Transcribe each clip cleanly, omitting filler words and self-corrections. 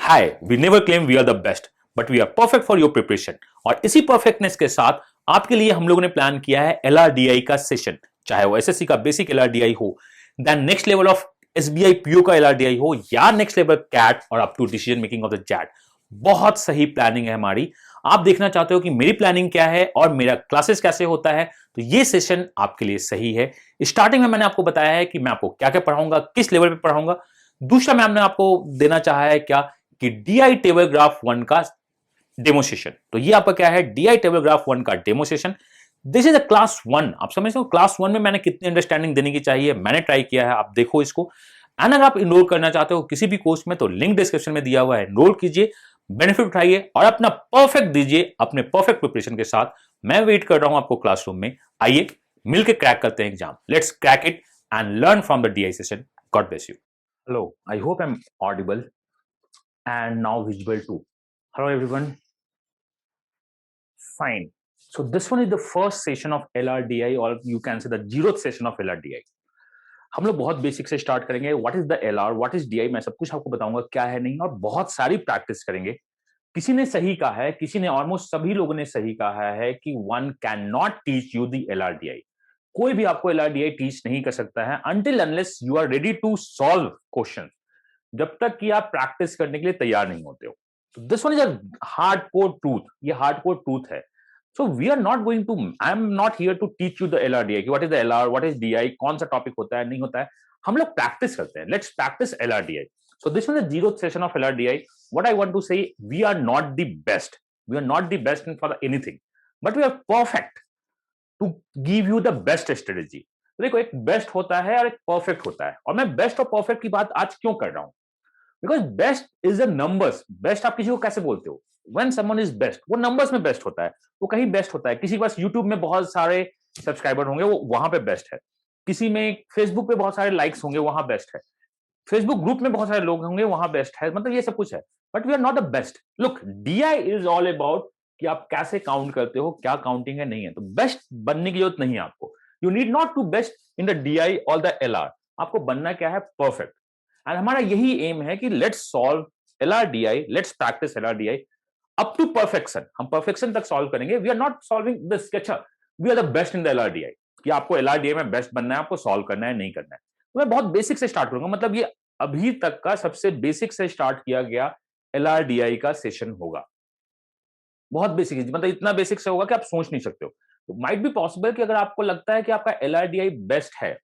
Hi, we never claim we are the best but we are perfect for your preparation. और इसी perfectness के साथ आपके लिए हम लोगों ने प्लान किया है एलआरडीआई का सेशन, चाहे वो एसएससी का बेसिक एलआरडीआई हो, then next level of SBI PO का एलआरडीआई हो, या नेक्स्ट लेवल कैट और up to decision making of the XAT. बहुत सही प्लानिंग है हमारी। आप देखना चाहते हो कि मेरी प्लानिंग क्या है और मेरा क्लासेस कैसे होता है, तो ये सेशन आपके लिए सही है। स्टार्टिंग में मैंने आपको बताया है कि मैं आपको क्या क्या पढ़ाऊंगा, किस लेवल पे पढ़ाऊंगा। दूसरा मैं हमने आपको देना चाहा है क्या, कि डीआई टेबल ग्राफ 1 का डेमोस्ट्रेशन। तो ये आपका क्या है, डीआई टेबल ग्राफ 1 का demonstration. This is a class 1। आप समझ रहे हो क्लास 1 में मैंने कितनी अंडरस्टैंडिंग देने की चाहिए, मैंने ट्राई किया है। आप देखो इसको। एंड अगर आप इनरोल करना चाहते हो किसी भी कोर्स में तो लिंक डिस्क्रिप्शन में दिया हुआ है, इनरोल कीजिए, बेनिफिट उठाइए और अपना परफेक्ट दीजिए अपने परफेक्ट प्रिपरेशन के साथ। मैं वेट कर रहा हूं आपको क्लासरूम में। आइए मिलकर क्रैक करते हैं exam. Let's crack it and learn from the DI session. God bless you. Hello, I hope I am Audible and now visible too. Hello everyone. Fine. So this one is the first session of LRDI, or you can say the 0th session of LRDI. हम लोग बहुत basic से start करेंगे। What is the LR, what is DI, मैं सब कुछ आपको बताऊंगा क्या है नहीं, और बहुत सारी प्रैक्टिस करेंगे। किसी ने सही कहा है, किसी ने, ऑलमोस्ट सभी लोगों ने सही कहा है कि one can not teach you the LRDI. कोई भी आपको एलआरडीआई टीच नहीं कर सकता है until unless you are ready to solve question, जब तक कि आप प्रैक्टिस करने के लिए तैयार नहीं होते हो। तो this one is a hard core truth, ये हार्ड कोर ट्रूथ है। So we are not going to, I am not here to teach you the LRDI कि what is the LR, what is DI, कौन सा topic होता है नहीं होता है। हम लोग प्रैक्टिस करते हैं। Let's practice LRDI. So this one is 0th session of LRDI. What I want to say, we are not the best, we are not the best in for anything, but we are perfect to give you the best strategy. देखो, एक best होता है और एक perfect होता है, और मैं बेस्ट और परफेक्ट की बात आज क्यों कर रहा हूं, because best is the numbers. Best आप किसी को कैसे बोलते हो, व्हेन समवन इज बेस्ट, वो नंबर्स में बेस्ट होता है, वो कहीं बेस्ट होता है। किसी के पास यूट्यूब में बहुत सारे सब्सक्राइबर होंगे, वो वहां पे बेस्ट है। किसी में फेसबुक पे बहुत सारे लाइक्स होंगे, वहां बेस्ट है। फेसबुक ग्रुप में बहुत सारे लोग होंगे, वहां बेस्ट है। मतलब ये सब कुछ है, but we are not the best. Look, DI is all about कि आप कैसे काउंट करते हो, क्या काउंटिंग है नहीं है। तो बेस्ट बनने की जरूरत नहीं है आपको। You need not to best in the DI और द एलआर। आपको बनना क्या है, परफेक्ट। एंड हमारा यही एम है कि let's solve LRDI, let's practice LRDI up to perfection. हम परफेक्शन तक सॉल्व करेंगे। We are not solving the sketcher, we are the best in the LRDI, कि आपको एलआरडीआई में बेस्ट बनना है, आपको सॉल्व करना है नहीं करना है। तो मैं बहुत बेसिक से स्टार्ट करूंगा। मतलब ये अभी तक का सबसे बेसिक से स्टार्ट किया गया एलआरडीआई का सेशन होगा। बहुत बेसिक, मतलब इतना बेसिक से होगा कि आप सोच नहीं सकते हो। तो माइट बी पॉसिबल कि अगर आपको लगता है कि आपका एलआरडीआई बेस्ट है,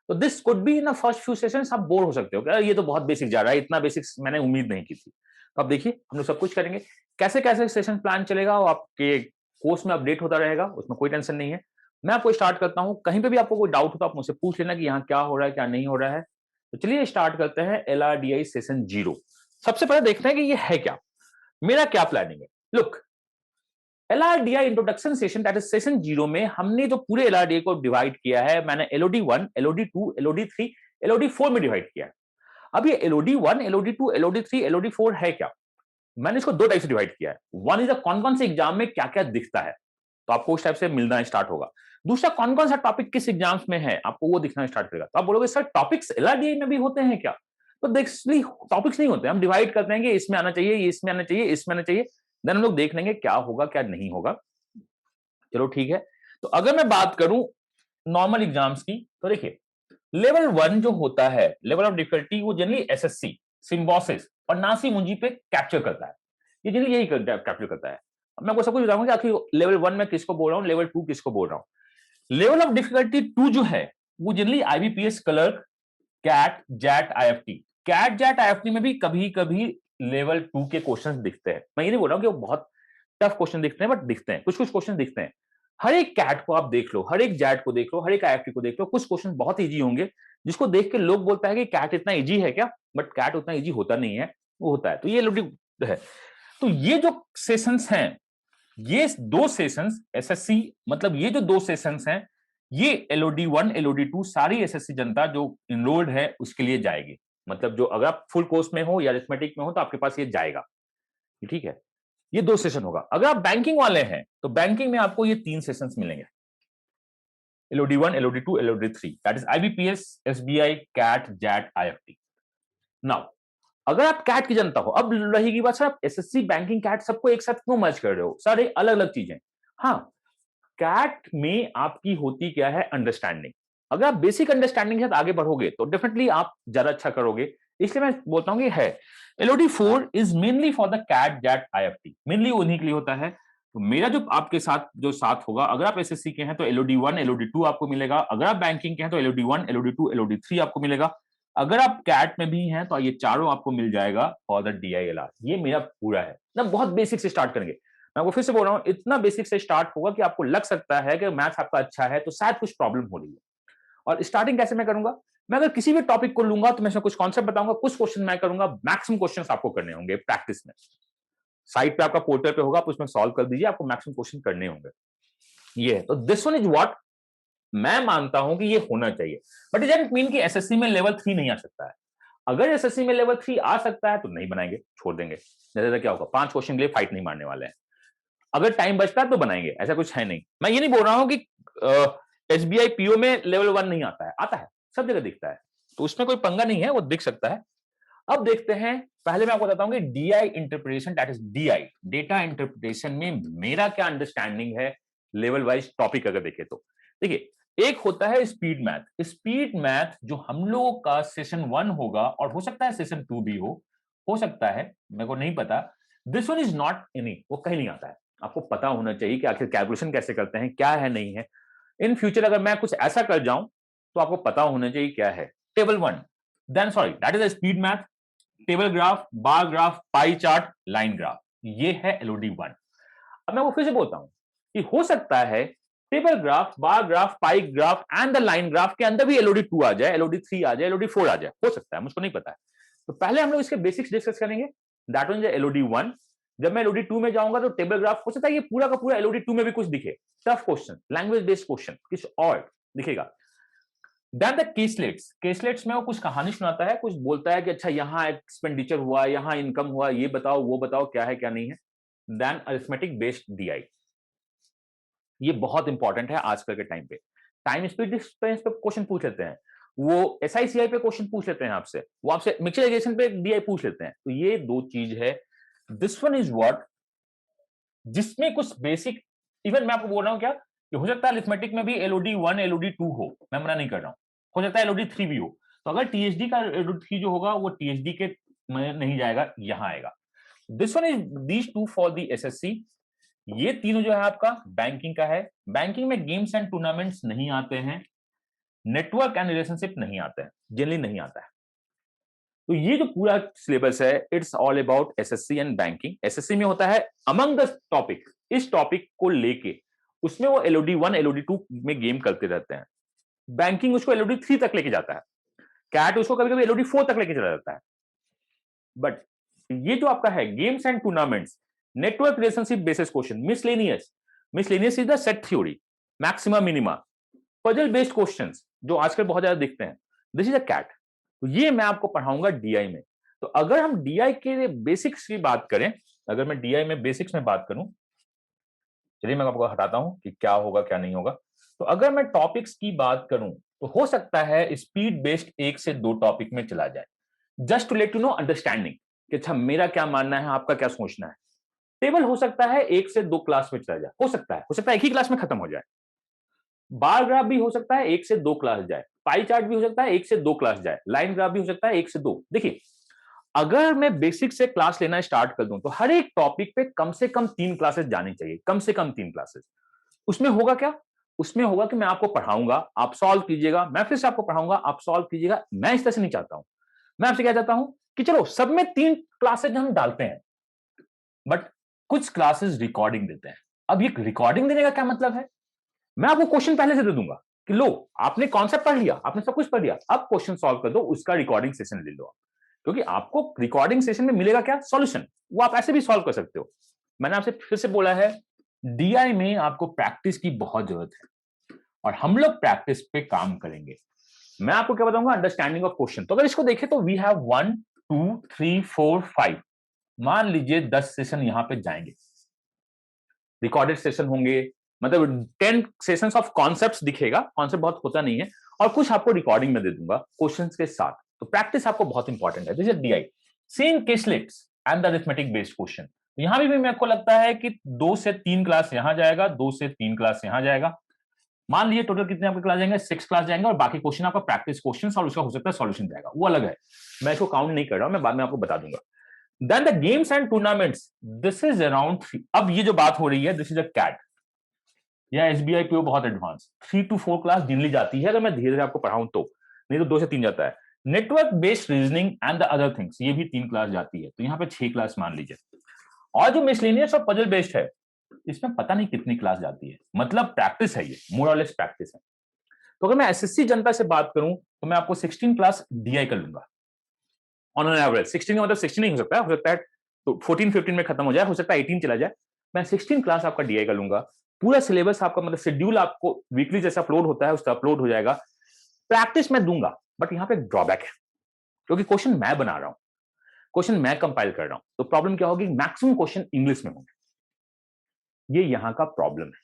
तो this could be in the first few sessions आप बोर हो सकते हो कि ये तो बहुत बेसिक जा रहा है, इतना बेसिक मैंने उम्मीद नहीं की थी। तो आप देखिए, हम लोग सब कुछ करेंगे। कैसे कैसे सेशन प्लान चलेगा वो आपके कोर्स में अपडेट होता रहेगा, उसमें कोई टेंशन नहीं है। मैं आपको स्टार्ट करता हूं। कहीं पे भी आपको कोई डाउट हो तो आप मुझसे पूछ लेना कि यहाँ क्या हो रहा है क्या नहीं हो रहा है। तो चलिए स्टार्ट करते हैं एलआरडीआई सेशन 0। सबसे पहले देखते हैं कि ये है क्या, मेरा क्या प्लानिंग है। Look, LRDI introduction session, that is session 0 में हमने जो पूरे एलआरडीआई को डिवाइड किया है, मैंने एलओडी 1, एलओडी 2, एलओडी 3, एलओडी 4 में डिवाइड किया है। अब ये एलओडी 1, एलओडी 2, एलओडी 3, एलओडी 4 है क्या, मैंने इसको दो टाइप से डिवाइड किया है। वन इज कौन कौन से एग्जाम में क्या क्या दिखता है, तो आपको उस टाइप से मिलना स्टार्ट होगा। दूसरा, कौन कौन सा टॉपिक किस एग्जाम्स में है, आपको वो दिखना स्टार्ट करेगा। तो आप बोलोगे सर टॉपिक्स एलआरडीआई में भी होते हैं क्या, तो देखिए टॉपिक्स नहीं होते, हम डिवाइड करते हैं कि इसमें आना चाहिए, ये इसमें आना चाहिए, इसमें आना चाहिए। देन हम लोग देख लेंगे क्या होगा क्या नहीं होगा। चलो ठीक है। तो अगर मैं बात करूं नॉर्मल एग्जाम्स की, तो देखिए लेवल 1 जो होता है, लेवल ऑफ डिफिकल्टी, वो जनरली एसएससी, सिम्बोसिस और नासी मुंजी पे कैप्चर करता है। ये जनरली यही कैप्चर करता है। अब मैं आपको सब कुछ बताऊंगा कि आखिर लेवल 1 में किसको बोल रहा हूं, लेवल 2 किसको बोल रहा हूं। लेवल ऑफ डिफिकल्टी 2 जो है, वो generally IBPS clerk, CAT, XAT, IFT. CAT, XAT, IFT में भी कभी कभी लेवल 2 के क्वेश्चंस दिखते हैं। मैं ये नहीं बोल रहा हूं कि वो बहुत टफ क्वेश्चन दिखते हैं, बट दिखते हैं, कुछ कुछ क्वेश्चन दिखते हैं। हर एक कैट को आप देख लो, हर एक जैट को देख लो, हर एक आईएफटी को देख लो, कुछ क्वेश्चन बहुत इजी होंगे जिसको देख के लोग बोलता है कि कैट इतना इजी है क्या, बट कैट उतना इजी होता नहीं है, वो होता है। तो ये लोग है। तो ये जो सेशंस हैं, ये दो सेशंस एसएससी, मतलब ये जो दो सेशंस हैं, ये एलओडी 1, एलओडी 2 सारी एसएससी जनता जो इनरोल्ड है उसके लिए जाएगी। मतलब जो अगर आप फुल कोर्स में हो या अरिथमेटिक में हो तो आपके पास ये जाएगा। ठीक है, ये दो सेशन होगा। अगर आप बैंकिंग वाले हैं तो बैंकिंग में आपको ये 3 सेशंस मिलेंगे, LOD 1, LOD 2, LOD 3, that is IBPS, SBI, CAT, XAT, IFT. Now अगर आप कैट की जनता हो, अब रहेगी बात सर आप एसएससी बैंकिंग कैट सबको एक साथ क्यों मर्ज कर रहे हो, सारे अलग अलग चीजें। हाँ, कैट में आपकी होती क्या है, अंडरस्टैंडिंग। अगर आप बेसिक अंडरस्टैंडिंग के साथ आगे बढ़ोगे तो डेफिनेटली आप ज्यादा अच्छा करोगे। इसलिए मैं बोलता हूं कि है LOD 4 is mainly for the CAT XAT IFT, mainly उन्हीं के लिए होता है। तो मेरा जो आपके साथ जो साथ होगा, अगर आप एसएससी के हैं तो एलओडी 1 एलओडी 2 आपको मिलेगा, अगर आप बैंकिंग के हैं तो एलओडी 1 एलओडी 2 एलओडी 3 आपको मिलेगा, अगर आप कैट में भी हैं तो ये चारों आपको मिल जाएगा फॉर द डीआईएलआर। ये मेरा पूरा है ना, बहुत बेसिक से स्टार्ट करेंगे। मैं वो फिर से बोल रहा हूं, इतना बेसिक से स्टार्ट होगा कि आपको लग सकता है कि मैथ्स आपका अच्छा है तो शायद कुछ प्रॉब्लम हो रही है। और स्टार्टिंग कैसे मैं करूंगा, मैं अगर किसी भी टॉपिक को लूंगा तो मैं इसमें कुछ कॉन्सेप्ट बताऊंगा, कुछ क्वेश्चन मैं करूंगा, मैक्सिमम क्वेश्चन आपको करने होंगे प्रैक्टिस में। साइट पे आपका पोर्टल पे होगा, आप उसमें सॉल्व कर दीजिए, आपको मैक्सिमम क्वेश्चन करने होंगे। ये है, तो दिस वन इज व्हाट मैं मानता हूं कि ये होना चाहिए। बट इट डजंट मीन कि एसएससी में लेवल 3 नहीं आ सकता है। अगर एसएससी में लेवल 3 आ सकता है तो नहीं बनाएंगे, छोड़ देंगे। जैसे क्या होगा, 5 क्वेश्चन के लिए फाइट नहीं मारने वाले हैं। अगर टाइम बचता है तो बनाएंगे, ऐसा कुछ है नहीं। मैं ये नहीं बोल रहा हूं कि एसबीआई पीओ में लेवल 1 नहीं आता है, आता है, सब जगह दिखता है, तो उसमें कोई पंगा नहीं है, वो दिख सकता है। अब देखते हैं, पहले मैं आपको बताता हूं कि DI interpretation, that is DI data interpretation में मेरा क्या अंडरस्टैंडिंग है लेवल वाइज टॉपिक अगर देखें तो। देखिए, एक होता है स्पीड मैथ। स्पीड मैथ जो हम लोगों का सेशन 1 होगा, और हो सकता है सेशन 2 भी हो सकता है, मेरे को नहीं पता। This one is not any, वो कहीं नहीं आता है। आपको पता होना चाहिए कि आखिर कैलकुलेशन कैसे करते हैं, क्या है नहीं है। इन फ्यूचर अगर मैं कुछ ऐसा कर जाऊं तो आपको पता होना चाहिए क्या है। Table 1, then sorry that is speed math, table graph, bar graph, pie chart, line graph, ये है एलओडी 1। अब मैं वो फिर से बोलता हूं कि हो सकता है table graph, bar graph, pi graph and the line graph के अंदर भी एलओडी 2 आ जाए, एलओडी 3 आ जाए, एलओडी 4 आ जाए, हो सकता है, मुझको नहीं पता है। तो पहले हम लोग इसके बेसिक्स डिस्कस करेंगे, दैट वन एलओडी 1। जब मैं एलओडी 2 में जाऊंगा तो टेबल ग्राफ हो सकता है ये पूरा का पूरा एलओडी 2 में भी कुछ दिखे, tough question, language based question कुछ और दिखेगा। देन द केसलेट्स, केसलेट्स में वो कुछ कहानी सुनाता है, कुछ बोलता है कि अच्छा यहां एक्सपेंडिचर हुआ, यहां इनकम हुआ, ये बताओ वो बताओ क्या है क्या नहीं है। देन अरिथमेटिक बेस्ड डीआई, ये बहुत इंपॉर्टेंट है आजकल के टाइम पे। टाइम स्पीड डिफरेंस पे क्वेश्चन पूछ लेते हैं, वो एसआईसीआई पे क्वेश्चन पूछ लेते हैं आपसे, वो आपसे मिक्सचर एग्रेगेशन पे डीआई पूछ लेते हैं। तो ये दो चीज है। दिस वन इज व्हाट, जिसमें कुछ बेसिक, इवन मैं आपको बोल रहा हूं क्या कि हो सकता है अरिथमेटिक में भी एलओडी 1 एलओडी 2 हो, मैं मना नहीं कर रहा हूं, हो सकता है एलओडी 3 भी हो। तो अगर टीएचडी का एलओडी 3 जो होगा वो टीएचडी के में नहीं जाएगा, यहां आएगा। This one is these two for the SSC. ये तीनों जो है आपका बैंकिंग का है। बैंकिंग में गेम्स एंड टूर्नामेंट्स नहीं आते हैं, नेटवर्क एंड रिलेशनशिप नहीं आते हैं, जनरली नहीं आता है। तो ये जो पूरा सिलेबस है, it's all about SSC and banking. SSC में होता है अमंग द टॉपिक, इस टॉपिक को लेके उसमें वो एलओडी 1 एलओडी 2 में गेम करते रहते हैं। बैंकिंग उसको एलओडी 3 तक लेके जाता है, कैट उसको कभी कभी एलओडी 4 तक लेके चला जाता है। बट ये जो आपका है games and tournaments, network relationship basis question, miscellaneous, miscellaneous is the set theory, maxima minima, puzzle based questions जो आजकल बहुत ज्यादा दिखते हैं, दिस इज अ कैट। तो ये मैं आपको पढ़ाऊंगा डीआई में। तो अगर हम डीआई के बेसिक्स की बात करें, अगर मैं डीआई में बेसिक्स में बात करूं, चलिए मैं आपको हटाता हूं कि क्या होगा क्या नहीं होगा। तो अगर मैं टॉपिक्स की बात करूं तो हो सकता है स्पीड बेस्ड 1 से 2 टॉपिक में चला जाए, just to let you know understanding कि अच्छा मेरा क्या मानना है, आपका क्या सोचना है। टेबल हो सकता है 1 से 2 क्लास में चला जाए, हो सकता है एक ही क्लास में खत्म हो जाए। बार ग्राफ भी हो सकता है 1 से 2 क्लास जाए, पाई चार्ट भी हो सकता है 1 से 2 क्लास जाए, लाइन ग्राफ भी हो सकता है 1 से 2। देखिए, अगर मैं बेसिक से क्लास लेना स्टार्ट कर दूं तो हर एक टॉपिक पे कम से कम 3 क्लासेस जानी चाहिए, कम से कम 3 क्लासेस। उसमें होगा क्या, उसमें होगा कि मैं आपको पढ़ाऊंगा, आप सॉल्व कीजिएगा, मैं फिर से आपको पढ़ाऊंगा, आप सॉल्व कीजिएगा। मैं इस तरह से नहीं चाहता हूं। मैं आपसे क्या चाहता हूं कि चलो सब में 3 क्लासेस हम डालते हैं, बट कुछ क्लासेस रिकॉर्डिंग देते हैं। अब ये रिकॉर्डिंग देने का क्या मतलब है, मैं आपको क्वेश्चन पहले से दे दूंगा कि लो आपने कॉन्सेप्ट पढ़ लिया, आपने सब कुछ पढ़ लिया, अब क्वेश्चन सॉल्व कर दो, उसका रिकॉर्डिंग सेशन ले लो आप। क्योंकि आपको रिकॉर्डिंग सेशन में मिलेगा क्या, सॉल्यूशन, वो आप ऐसे भी सॉल्व कर सकते हो। मैंने आपसे फिर से बोला है, डीआई में आपको प्रैक्टिस की बहुत जरूरत है और हम लोग प्रैक्टिस पे काम करेंगे। मैं आपको क्या बताऊंगा, अंडरस्टैंडिंग ऑफ क्वेश्चन। तो अगर इसको देखें तो वी हैव 1 2 3 4 5, मान लीजिए 10 सेशन यहां पे जाएंगे, रिकॉर्डेड सेशन होंगे, मतलब 10 सेशंस ऑफ कॉन्सेप्ट्स दिखेगा, कॉन्सेप्ट बहुत होता नहीं है, और कुछ आपको रिकॉर्डिंग में दे दूंगा क्वेश्चंस के साथ। तो प्रैक्टिस आपको बहुत इंपॉर्टेंट है, this is DI. Same केसलेट्स and the arithmetic based question. यहां भी मेरे को लगता है कि 2 से 3 क्लास यहां जाएगा, 2 से 3 क्लास यहां जाएगा। मान लीजिए टोटल कितने आपके क्लास जाएंगे, 6 क्लास जाएंगे, और बाकी क्वेश्चन आपका प्रैक्टिस क्वेश्चन और उसका हो सकता है सॉल्यूशन जाएगा, वो अलग है, मैं इसको काउंट नहीं कर रहा हूं, मैं बाद में आपको बता दूंगा। Then the games and tournaments, this is around 3। अब ये जो बात हो रही है, दिस इज अ कैट या एसबीआई पीओ, बहुत एडवांस 3 to 4 क्लास जनरली जाती है अगर मैं धीरे धीरे आपको पढ़ाऊं तो, नहीं तो 2 से 3 जाता है। Network based reasoning and the other things, ये भी 3 क्लास जाती है, तो यहाँ पे 6 क्लास मान लीजिए। और जो मिसलेनियस और पजल बेस्ड है, इसमें पता नहीं कितनी क्लास जाती है, मतलब प्रैक्टिस है, ये मोर और लेस प्रैक्टिस है। तो अगर मैं एसएससी जनता से बात करूं तो मैं आपको 16 क्लास डीआई कर लूंगा ऑन एन एवरेज। 16 का मतलब 16 नहीं हो सकता है तो 14-15 में खत्म हो जाए, हो सकता है 18 चला जाए। मैं 16 क्लास आपका डीआई कर लूंगा, पूरा सिलेबस आपका मतलब शेड्यूल आपको वीकली जैसा अपलोड होता है उसका अपलोड हो जाएगा। प्रैक्टिस मैं दूंगा, बट यहां पे एक ड्रॉबैक है, क्योंकि क्वेश्चन मैं बना रहा हूं, क्वेश्चन मैं कंपाइल कर रहा हूं, तो प्रॉब्लम क्या होगी, मैक्सिमम क्वेश्चन इंग्लिश में होंगे, ये यहां का प्रॉब्लम है।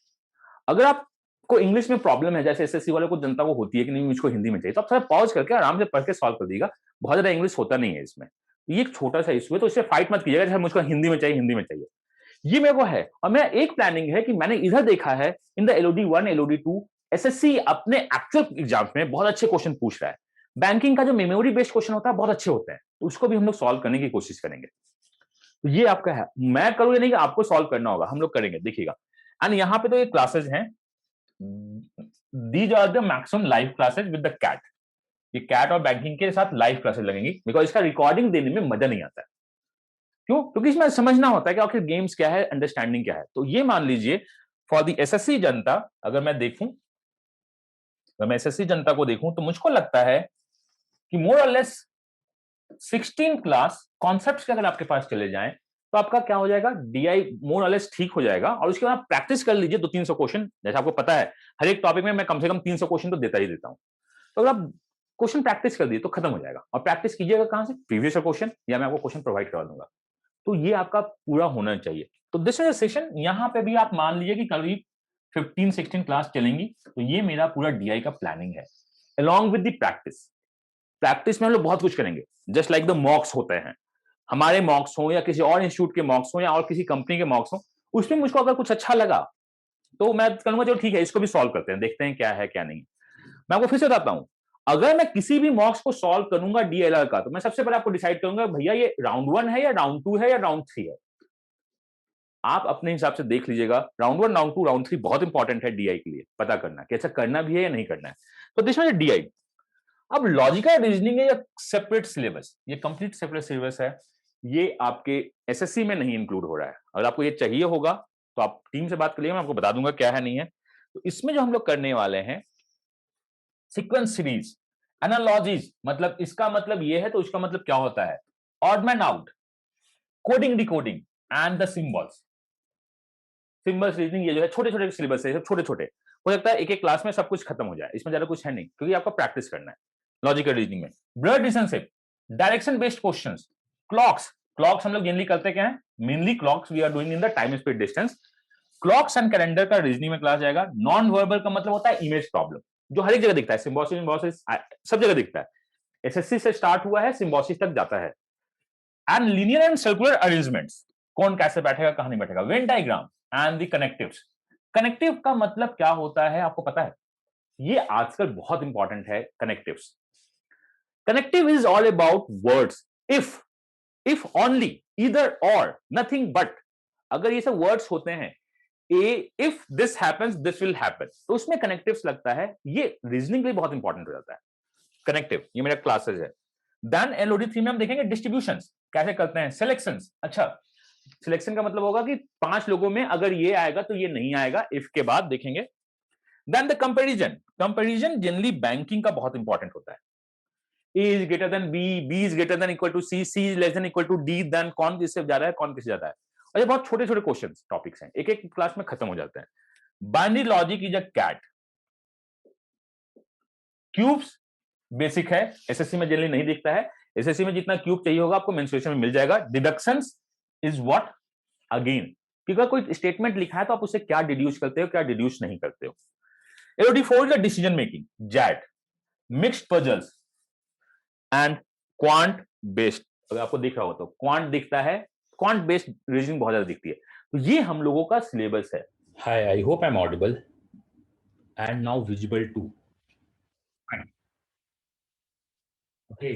अगर आपको इंग्लिश में प्रॉब्लम है, जैसे एसएससी वाले को जनता को होती है कि नहीं मुझको हिंदी में चाहिए, तो आप थोड़ा पॉज करके आराम से पढ़ के सॉल्व कर दीजिएगा, बहुत ज्यादा इंग्लिश होता नहीं है इसमें, ये एक छोटा सा इशू है, तो इससे फाइट मत कीजिएगा जैसे मुझको हिंदी में चाहिए, हिंदी में चाहिए, ये मेरे को है। और मेरा एक प्लानिंग है कि मैंने इधर देखा है in the LOD 1 LOD 2 SSC अपने एक्चुअल एग्जाम्स में बहुत अच्छे क्वेश्चन पूछ रहा है। बैंकिंग का जो मेमोरी बेस्ड क्वेश्चन होता है बहुत अच्छे होते हैं, तो उसको भी हम लोग सॉल्व करने की कोशिश करेंगे। तो ये आपका है, मैं करूँ या नहीं, आपको सॉल्व करना होगा, हम लोग करेंगे, देखिएगा। एंड यहाँ पे तो ये क्लासेस हैं, these are the maximum live classes with the CAT. ये कैट और बैंकिंग के साथ लाइव क्लासेस लगेंगी, बिकॉज इसका रिकॉर्डिंग देने में मजा नहीं आता है। क्यों? क्योंकि इसमें समझना होता है कि आखिर गेम्स क्या है, अंडरस्टैंडिंग क्या है। तो ये मान लीजिए फॉर द एसएससी जनता, अगर मैं देखूं, अगर मैं एसएससी जनता को देखूं, तो मुझको लगता है कि मोर और लेस 16 क्लास कॉन्सेप्ट्स के अगर आपके पास चले जाएं, तो आपका क्या हो जाएगा, डीआई मोर और लेस ठीक हो जाएगा। और उसके बाद प्रैक्टिस कर लीजिए 200-300 क्वेश्चन, जैसे आपको पता है हर एक टॉपिक में मैं कम से कम 300 क्वेश्चन तो देता ही देता हूं। तो अगर आप क्वेश्चन प्रैक्टिस कर दिए तो खत्म हो जाएगा। और प्रैक्टिस कीजिएगा कहां से, प्रीवियस क्वेश्चन, या मैं आपको क्वेश्चन प्रोवाइड करवा दूंगा। तो ये आपका पूरा होना चाहिए। तो दिस इज अ सेशन, यहां पे भी आप मान लीजिए कि करीब 15-16 क्लास चलेंगी। तो ये मेरा पूरा डीआई का प्लानिंग है, along with the practice. Practice में हम लोग बहुत कुछ करेंगे, जस्ट लाइक द मॉक्स होते हैं, हमारे मॉक्स हो या किसी और इंस्टीट्यूट के मॉक्स हो या और किसी कंपनी के मॉक्स हो, उसमें मुझको अगर कुछ अच्छा लगा तो मैं कहूंगा चलो ठीक है, इसको भी सॉल्व करते हैं, देखते हैं क्या है क्या नहीं। मैं आपको फिर से बताता हूं, अगर मैं किसी भी मॉक्स को सॉल्व करूंगा डीएलआर का, तो मैं सबसे पहले आपको डिसाइड करूंगा भैया ये राउंड 1 है या राउंड 2 है या राउंड 3 है। आप अपने हिसाब से देख लीजिएगा, राउंड 1, राउंड 2, राउंड 3 बहुत इंपॉर्टेंट है डीआई के लिए पता करना कि अच्छा करना भी है या नहीं करना है। तो दिस वाज डीआई। अब लॉजिकल रीजनिंग है, सेपरेट सिलेबस, ये कंप्लीट सेपरेट सिलेबस है, ये आपके एसएससी में नहीं इंक्लूड हो रहा है। अगर आपको ये चाहिए होगा तो आप टीम से बात करिए, मैं आपको बता दूंगा क्या है नहीं है। तो इसमें जो हम लोग करने वाले हैं, सीक्वेंस सीरीज, एनालॉजीज, मतलब इसका मतलब ये है तो इसका मतलब क्या होता है, odd man out, coding decoding and the symbols. Symbols reasoning, ये जो है छोटे छोटे सिलेबस है, सब छोटे छोटे, हो सकता है एक एक क्लास में सब कुछ खत्म हो जाए, इसमें ज्यादा कुछ है नहीं, क्योंकि आपको प्रैक्टिस करना है लॉजिकल रीजनिंग में। Blood relationship, direction based questions, clocks, clocks हम लोग जनरली करते क्या है, mainly clocks we are doing in the time speed distance. Clocks and calendar का रीजनिंग में क्लास जाएगा। नॉन वर्बल का मतलब होता है इमेज प्रॉब्लम, जो हर एक जगह दिखता है, सिम्बोसिस सिम्बोसिस सब जगह दिखता है, एसएससी से स्टार्ट हुआ है सिम्बोसिस तक जाता है। And linear and circular arrangements, कौन कैसे बैठेगा कहां नहीं बैठेगा। Venn diagram and the connectives, connective का मतलब क्या होता है आपको पता है, ये आजकल बहुत इंपॉर्टेंट है। Connectives, connective is all about words, if only, इधर और, नथिंग बट। अगर ये सब वर्ड्स होते हैं, if this happens this will happen, तो उसमें कनेक्टिव्स लगता है। ये रीजनिंग के लिए बहुत इंपॉर्टेंट हो जाता है कनेक्टिव। ये मेरा क्लासेस है। देन LOD 3 में हम देखेंगे डिस्ट्रीब्यूशंस कैसे करते हैं, सिलेक्शंस। अच्छा, सिलेक्शन का मतलब होगा कि 5 लोगों में अगर ये आएगा तो ये नहीं आएगा, इफ के बाद देखेंगे। Then the comparison, comparison generally banking का बहुत इंपॉर्टेंट होता है। A is greater than B, B is greater than equal to C, C is less than equal to D, then कौन किससे ज्यादा है, कौन किससे ज्यादा है। और ये बहुत छोटे छोटे क्वेश्चन टॉपिक्स हैं, एक एक क्लास में खत्म हो जाते हैं। Binary logic is a CAT. Cubes basic है, एसएससी में जनरली नहीं दिखता है, एसएससी में जितना क्यूब चाहिए होगा आपको मेंसुरेशन में मिल जाएगा। डिडक्शंस इज व्हाट, अगेन, क्योंकि कोई स्टेटमेंट लिखा है तो आप उससे क्या डिड्यूस करते हो क्या डिड्यूस नहीं करते हो। LOD 4 is decision making, XAT, mixed puzzles and quant based अगर आपको दिख रहा हो तो क्वांट दिखता है, क्वांट बेस्ड रीजनिंग बहुत ज्यादा दिखती है। तो ये हम लोगों का सिलेबस है। Hi, I hope I am audible and now visible too. Okay,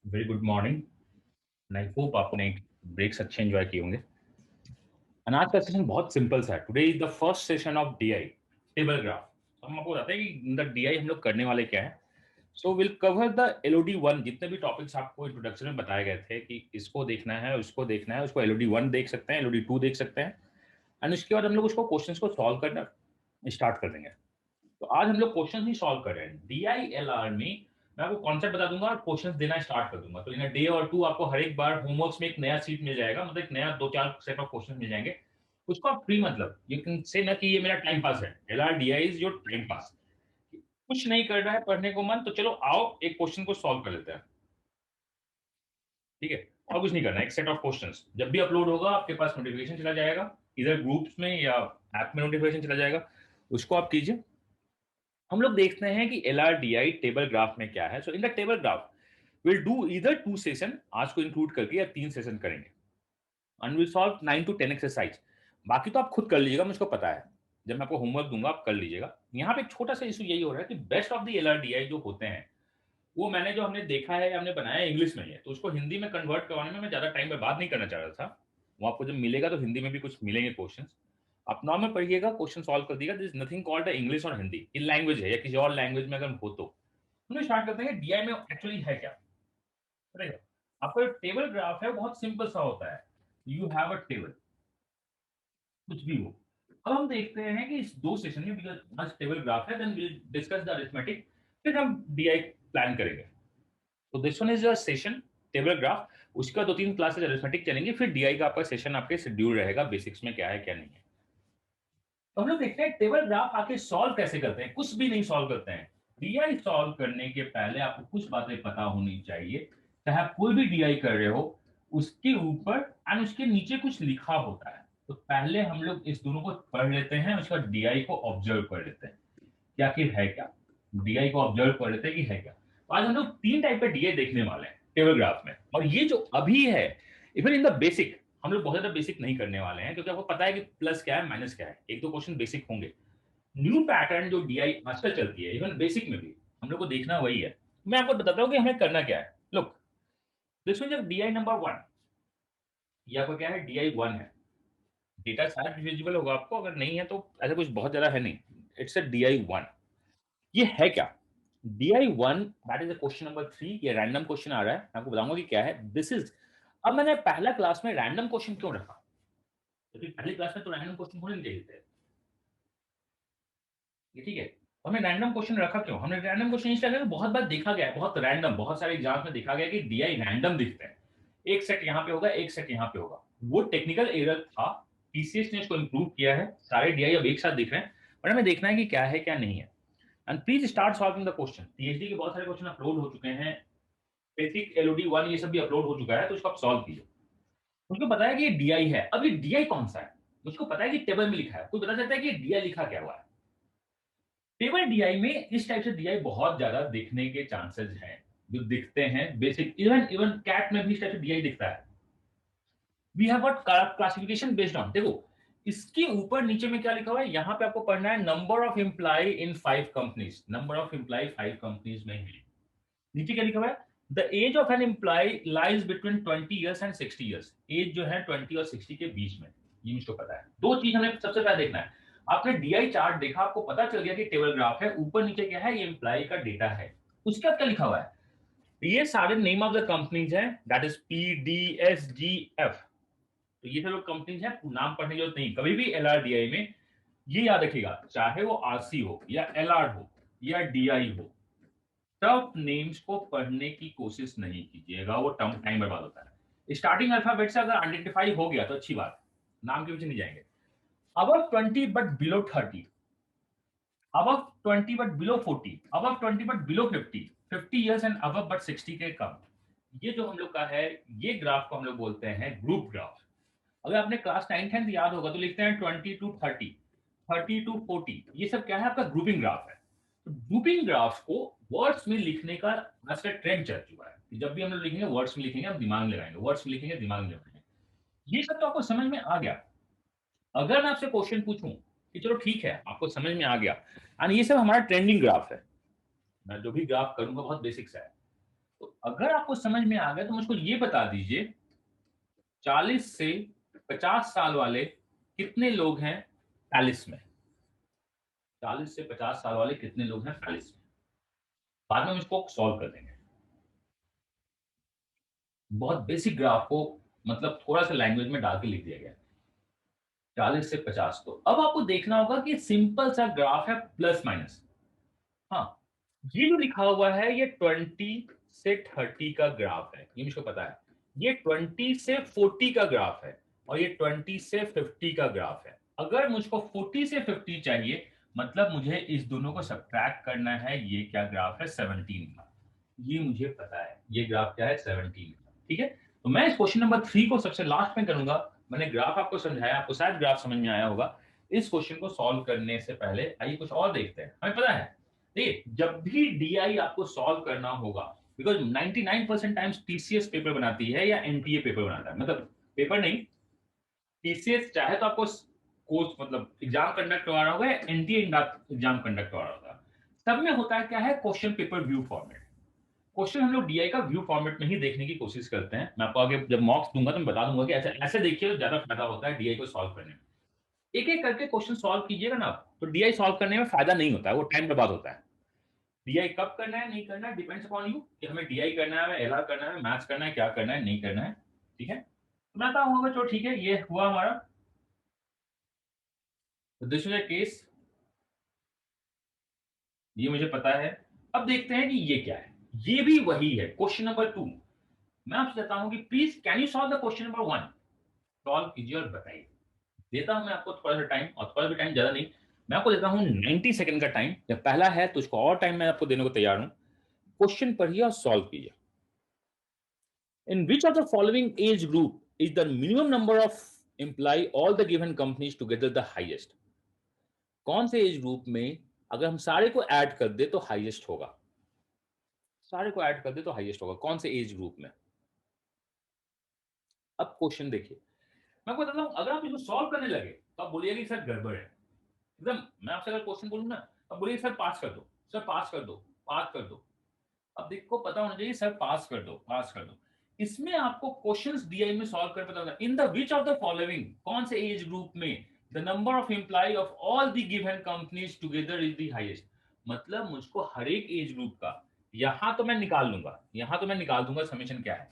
very good morning and I hope आपने ब्रेक्स अच्छे एंजॉय किए होंगे। एंड आज का सेशन बहुत सिंपल सा है। Today is the first session of DI table graph. हम आपको बताते हैं कि द डीआई हम लोग करने वाले क्या है। So will cover the Elodie one, जितने भी टॉपिक्स आपको इंट्रोडक्शन में बताए गए थे कि इसको देखना है, उसको देखना है, उसको एलओडी वन देख सकते हैं, एलओडी टू देख सकते हैं, एंड उसके बाद हम लोग उसको क्वेश्चंस को सॉल्व करना स्टार्ट कर देंगे। तो आज हम लोग क्वेश्चन ही सॉल्व कर रहे हैं डीआईएलआर में। मैं आपको कॉन्सेप्ट बता दूंगा और क्वेश्चंस देना स्टार्ट कर दूंगा। तो इन डे और टू आपको हर एक बार होमवर्क्स में एक नया सीट मिल जाएगा, मतलब एक नया 2-4 सेट ऑफ क्वेश्चन मिल जाएंगे। उसको आप फ्री, मतलब यू कैन से ना कि ये मेरा टाइम पास है, LR DI is your time pass. कुछ नहीं कर रहा है पढ़ने को मन, तो चलो आओ एक क्वेश्चन को सॉल्व कर लेते हैं। ठीक है, और कुछ नहीं करना है, एक सेट ऑफ क्वेश्चंस जब भी अपलोड होगा आपके पास नोटिफिकेशन चला जाएगा, इधर ग्रुप्स में या ऐप में नोटिफिकेशन चला जाएगा, उसको आप कीजिए। हम लोग देखते हैं कि L R D I table graph में क्या है। So in the table graph will do इधर 2 सेशन आज को इंक्लूड करके, या 3 सेशन करेंगे, and will solve 9 to 10 exercise. बाकी तो आप खुद कर लीजिएगा, मुझको पता है, जब मैं आपको होमवर्क दूंगा आप कर लीजिएगा। यहाँ पे एक छोटा सा इशू यही हो रहा है कि best of the L R D आई जो होते हैं वो मैंने जो हमने देखा है, हमने बनाया इंग्लिश में है, तो उसको हिंदी में कन्वर्ट करवाने में मैं ज्यादा टाइम बर्बाद नहीं करना चाह रहा था। वो आपको जब मिलेगा तो हिंदी में भी कुछ मिलेंगे क्वेश्चन, आप नॉर्मल पढ़िएगा, क्वेश्चन सॉल्व कर दिएगा। दिस नथिंग कॉल्ड इंग्लिश और हिंदी, इन लैंग्वेज है या किसी और लैंग्वेज में अगर हो तो हम लोग स्टार्ट करते हैं। डीआई में एक्चुअली है क्या, बताइए। आपका टेबल ग्राफ है बहुत सिंपल सा होता है, यू हैव अ टेबल, कुछ भी हो। अब हम देखते हैं कि इस 2 सेशन में, बिकॉज आज टेबल ग्राफ है, then will discuss the arithmetic, फिर हम डीआई प्लान करेंगे। तो this one is your session table graph, उसका 2-3 क्लासेस अरिथमेटिक चलेंगे, फिर डीआई का आपका सेशन आपके शेड्यूल रहेगा, बेसिक्स में क्या है क्या नहीं है। तो हम लोग देखते हैं टेबल ग्राफ आके सॉल्व कैसे करते हैं। कुछ भी नहीं सॉल्व करते हैं। डीआई सॉल्व करने के पहले आपको कुछ बातें पता होनी चाहिए। चाहे आप कोई भी डीआई कर रहे हो, उसके ऊपर एंड उसके नीचे कुछ लिखा होता है। तो पहले हम लोग इस दोनों को पढ़ लेते हैं, उसके बाद डीआई को ऑब्जर्व कर लेते हैं कि आखिर है क्या। डीआई को ऑब्जर्व कर लेते हैं कि है क्या। तो आज हम लोग 3 टाइप के डीआई देखने वाले हैं टेबल ग्राफ में, और ये जो अभी है, इवन इन द बेसिक, हम लोग बहुत ज्यादा बेसिक नहीं करने वाले हैं, क्योंकि आपको पता है कि प्लस क्या है माइनस क्या है, एक दो क्वेश्चन बेसिक होंगे। न्यू पैटर्न जो डीआई आजकल चलती है, इवन बेसिक में भी हम लोग को देखना वही है। मैं आपको बताता हूँ कि हमें करना क्या है। लुक, दिस मीन जब डीआई नंबर 1, ये आपका क्या है, डीआई 1 है। डेटा शायद विजिबल होगा आपको, अगर नहीं है तो ऐसा कुछ बहुत ज्यादा है नहीं। It's a DI 1। ये है क्या, DI 1, that is question number 3। ये रैंडम क्वेश्चन आ रहा है, मैं आपको बताऊंगा कि क्या है दिस इज। अब मैंने पहला क्लास में रैंडम क्वेश्चन क्यों रखा, क्योंकि पहली क्लास में तो रैंडम क्वेश्चन होने नहीं चाहिए थे, ये ठीक है। तो हमने रैंडम क्वेश्चन रखा क्यों, हमने रैंडम क्वेश्चन इसलिए रखा, बहुत बार देखा गया है, बहुत रैंडम, बहुत सारे एग्जाम्स में देखा गया कि डीआई रैंडम दिखते हैं। एक सेट यहाँ पे होगा, एक सेट यहाँ पे होगा। वो टेक्निकल एरर था, टीसीएस ने इसको इंप्रूव किया है, सारे डीआई अब एक साथ दिख रहे हैं। पर हमें देखना है कि क्या है क्या नहीं है। And please start solving the question. PhD के बहुत सारे क्वेश्चन अपलोड हो चुके हैं, बेसिक एलओडी 1 ये सब भी अपलोड हो चुका है, तो इसको आप सॉल्व कीजिए। मुझको पता है कि ये डीआई है। अब ये डीआई कौन सा है, मुझको पता है कि टेबल में लिखा है, कोई बता सकता है कि डीआई लिखा क्या हुआ है। टेबल डीआई में इस टाइप से डीआई बहुत ज्यादा दिखने के चांसेस हैं, जो दिखते हैं बेसिक, इवन इवन कैट में भी इस टाइप से डीआई दिखता है। We have what classification based on, देखो इसके ऊपर नीचे में क्या लिखा हुआ है, यहाँ पे आपको पढ़ना है number of employee in 5 companies, number of employee 5 companies में है। नीचे क्या लिखा हुआ है, the age of an employee lies between 20 years and 60 years. Age जो है 20 और 60 के बीच में, ये मुझको पता है। 2 चीज हमें सबसे पहले देखना है। आपने डीआई चार्ट देखा, आपको पता चल गया कि टेबल ग्राफ है, ऊपर नीचे क्या है, ये एम्प्लॉय का डेटा है। उसके बाद क्या लिखा हुआ है, ये सारे नेम ऑफ द कंपनीज है, that is P D S G F. तो ये सब कंपनीज है, नाम पढ़ने की जरूरत नहीं। कभी भी एलआरडीआई में ये याद रखिएगा, चाहे वो आरसी हो या एलआर हो या डीआई हो, टफ नेम्स को पढ़ने की कोशिश नहीं कीजिएगा, वो टाइम बर्बाद होता है। स्टार्टिंग अल्फाबेट से अगर आइडेंटिफाई हो गया तो अच्छी बात, नाम के पीछे नहीं जाएंगे। Above 20 but below 30, above 20 but below 40, above 20 but below 50, 50 years and above but 60 के कम। ये जो हम लोग का है, ये ग्राफ को हम लोग बोलते हैं ग्रुप ग्राफ। अगर आपने क्लास 9th-10th याद होगा तो लिखते हैं 20 to 30, 30 to 40, ये सब क्या है, आपका ग्रुपिंग ग्राफ है। तो ग्रुपिंग ग्राफ को वर्ड्स में लिखने का आजकल ट्रेंड चल चुका है। जब भी हम लोग लिखेंगे वर्ड्स में लिखेंगे, हम दिमाग में लगाएंगे, वर्ड्स में लिखेंगे, दिमाग में लगाएंगे। ये सब तो आपको समझ में आ गया। अगर मैं आपसे क्वेश्चन पूछूं कि चलो ठीक है आपको समझ में आ गया, एंड ये सब हमारा ट्रेंडिंग ग्राफ है, मैं जो भी ग्राफ करूंगा बहुत बेसिक्स है, तो अगर आपको समझ में आ गया तो मुझको ये बता दीजिए 40 से 50 साल वाले कितने लोग हैं पैलिस में। 40 से 50 साल वाले कितने लोग हैं पैलिस में। बाद में हम इसको सॉल्व कर देंगे। बहुत बेसिक ग्राफ को मतलब थोड़ा सा लैंग्वेज में डाल के लिख दिया गया। 40 से 50, तो अब आपको देखना होगा कि सिंपल सा ग्राफ है प्लस माइनस। हाँ, ये जो लिखा हुआ है ये 20 से 30 का ग्राफ है, ये मुझको पता है। ये 20 से 40 का ग्राफ है और ये 20 से 50 का ग्राफ है। अगर मुझको 40 से 50 चाहिए मतलब मुझे इस दोनों को सब्ट्रैक्ट करना है। ये क्या ग्राफ है 17 का, ये मुझे पता है ये ग्राफ क्या है 17 का। ठीक है, तो मैं इस क्वेश्चन नंबर 3 को सबसे लास्ट में करूंगा। मैंने ग्राफ आपको समझाया, आपको शायद ग्राफ समझ में आया होगा। इस क्वेश्चन को सॉल्व करने से पहले आइए कुछ और देखते हैं। हमें पता है देखिए जब भी डीआई आपको सॉल्व करना होगा, बिकॉज 99% टाइम्स टीसीएस पेपर बनाती है या एनटीए पेपर बनाता है, मतलब पेपर नहीं, टीसीएस चाहे तो आपको कोर्स मतलब एग्जाम कंडक्ट करवा रहा होगा या एनटीए एग्जाम कंडक्ट करवा रहा होगा। सब में होता है क्या है question pay per view format. Question हम लोग डीआई का व्यू फॉर्मेट में ही देखने की कोशिश करते हैं। मैं आपको आगे जब मॉक्स दूंगा तो मैं बता दूंगा कि ऐसे ऐसे देखिए तो ज्यादा फायदा होता है डीआई को सॉल्व करने में। एक एक करके क्वेश्चन सॉल्व कीजिएगा ना आप, तो डीआई सॉल्व करने में फायदा नहीं होता है, वो टाइम बर्बाद होता है। डीआई कब करना है नहीं करना है डिपेंड्स अपॉन यू, कि हमें डीआई करना है, एलआर करना है, मैथ्स करना है, क्या करना है नहीं करना है। ठीक है, तो मैं बताऊंगा चलो ठीक है ये हुआ हमारा, दिस इज ए केस, ये मुझे पता है। अब देखते हैं कि ये क्या है। ये भी वही है क्वेश्चन नंबर 2। मैं आपसे कहता हूं कि please can you solve the question number 1। Solve कीजिए और बताइए। देता हूं मैं आपको थोड़ा सा टाइम, और थोड़ा भी टाइम ज्यादा नहीं, मैं आपको देता हूं 90 सेकंड का टाइम। जब पहला है तो उसको और टाइम मैं आपको देने को तैयार हूं। क्वेश्चन पढ़िए और सॉल्व कीजिए। In which of the following age group is the minimum number of employee all the given companies together the highest? कौन से एज ग्रुप में अगर हम सारे को ऐड कर दे तो हाईएस्ट होगा, सारे को ऐड कर दे तो हाईएस्ट होगा कौन से एज ग्रुप में। अब क्वेश्चन देखिए, मैं आपको बताता हूं अगर आप इसको सॉल्व करने लगे तो आप बोलिएगा कि सर गड़बड़ है एकदम। मैं आपसे अगर क्वेश्चन बोलूं ना, अब बोलिए सर पास कर दो, सर पास कर दो, पास कर दो। अब देखो पता होना चाहिए सर पास कर दो, पास कर दो। इसमें आपको क्वेश्चंस डीआई में सॉल्व कर पता होगा in the which of the following, कौन से एज ग्रुप में the number of employee of all the given companies together is the highest. मतलब मुझको हर एक एज ग्रुप का, यहां तो मैं निकाल लूंगा, यहां तो मैं निकाल दूंगा समीशन क्या है,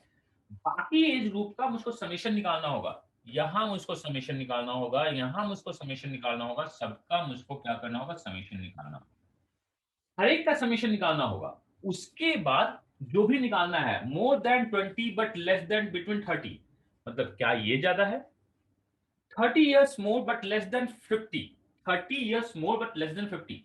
बाकी एज ग्रुप का मुझको समीशन निकालना होगा। यहां मुझको समीशन निकालना होगा, यहां मुझको समीशन निकालना होगा, सबका मुझको क्या करना होगा समीशन निकालना, हर एक का समीशन निकालना होगा। उसके बाद जो भी निकालना है more than 20 but less than between 30, मतलब क्या ये ज्यादा है, 30 years more but less than 50, 30 years more but less than 50।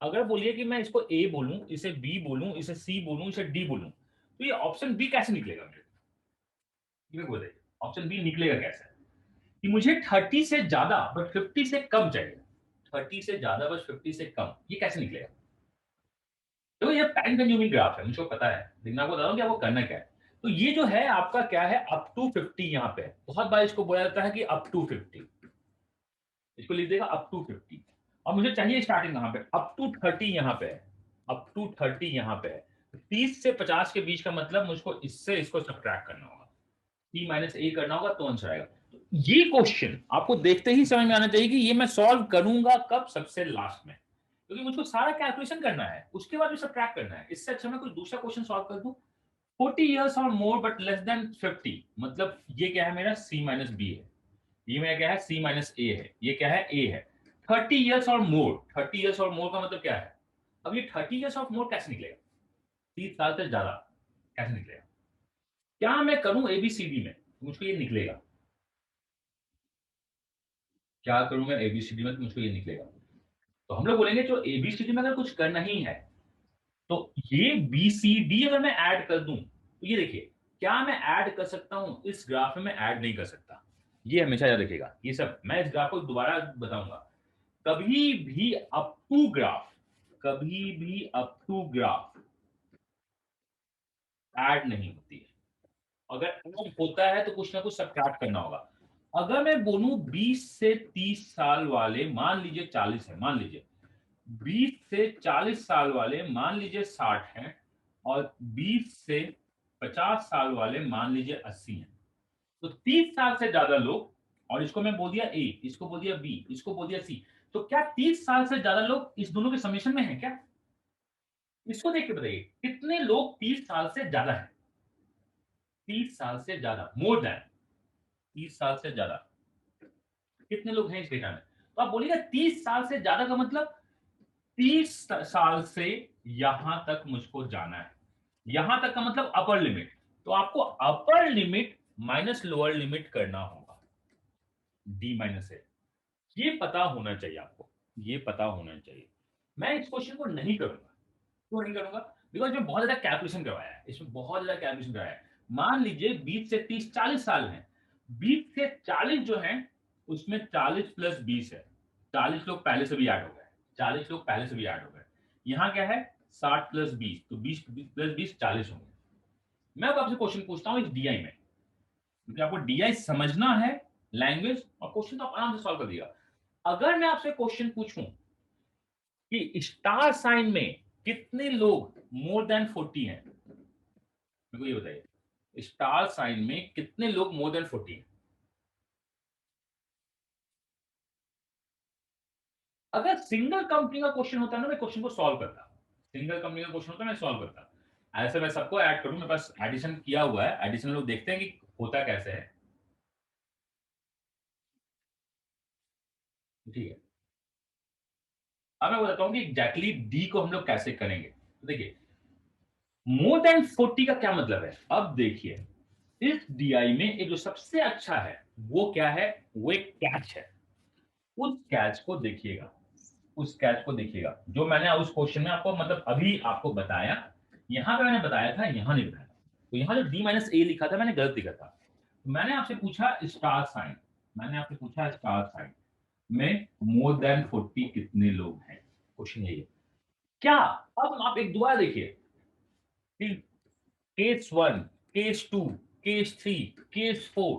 अगर बोलिए कि मैं इसको ए बोलूं, इसे बी बोलूं, इसे सी बोलूं, इसे डी बोलूं, तो ये ऑप्शन बी कैसे निकलेगा मेरे को, ये बोले ऑप्शन बी निकलेगा कैसे, कि मुझे 30 से ज्यादा बट 50 से कम चाहिए, 30 से ज्यादा बट 50 से कम, ये कैसे निकलेगा। तो ये टाइम कंज्यूमिंग ग्राफ है मुझको पता है, लेकिन आपको बता दूं कि आपको करना क्या है। तो ये जो है आपका क्या है अप टू 50, यहाँ पे बहुत बार इसको बोला जाता है कि अप टू 50, इसको लिख देगा अप टू 50। और मुझे चाहिए स्टार्टिंग कहां पे, अप टू 30 यहाँ पे है, अप टू 30 यहाँ पे है। 30 से 50 के बीच का मतलब मुझको इससे इसको सब्ट्रैक्ट करना होगा, टी माइनस ए करना होगा तो आंसर आएगा। तो ये क्वेश्चन आपको देखते ही समझ में आना चाहिए कि ये मैं सॉल्व करूंगा कब, सबसे लास्ट में, क्योंकि मुझको सारा कैलकुलेशन करना है उसके बाद भी सब्ट्रैक्ट करना है। इससे अच्छा मैं कोई दूसरा क्वेश्चन सॉल्व कर दूं। 40 years और मोर बट लेस देन 50, मतलब ये क्या है मेरा सी माइनस बी है, ये मेरा क्या है सी माइनस ए है, ये क्या है ए है। 30 years और मोर, 30 years और मोर का मतलब क्या है। अब ये 30 years ऑफ मोर कैसे निकलेगा, 30 साल से ज्यादा कैसे निकलेगा। क्या मैं करूं एबीसीडी में तो मुझको ये निकलेगा, क्या करूं मैं एबीसीडी में तो मुझको ये निकलेगा। तो हम लोग बोलेंगे जो एबीसीडी में अगर कुछ करना ही है तो ये बीसीडी अगर मैं ऐड कर दूं तो ये देखिए क्या मैं ऐड कर सकता हूं, इस ग्राफ में मैं ऐड नहीं कर सकता। ये हमेशा याद रखिएगा, ये सब मैं इस ग्राफ को दोबारा बताऊंगा। कभी भी अप टू ग्राफ, कभी भी अप टू ग्राफ ऐड नहीं होती है। अगर ऐड होता है तो कुछ ना कुछ सब्ट्रैक्ट करना होगा। अगर मैं बोलूं 20 से 30 साल वाले, मान लीजिए 40 है, मान लीजिए 20 से 40 साल वाले मान लीजिए 60 हैं, और 20 से 50 साल वाले मान लीजिए 80 हैं, तो 30 साल से ज्यादा लोग, और इसको मैं बोल दिया ए, इसको बोल दिया बी, इसको बोल दिया सी, तो क्या 30 साल से ज्यादा लोग इस दोनों के समेशन में है क्या? इसको देख के बताइए कितने लोग 30 साल से ज्यादा है। 30 साल से ज्यादा, मोर देन 30 साल से ज्यादा कितने लोग हैं इस डेटा में? तो आप बोलिएगा 30 साल से ज्यादा का मतलब 30 साल से यहां तक मुझको जाना है। यहां तक का मतलब अपर लिमिट। तो आपको upper limit minus lower limit करना होगा, डी माइनस ए। ये पता होना चाहिए आपको, ये पता होना चाहिए। मैं इस क्वेश्चन को नहीं करूंगा। क्यों नहीं करूंगा? बिकॉज मैं बहुत ज्यादा कैलकुलेशन करवाया है, इसमें बहुत ज्यादा कैलकुलेशन करवाया है। मान लीजिए 20 से 30 40 साल हैं, 20 से 40 जो है उसमें 40 प्लस 20 है, 40 लोग पहले से भी ऐड हो गए, 40 लोग पहले से भी ऐड हो गए। यहाँ क्या है? 60 प्लस 20, तो 20 प्लस 20 40 होंगे। मैं अब आपसे क्वेश्चन पूछता हूँ इस डीआई में, क्योंकि आपको डीआई समझना है लैंग्वेज, और क्वेश्चन तो आप आराम से सॉल्व कर दिएगा। अगर मैं आपसे क्वेश्चन पूछूं कि स्टार साइन में कितने लोग मोर देन 40 हैं, मेरे को ये बताइए, स्टार साइन में कितने लोग मोर देन 40 हैं? अगर सिंगल कंपनी का क्वेश्चन होता है ना, मैं क्वेश्चन को सॉल्व करता। सिंगल कंपनी का क्वेश्चन होता है, मैं सॉल्व करता। ऐसे मैं सबको ऐड करूं, मेरे पास एडिशन किया हुआ है, एडिशन लोग देखते हैं कि होता कैसे है। ठीक है, अब मैं बताता हूँ कि एग्जैक्टली डी को हम लोग कैसे करेंगे। तो देखिए, मोर देन 40 का क्या मतलब है? अब देखिए, इस डीआई में एक जो सबसे अच्छा है वो क्या है? वो एक कैच है। उस कैच को देखिएगा, उस कैच को देखिएगा जो मैंने उस क्वेश्चन में आपको, मतलब अभी आपको बताया। यहां पे मैंने बताया था, यहां नहीं बताया। तो यहां जो डी माइनस ए लिखा था मैंने गलत लिखा था। तो मैंने आपसे पूछा स्टार साइन, मैंने आपसे पूछा स्टार साइन में मोर देन 40 कितने लोग हैं, क्वेश्चन यही है। क्या? अब आप एक दुआ देखिए, case one, case two, case three, case four,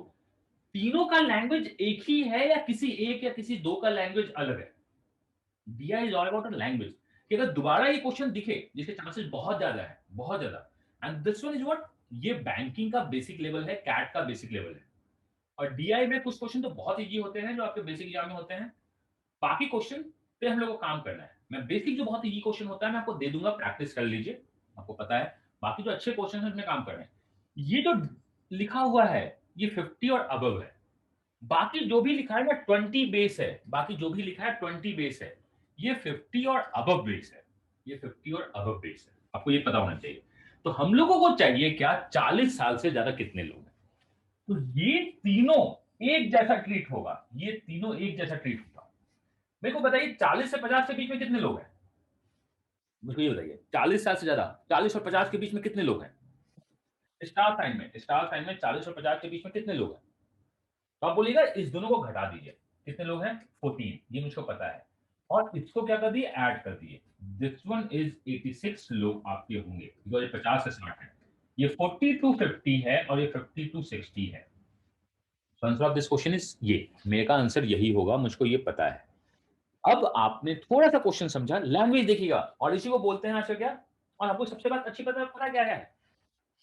तीनों का लैंग्वेज एक ही है या किसी एक या किसी दो का लैंग्वेज अलग है? दिया is all about a language. कि अगर दोबारा ये क्वेश्चन दिखे, जिसके चांसेस बहुत ज्यादा है, बहुत ज्यादा, and this one is what, ये बैंकिंग का बेसिक लेवल है, कैट का बेसिक लेवल है। और डीआई में कुछ क्वेश्चन तो बहुत इजी होते हैं जो आपके बेसिक एग्जाम में होते हैं। बाकी क्वेश्चन पे हम लोग को काम करना है। मैं बेसिक जो बहुत इजी क्वेश्चन होता है मैं आपको दे दूंगा, प्रैक्टिस कर लीजिए, आपको पता है। बाकी जो अच्छे क्वेश्चन है उसमें काम करना है। ये जो लिखा हुआ है ये 50 और अबव है। बाकी जो भी लिखा है ना 20 बेस है, बाकी जो भी लिखा है 20 बेस है। ये 50 और अबव बेस है, ये 50 और अबव बेस है, आपको ये पता होना चाहिए। तो हम लोगों को चाहिए क्या? 40 साल से ज्यादा कितने लोग हैं। तो ये तीनों एक जैसा ट्रीट होगा, ये तीनों एक जैसा ट्रीट होगा। मेरे को बताइए 40 से 50 के बीच में कितने लोग हैं? मुझे ये बताइए 40 साल से ज्यादा, 40 और 50 के बीच में कितने लोग हैं? स्टार साइन में, स्टार साइन में 40 और 50 के बीच में कितने लोग हैं? तो आप बोलिएगा इस दोनों को घटा दीजिए, कितने लोग हैं? 14, ये मुझको पता है। और इसको क्या कर दिए? ऐड कर दिए। दिस वन इज 86 लोग आपके होंगे, बिकॉज ये 50 से 60 है। ये 40 टू 50 है और ये 50 टू 60 है। तो answer of this question is ये, मेरे का आंसर यही होगा, मुझको ये पता है। अब आपने थोड़ा सा क्वेश्चन समझा, लैंग्वेज देखिएगा, और इसी को बोलते हैं आंसर क्या। और आपको सबसे बात अच्छी पता क्या है?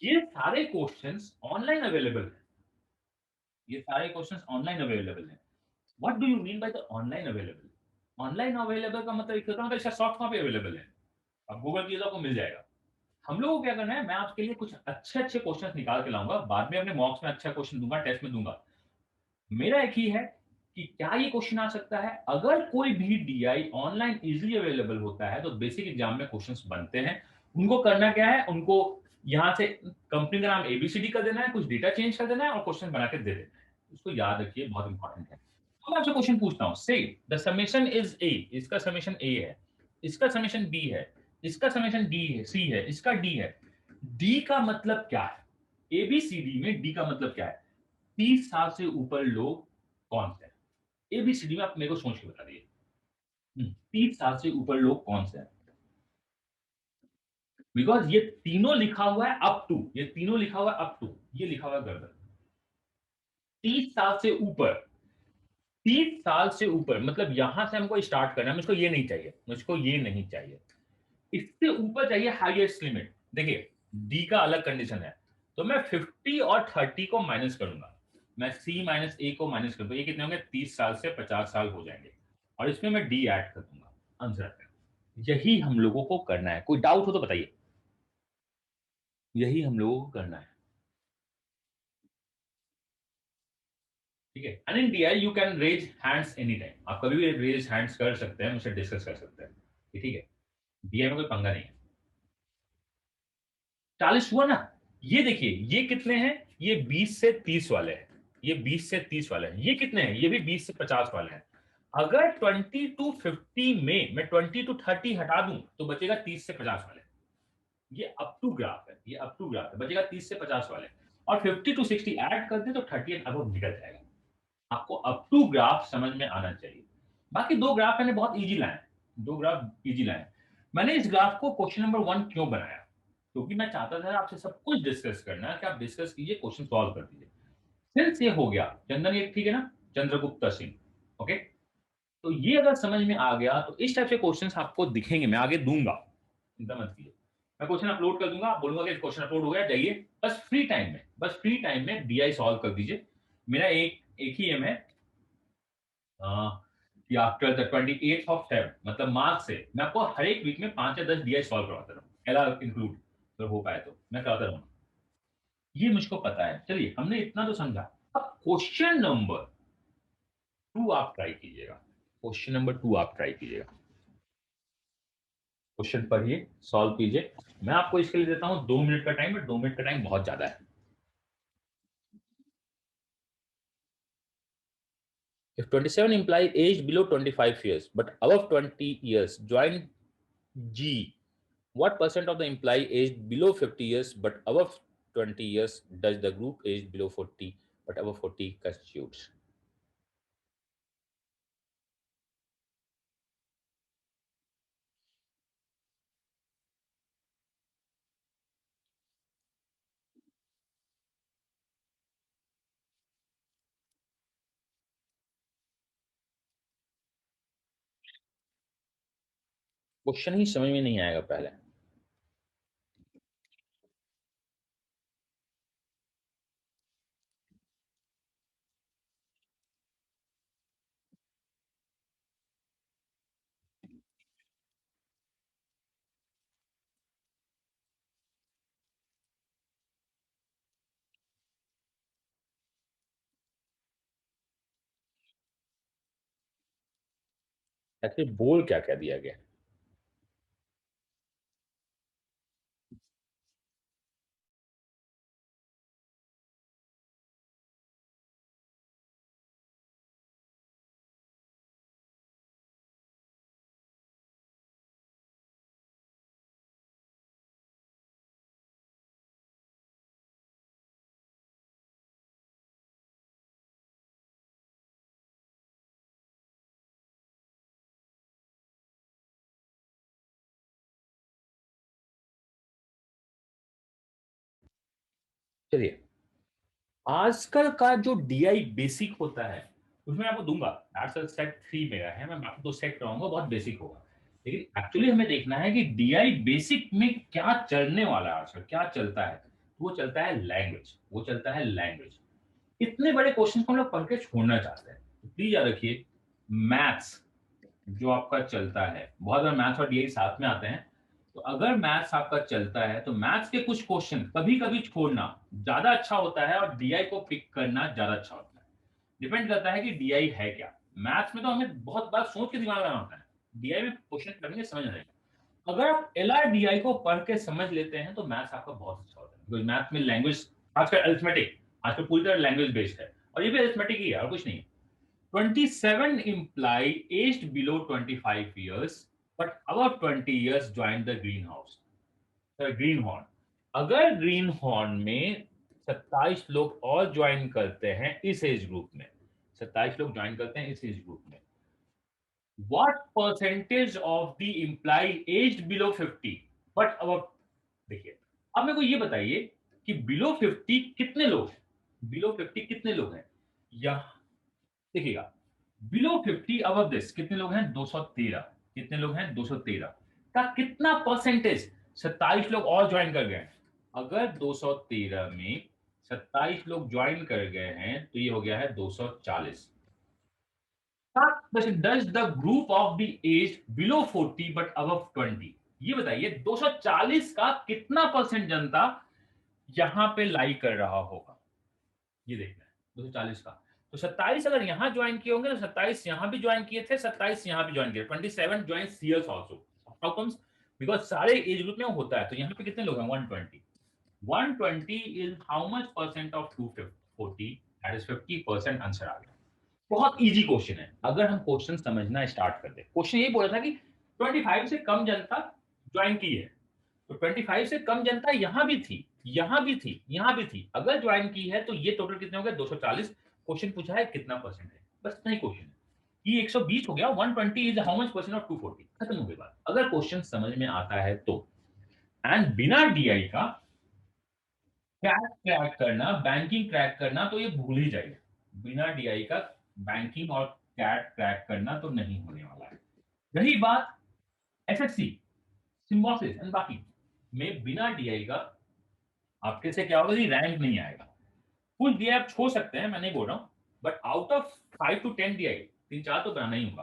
ये सारे क्वेश्चंस ऑनलाइन अवेलेबल है, ये सारे क्वेश्चंस ऑनलाइन अवेलेबल है। What do you mean by the online available? Online available का मतलब एक होता है इसका सॉफ्ट कॉपी अवेलेबल है, अब गूगल कीजिए तो आपको मिल जाएगा। हम लोगों को क्या करना है, मैं आपके लिए कुछ अच्छे अच्छे क्वेश्चंस निकाल के लाऊंगा, बाद में अपने मॉक्स में अच्छा क्वेश्चन दूंगा, टेस्ट में दूंगा। मेरा एक ही है कि क्या ये क्वेश्चन आ सकता है। अगर कोई भी डीआई ऑनलाइन इजीली अवेलेबल होता है तो बेसिक एग्जाम में क्वेश्चंस बनते हैं। उनको करना क्या है, उनको यहां से कंपनी का नाम एबीसीडी कर देना है, कुछ डेटा चेंज कर देना है और क्वेश्चन बना के दे देना है। उसको याद रखिए, बहुत इंपॉर्टेंट है। तो मैं आपसे क्वेश्चन पूछता हूँ, से द समेशन इज ए, इसका समेशन ए है, इसका समेशन बी है, इसका समेशन डी है, सी है, इसका डी है। डी का मतलब क्या है? एबीसीडी में डी का मतलब क्या है? 30 साल से ऊपर लोग कौन से हैं? एबीसीडी में आप मेरे को सोच के बता दिए। 30 साल से ऊपर लोग कौन से हैं? बिकॉज ये तीनों लिखा हुआ है अप टू, ये तीनों लिखा हुआ है अप टू, ये लिखा हुआ है गर्दन। 30 साल से ऊपर, 30 साल से ऊपर, मतलब यहां से हमको स्टार्ट करना है। मुझको ये नहीं चाहिए, मुझको ये नहीं चाहिए, इससे ऊपर चाहिए हाईएस्ट लिमिट। देखिए डी का अलग कंडीशन है, तो मैं 50 और 30 को माइनस करूंगा, मैं सी माइनस ए को माइनस करूंगा, ये कितने होंगे, 30 साल से 50 साल हो जाएंगे, और इसमें मैं डी ऐड कर दूंगा आंसर पे। यही हम लोगों को करना है, कोई डाउट हो तो बताइए, यही हम लोगों को करना है। ठीक है, and in DI you can raise hands any time, आप कभी भी रेज हैंड्स कर सकते हैं, मुझसे डिस्कस कर सकते हैं, ठीक है। डीआई में कोई पंगा नहीं है। 40 हुआ ना, ये देखिए ये कितने हैं, ये 20 से 30 वाले हैं, ये 20 से 30 वाले हैं, ये कितने हैं, ये भी 20 से 50 वाले हैं। अगर 20 टू 50 में मैं 20 टू 30 हटा दूं तो बचेगा 30 से 50 वाले। ये अप टू ग्राफ है, ये अप टू ग्राफ है, बचेगा 30 से 50 वाले। और 50 टू 60 ऐड कर दे तो 30 एंड अबव निकल जाएगा। आपको अप टू ग्राफ समझ में आना चाहिए। बाकी दो ग्राफ मैंने बहुत इजी लाए हैं, दो ग्राफ इजी लाए हैं। मैंने इस ग्राफ को क्वेश्चन नंबर 1 क्यों बनाया, क्योंकि मैं चाहता था आपसे सब कुछ डिस्कस करना है कि आप डिस्कस कीजिए, क्वेश्चन सॉल्व कर दीजिए। सिंस ये हो गया चंदन, ये ठीक है ना, चंद्रगुप्त सिंह, ओके। तो ये अगर समझ में आ गया तो इस टाइप से क्वेश्चंस आपको दिखेंगे, मैं आगे दूंगा, चिंता मत कीजिए। मैं क्वेश्चन अपलोड कर दूंगा, आप बोलूंगा कि क्वेश्चन अपलोड हो गया, जाइए बस फ्री टाइम में, बस फ्री टाइम में डीआई सॉल्व कर दीजिए। मेरा एक एक ही एम है कि आफ्टर द 28 ऑफ फेब, मतलब मार्च से मैं आपको हर एक वीक में 5 या 10 डीआई सॉल्व करवाता रहूँ, एलआर इंक्लूड अगर हो पाए तो मैं कराता रहूँ। ये मुझको पता है, चलिए हमने इतना तो समझा। अब क्वेश्चन नंबर 2 आप ट्राई कीजिएगा, क्वेश्चन नंबर 2 आप ट्राई कीजिएगा। क्वेश्चन पढ़िए, सॉल्व कीजिए। मैं आपको इसके लिए देता हूं 2 मिनट का टाइम, बट 2 मिनट का टाइम बहुत ज्यादा है। If 27 imply age below 25 years but above 20 years, join G. What percent of the imply aged below 50 years but above 20 years does the group aged below 40 but above 40 constitutes? Question ही समझ में नहीं आएगा पहले। Actually बोल क्या क्या दिया गया। चलिए, आजकल का जो डीआई बेसिक होता है उसमें आपको दूंगा, सेट 3 मेरा है, मैं आपको तो सेट कराऊंगा, बहुत बेसिक होगा। लेकिन एक्चुअली हमें देखना है कि डीआई बेसिक में क्या चलने वाला है आजकल, क्या चलता है। तो वो चलता है लैंग्वेज, वो चलता है लैंग्वेज। इतने बड़े क्वेश्चन को हम लोग पढ़ के छोड़ना चाहते हैं, तो प्लीज याद रखिए, मैथ्स जो आपका चलता है, बहुत बार मैथ्स और डीआई साथ में आते हैं, तो अगर मैथ्स आपका चलता है तो मैथ्स के कुछ क्वेश्चन कभी कभी छोड़ना ज्यादा अच्छा होता है और डीआई को पिक करना ज्यादा अच्छा होता है। डिपेंड करता है कि डीआई है क्या। मैथ्स में तो हमें बहुत बार सोच के दिमाग लगाना होता है, डीआई में क्वेश्चन करेंगे समझ आ जाएगा। अगर आप एलआर डीआई को पढ़ के समझ लेते हैं तो मैथ्स आपका बहुत अच्छा होता है, बिकॉज मैथ्स में लैंग्वेज, आजकल अरिथमेटिक, आजकल पूरी तरह लैंग्वेज बेस्ड है, और ये भी अरिथमेटिक ही है और कुछ नहीं है। 27 imply aged below 25 years, but above 20 years joined the greenhouse. greenhorn. अगर ग्रीन हॉर्न में 27 लोग और ज्वाइन करते हैं इस एज ग्रुप में, 27 लोग ज्वाइन करते हैं इस एज ग्रुप में, what percentage of the implied aged below 50 but above देखिए अब मेरे को ये बताइए कि बिलो 50 कितने लोग हैं, बिलो 50 कितने लोग हैं, या देखिएगा बिलो 50 अबव दिस कितने लोग हैं, 213, कितने लोग हैं 213 का कितना परसेंटेज, 27 लोग और ज्वाइन कर गए हैं। अगर 213 में 27 लोग ज्वाइन कर गए हैं तो ये हो गया है 240। Does the group of the age below 40 but above 20, ये बताइए 240 का कितना परसेंट जनता यहां पे लाई कर रहा होगा, ये देखना है 240 का। तो 27 अगर यहां ज्वाइन किए होंगे तो 27 यहां भी ज्वाइन किए थे, 27 यहां भी ज्वाइन किए, 27 join CS also. How comes, because सारे एज ग्रुप में होता है। तो यहां पे कितने लोग हैं, 120। 120 is how much percent of 240, that is 50% answer आ गया। बहुत इजी क्वेश्चन है अगर हम क्वेश्चन समझना स्टार्ट कर दे। क्वेश्चन ये बोला था कि 25 से कम जनता ज्वाइन की है, तो 25 से कम जनता यहां भी थी, यहां भी थी, यहां भी थी, अगर ज्वाइन की है तो ये टोटल कितने हो गए 240। क्वेश्चन पूछा है कितना परसेंट है, बस इतना ही क्वेश्चन है। ये 120 हो गया, 120 is how much percent of 240, खत्म हो गई बात अगर क्वेश्चन समझ में आता है तो। एंड बिना डीआई का कैट क्रैक करना, बैंकिंग क्रैक करना तो ये भूल ही जाइए। बिना डीआई का बैंकिंग और कैट क्रैक करना तो नहीं होने वाला है। रही बात एसएससी, सिम्बोसिस एंड बाकी में बिना डीआई का आपके से क्या होगा कि रैंक नहीं आएगा। कुछ डीआई आप छोड़ सकते हैं, मैं नहीं बोल रहा हूं, but out of 5 to 10 DI 3-4 तो बनाना ही होगा।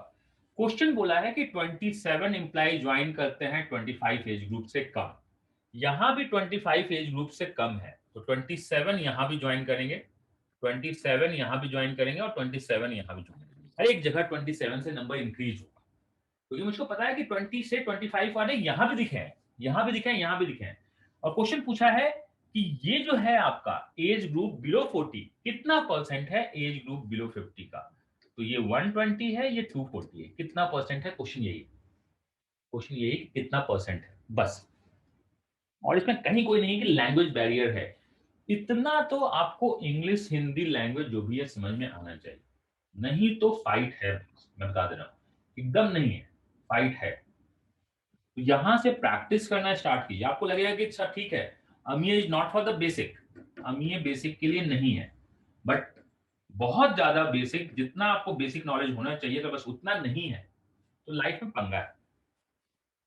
क्वेश्चन बोला है कि 27 इंप्लाई ज्वाइन करते हैं 25 एज ग्रुप से कम, यहां भी 25 एज ग्रुप से कम है, तो 27 यहां भी ज्वाइन करेंगे, 27 यहां भी ज्वाइन करेंगे और 27 यहां भी ज्वाइन करेंगे। हर एक जगह 27 से नंबर इंक्रीज होगा, क्योंकि मुझको पता है कि 20 से 25 वाले यहां भी दिखे हैं, यहां भी दिखे हैं, यहां भी दिखे हैं। और क्वेश्चन पूछा है कि ये जो है आपका एज ग्रुप बिलो 40 कितना परसेंट है एज ग्रुप बिलो 50 का, तो ये 120 है, ये 240 है, कितना परसेंट है, क्वेश्चन यही, क्वेश्चन यही कि कितना परसेंट है बस। और इसमें कहीं कोई नहीं कि लैंग्वेज बैरियर है, इतना तो आपको इंग्लिश हिंदी लैंग्वेज जो भी है समझ में आना चाहिए, नहीं तो फाइट है, मैं बता दे रहा हूं एकदम नहीं है, फाइट है। तो यहां से प्रैक्टिस करना स्टार्ट कीजिए, आपको लगेगा कि अच्छा ठीक है Amiya is not for the basic, Amiya basic के लिए नहीं है, बट बहुत ज्यादा बेसिक, जितना आपको बेसिक नॉलेज होना चाहिए तो बस उतना नहीं है, तो लाइफ में पंगा है।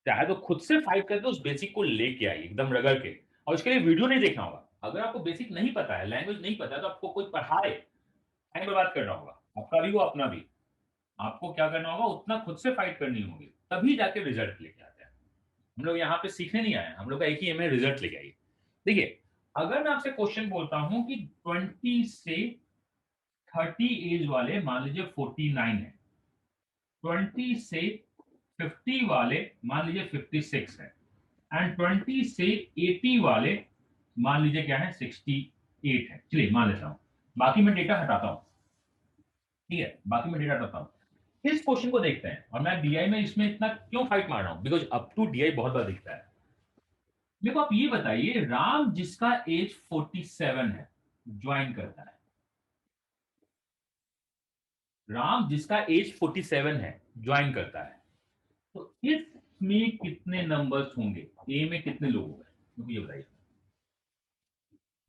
चाहे तो खुद से फाइट करके उस बेसिक को लेके आइए एकदम रगड़ के, और उसके लिए वीडियो नहीं देखना होगा। अगर आपको बेसिक नहीं पता है, लैंग्वेज नहीं पता है, तो आपको कोई पढ़ाए, टाइम बर्बाद करना होगा, आपका भी वो अपना भी। आपको क्या करना होगा, उतना खुद से फाइट करनी होगी, तभी जाके रिजल्ट लेके आते हैं। हम लोग यहाँ पे सीखने नहीं आए, हम लोग का एक ही एम है, रिजल्ट लेके आइए। देखिए अगर मैं आपसे क्वेश्चन बोलता हूं कि 20 से 30 एज वाले मान लीजिए 49 है, 20 से 50 वाले मान लीजिए 56 है, एंड 20 से 80 वाले मान लीजिए क्या है 68 है, चलिए मान लेता हूं, बाकी मैं डेटा हटाता हूं, ठीक है, बाकी मैं डेटा हटाता हूं। इस क्वेश्चन को देखते हैं, और मैं डीआई में इसमें इतना क्यों फाइट मार रहा हूं, बिकॉज अप टू डीआई बहुत बार दिखता है। मेरे को आप ये बताइए, राम जिसका एज 47 है ज्वाइन करता है, राम जिसका एज 47 है ज्वाइन करता है, तो इसमें कितने नंबर्स होंगे, ए में कितने लोग हो गए, मुझे ये बताइए।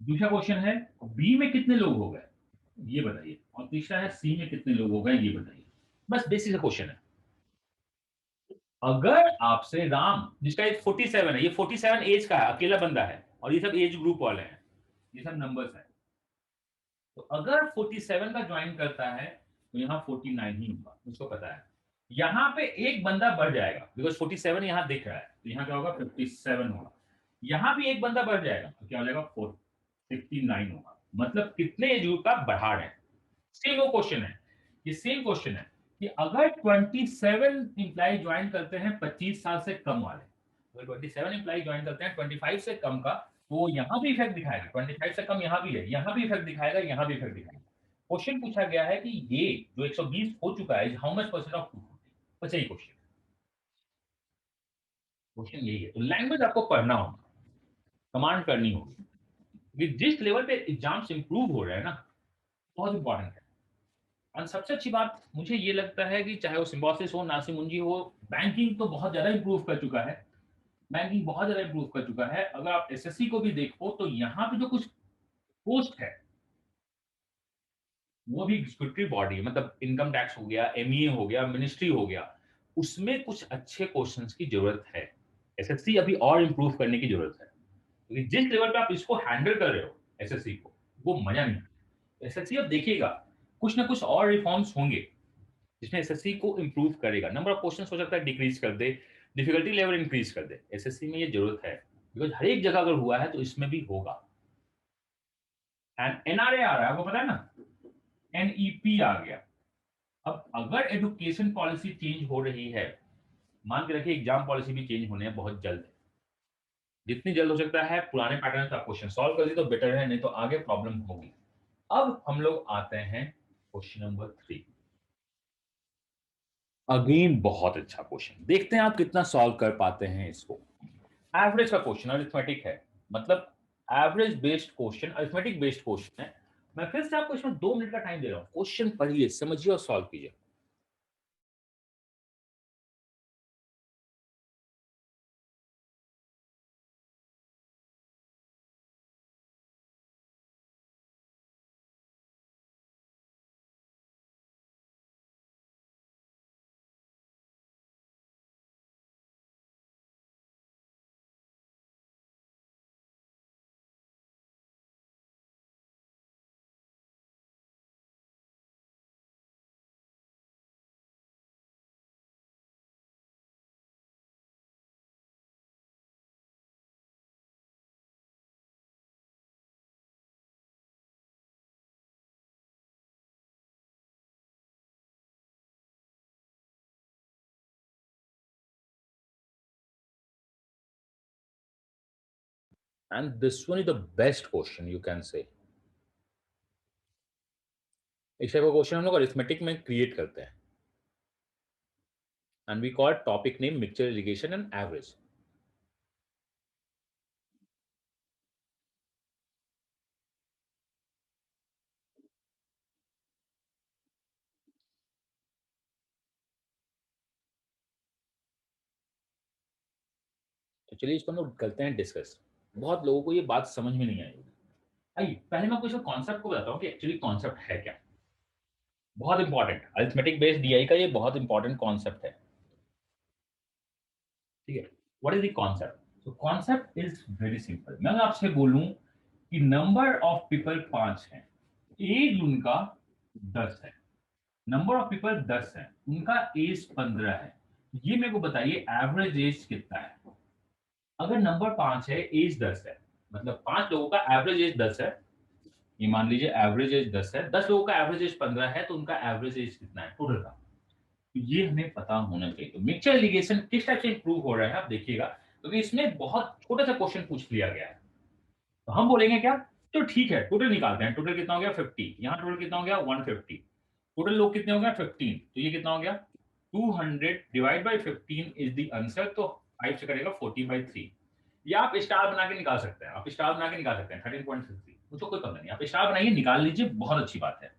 दूसरा क्वेश्चन है बी में कितने लोग हो गए, ये बताइए, और तीसरा है सी में कितने लोग हो गए, ये बताइए। बस बेसिक क्वेश्चन है। अगर आपसे राम जिसका एज 47 है, ये 47 एज का है, अकेला बंदा है, और ये सब एज ग्रुप वाले हैं, ये सब नंबर्स है, तो अगर 47 का ज्वाइन करता है तो यहाँ 49 ही होगा, मुझको पता है। यहाँ पे एक बंदा बढ़ जाएगा, बिकॉज 47 यहाँ दिख रहा है, तो यहाँ क्या होगा 57 होगा। यहाँ भी एक बंदा बढ़ जाएगा तो क्या हो जाएगा 59 होगा, मतलब कितने एज ग्रुप का बढ़ा रहे हैं। सेम वो क्वेश्चन है, ये सेम क्वेश्चन है कि अगर 27 इंप्लाई ज्वाइन करते हैं 25 साल से कम वाले, अगर 27 इंप्लाई ज्वाइन करते हैं 25 से कम का, तो यहां भी इफेक्ट दिखाएगा, 25 से कम यहां भी है, यहां भी इफेक्ट दिखाएगा, यहां भी इफेक्ट दिखाएगा। क्वेश्चन पूछा गया है कि ये जो 120 हो चुका है, हाउ मच परसेंट ऑफ 240, बस यही क्वेश्चन, क्वेश्चन यही है। तो लैंग्वेज आपको पढ़ना होगा, कमांड करनी होगी, क्योंकि जिस लेवल पे एग्जाम्स इंप्रूव हो रहे हैं ना, बहुत इंपॉर्टेंट है। और सबसे अच्छी बात मुझे ये लगता है कि चाहे वो सिम्बोसिस हो, नासिमुंजी हो, बैंकिंग तो बहुत ज्यादा इंप्रूव कर चुका है, बैंकिंग बहुत ज्यादा इंप्रूव कर चुका है। अगर आप एसएससी को भी देखो तो यहाँ पे जो कुछ पोस्ट है वो भी स्क्रूटनी बॉडी है, मतलब इनकम टैक्स हो गया, एमईए हो गया, मिनिस्ट्री हो गया, उसमें कुछ अच्छे क्वेश्चंस की जरूरत है। एसएससी अभी और इंप्रूव करने की जरूरत है, क्योंकि जिस लेवल पे आप इसको हैंडल कर रहे हो एसएससी को, वो मजा नहीं। एसएससी अब देखिएगा कुछ ना कुछ और रिफॉर्म्स होंगे जिसमें एसएससी को इंप्रूव करेगा। नंबर ऑफ क्वेश्चन हो सकता है डिक्रीज कर दे, डिफिकल्टी लेवल इंक्रीज कर दे। एसएससी में ये जरूरत है, बिकॉज हर एक जगह अगर हुआ है तो इसमें भी होगा। एंड एनआरए आ रहा है, आपको पता है ना, एनईपी आ गया। अब अगर एजुकेशन पॉलिसी चेंज हो रही है, मान के रखिए एग्जाम पॉलिसी भी चेंज होने हैं बहुत जल्द, जितनी जल्द हो सकता है पुराने पैटर्न से आप क्वेश्चन सॉल्व कर दी तो बेटर है, नहीं तो आगे प्रॉब्लम होगी। अब हम लोग आते हैं क्वेश्चन नंबर 3। अगेन बहुत अच्छा क्वेश्चन, देखते हैं आप कितना सॉल्व कर पाते हैं इसको। एवरेज का क्वेश्चन अरिथमेटिक है, मतलब average based question, arithmetic based question है। मैं फिर से आपको इसमें 2 मिनट का टाइम दे रहा हूं, क्वेश्चन पढ़िए, समझिए और सॉल्व कीजिए। And this one is the best question you can say. इस टाइप का क्वेश्चन हम लोग अरिथमेटिक में क्रिएट करते हैं, and we call topic name mixture alligation and average. तो चलिए इसको हम लोग करते हैं डिस्कस। बहुत लोगों को ये बात समझ में नहीं आएगी। आइए पहले मैं आपको इसका कॉन्सेप्ट को बताता हूँ कि एक्चुअली कॉन्सेप्ट है क्या। बहुत इंपॉर्टेंट, अरिथमेटिक बेस्ड डीआई का ये बहुत इंपॉर्टेंट कॉन्सेप्ट है। ठीक है, what is the concept? So concept is very simple. मैं अगर आपसे बोलूं कि नंबर ऑफ पीपल 5 हैं, एज उनका 10 है, नंबर ऑफ पीपल 10 है, उनका एज 15 है, ये मेरे को बताइए एवरेज एज कितना है। अगर नंबर 5 है, एज 10 है, मतलब 5 लोगों का एवरेज एज 10 है, ये मान लीजिए एवरेज एज 10 है, 10 लोगों का एवरेज एज 15 है, तो उनका एवरेज एज कितना है टोटल का। तो ये हमें पता होना चाहिए। तो मिक्सचर इरिगेशन किस टाइप से इंप्रूव हो रहा है आप देखिएगा, क्योंकि इसमें बहुत छोटा सा क्वेश्चन पूछ लिया गया है। तो हम बोलेंगे क्या, तो ठीक है टोटल निकालते हैं। टोटल कितना हो गया 50, यहाँ टोटल कितना हो गया 150, टोटल लोग कितने हो गया 15, तो ये कितना हो गया 200 divide by 15 is the answer. तो 5 से करेगा 40/3। या आप स्टार बना के निकाल सकते हैं, आप स्टार बना के निकाल सकते हैं 13.50, मुझको कोई प्रॉब्लम नहीं, आप स्टार बनाइए निकाल लीजिए, बहुत अच्छी बात है।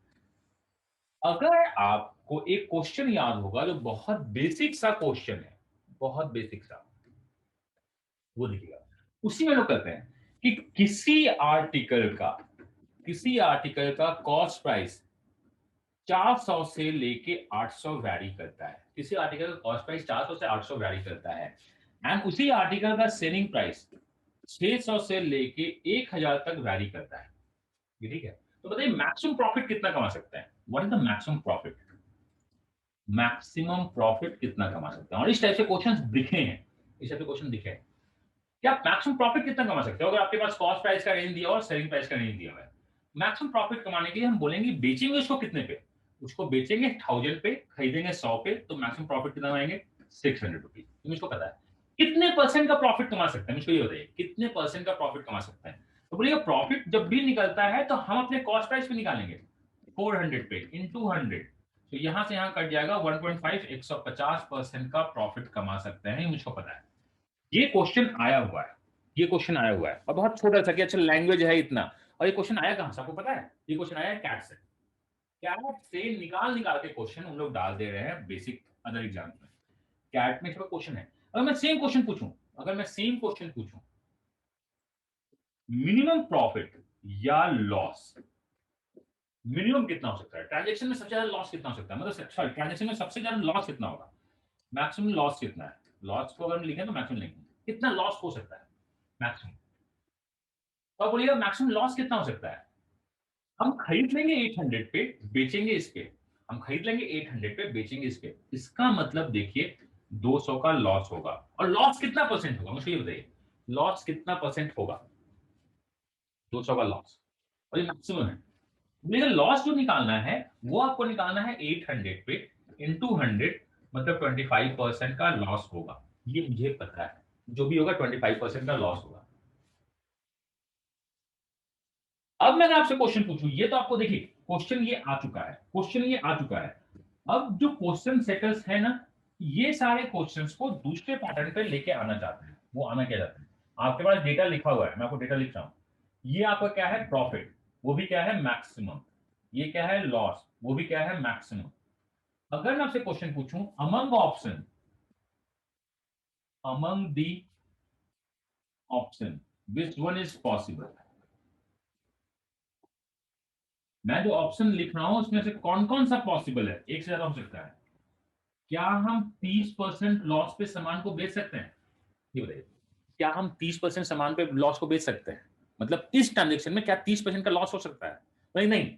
अगर आपको एक क्वेश्चन याद होगा जो बहुत बेसिक सा क्वेश्चन है, बहुत बेसिक सा, वो देखिएगा। उसी में लोग कहते हैं कि किसी आर्टिकल का कॉस्ट प्राइस 400 से लेके 800 वैरी करता है। किसी आर्टिकल का कॉस्ट प्राइस 400 से 800 वैरी करता है, एंड उसी आर्टिकल का सेलिंग प्राइस 600 से लेके 1000 तक वैरी करता है। ये ठीक है, तो बताइए मैक्सिमम प्रॉफिट कितना कमा सकते हैं। What is the maximum profit, maximum profit कितना कमा सकते हैं। और इस टाइप से क्वेश्चंस दिखे हैं, इस टाइप से क्वेश्चन दिखे हैं कि आप मैक्सिमम प्रॉफिट कितना कमा सकते हो। अगर आपके पास कॉस्ट प्राइस का रेंज दिया और सेलिंग प्राइस का रेंज दिया हुआ है, मैक्सिमम प्रॉफिट कमाने के लिए हम बोलेंगे बेचेंगे उसको कितने पे, उसको बेचेंगे 1000 पे, खरीदेंगे 100 पे, तो मैक्सिमम प्रॉफिट कितना कमाएंगे 600 रुपीज। मुझको पता है कितने परसेंट का प्रॉफिट कमा सकते हैं, मुझको ये बताइए कितने परसेंट का प्रॉफिट कमा सकते हैं। तो बोलिए प्रॉफिट जब भी निकलता है तो हम अपने कॉस्ट प्राइस पे निकालेंगे 400 पे इंटू 100, तो यहां से यहां कट जाएगा 1.5, 150% का प्रॉफिट कमा सकते हैं, ये मुझको पता है। ये क्वेश्चन आया हुआ है, ये क्वेश्चन आया हुआ है, और बहुत छोटा सा कि अच्छा लैंग्वेज है इतना। और ये क्वेश्चन आया कहां से आपको पता है, ये क्वेश्चन आया है कैट से। कैट से निकाल निकाल के क्वेश्चन हम लोग डाल दे रहे हैं बेसिक अदर एग्जाम्स में। कैट में इसका क्वेश्चन है। अगर मैं सेम क्वेश्चन पूछूं अगर मैं सेम क्वेश्चन पूछूं, मिनिमम प्रॉफिट या लॉस, मिनिमम कितना हो सकता है ट्रांजेक्शन में, सबसे ज्यादा लॉस कितना हो सकता है, मतलब सॉरी ट्रांजेक्शन में सबसे ज्यादा लॉस कितना होगा, मैक्सिमम लॉस कितना है, लॉस को अगर हम लिखें तो मैक्सिमम लिखेंगे, कितना लॉस हो सकता है मैक्सिमम। तो आप बोलिएगा मैक्सिमम लॉस कितना हो सकता है। हम खरीद लेंगे 800 पे, बेचेंगे इस पे, हम खरीद लेंगे 800 पे, बेचेंगे इस पे, इसका मतलब देखिए 200 का लॉस होगा। और लॉस कितना परसेंट होगा मुझे ये बताइए, लॉस कितना परसेंट होगा, 200 का लॉस, और ये मैक्सिमम है। मेरा लॉस जो निकालना है वो आपको निकालना है 800 पे इंटू 100, मतलब 25% का लॉस होगा। ये मुझे पता है, जो भी होगा 25% का लॉस होगा। अब मैंने आपसे क्वेश्चन पूछू, ये तो आपको देखिए क्वेश्चन ये आ चुका है, क्वेश्चन ये आ चुका है। अब जो क्वेश्चन सेटर्स है ना, ये सारे क्वेश्चंस को दूसरे पैटर्न पे लेके आना चाहते हैं। वो आना क्या चाहते हैं, आपके पास डेटा लिखा हुआ है, मैं आपको डेटा लिख रहा हूं। ये आपका क्या है, प्रॉफिट, वो भी क्या है मैक्सिमम, ये क्या है लॉस, वो भी क्या है मैक्सिमम। अगर मैं आपसे क्वेश्चन पूछूं, among option, among the option which one is possible, मैं जो ऑप्शन लिख रहा हूं उसमें से कौन कौन सा पॉसिबल है, एक से ज्यादा हो सकता है। क्या हम 30% लॉस पे सामान को बेच सकते हैं, ये बताइए, क्या हम 30% सामान पे लॉस को बेच सकते हैं, मतलब इस ट्रांजेक्शन में क्या 30% का लॉस हो सकता है। नहीं नहीं,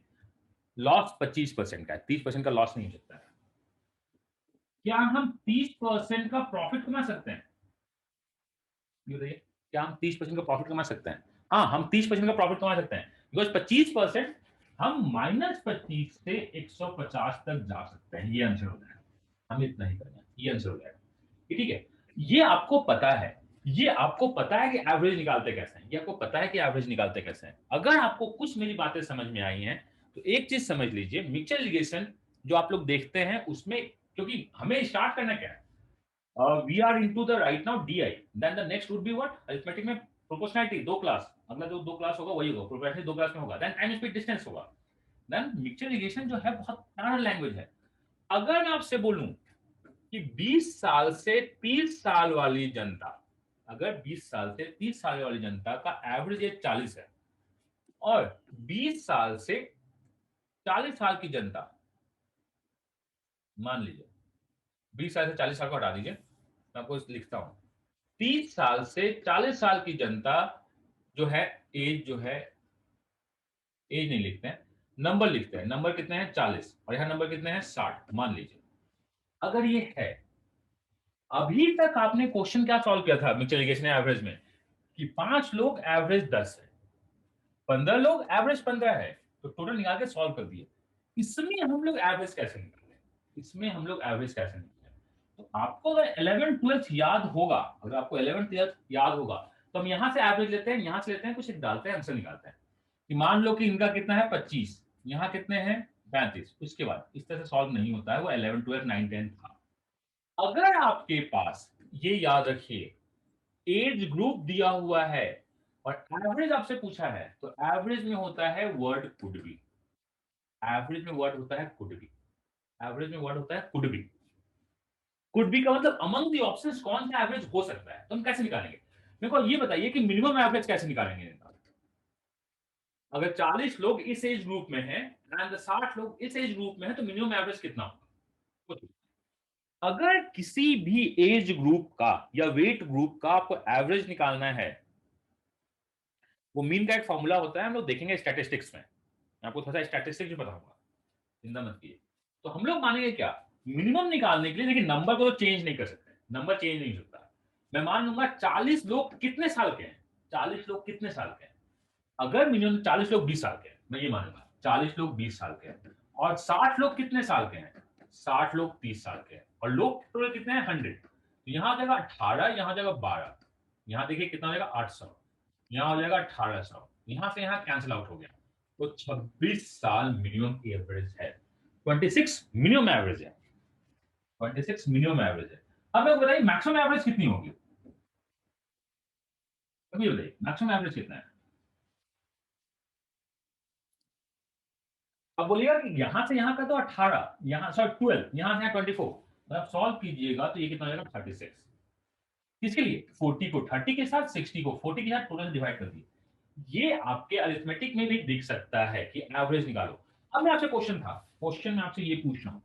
लॉस 25% का है, 30% का लॉस नहीं हो सकता है। क्या हम 30% का प्रॉफिट कमा सकते हैं, ये बताइए, क्या हम 30% का प्रॉफिट कमा सकते हैं। हाँ, हम 30% का प्रॉफिट कमा सकते हैं, बिकॉज 25% हम -25 से 150 तक जा सकते हैं, ये आंसर हो जाएगा। हम इतना ही करना है, ये आंसर हो जाएगा। ठीक है, ये आपको पता है, ये आपको पता है कि एवरेज निकालते कैसे हैं, ये आपको पता है कि एवरेज निकालते कैसे हैं। अगर आपको कुछ मेरी बातें समझ में आई हैं तो एक चीज समझ लीजिए, म्यूचुअल लिगेशन जो आप लोग देखते हैं उसमें, क्योंकि हमें स्टार्ट करना क्या है, we are into the right now DI, then the next would be what, arithmetic में प्रोपोर्शनलिटी, दो क्लास, अगला जो दो क्लास होगा वही होगा, प्रोपोर्शनलिटी दो क्लास में होगा, देन टाइम स्पीड डिस्टेंस होगा। देन म्यूचुअल लिगेशन जो है बहुत प्यारा लैंग्वेज है। अगर मैं आपसे बोलूं कि 20 साल से 30 साल वाली जनता, अगर 20 साल से 30 साल वाली जनता का एवरेज एज 40 है, और 20 साल से 40 साल की जनता, मान लीजिए 20 साल से 40 साल को हटा दीजिए, मैं आपको लिखता हूं, 30 साल से 40 साल की जनता जो है, एज जो है, एज नहीं लिखते हैं, नंबर लिखते हैं, नंबर कितने हैं 40, और यहां नंबर कितने हैं 60, मान लीजिए। अगर ये है, अभी तक आपने क्वेश्चन क्या सॉल्व किया था म्यूचुअल लिगेशन एवरेज में, कि 5 लोग एवरेज 10 है, 15 लोग एवरेज 15 है, तो टोटल निकाल के सॉल्व कर दिए। इसमें हम लोग एवरेज कैसे निकालें, इसमें हम लोग एवरेज कैसे निकालें। तो आपको अगर 11 12 याद होगा, अगर आपको 11 12 याद होगा, तो हम यहां से एवरेज लेते हैं, यहां से लेते हैं, कुछ एक डालते हैं, आंसर निकालते हैं। कि मान लो कि इनका कितना है 25, यहाँ कितने हैं 35, उसके बाद इस तरह से सॉल्व नहीं होता है, वो 11 12 9 10 था। अगर आपके पास, ये याद रखिए, एज ग्रुप दिया हुआ है और एवरेज आपसे पूछा है, तो एवरेज में होता है वर्ड कुड बी, एवरेज में वर्ड होता है कुड बी, एवरेज में वर्ड होता है कुड बी। कुड बी का मतलब अमंग दी ऑप्शंस कौन सा एवरेज हो सकता है, तो हम कैसे निकालेंगे। मेरे को ये बताइए कि मिनिमम एवरेज कैसे निकालेंगे इनका। अगर 40 लोग इस एज ग्रुप में हैं एंड 60 लोग इस एज ग्रुप में हैं, तो मिनिमम एवरेज कितना होगा। अगर किसी भी एज ग्रुप का या वेट ग्रुप का आपको एवरेज निकालना है, वो मीन का एक फॉर्मूला होता है, हम लोग देखेंगे स्टैटिस्टिक्स में, मैं आपको थोड़ा सा स्टैटिस्टिक्स भी बताऊंगा, चिंता मत कीजिए। तो हम लोग मानेंगे क्या, मिनिमम निकालने के लिए, लेकिन नंबर को तो चेंज नहीं कर सकते, नंबर चेंज नहीं हो सकता। मैं मान लूंगा 40 लोग कितने साल के हैं, 40 लोग कितने साल के हैं, अगर मिनिमम 40 लोग 20 साल के हैं, मैं ये मानूंगा 40 लोग 20 साल के हैं, और 60 लोग कितने साल के हैं, 60 लोग 30 साल के हैं, और लोग टोटल कितने हैं 100, तो यहां आ जाएगा 18, यहां आ जाएगा 12, यहां देखिए कितना हो जाएगा 800, यहां हो जाएगा 1800, यहां से यहां कैंसिल आउट हो गया, तो 26 साल मिनिमम एवरेज है, 26 मिनिमम एवरेज है, 26 मिनिमम एवरेज है। अब मैं बताइए मैक्सिमम एवरेज कितनी होगी, अभी बताइए मैक्सिमम एवरेज कितना है। अब बोलिएगा कि यहां से यहां का तो 18, यहां सॉरी 12, यहां से 24, तो आप सॉल्व कीजिएगा तो ये कितना हो जाएगा 36। किसके लिए? 40 को 30 के साथ, 60 को 40 के साथ टोटल डिवाइड कर दिए। ये आपके अरिथमेटिक में भी दिख सकता है कि एवरेज निकालो। अब मैं आपसे क्वेश्चन में आपसे ये पूछ रहा हूं,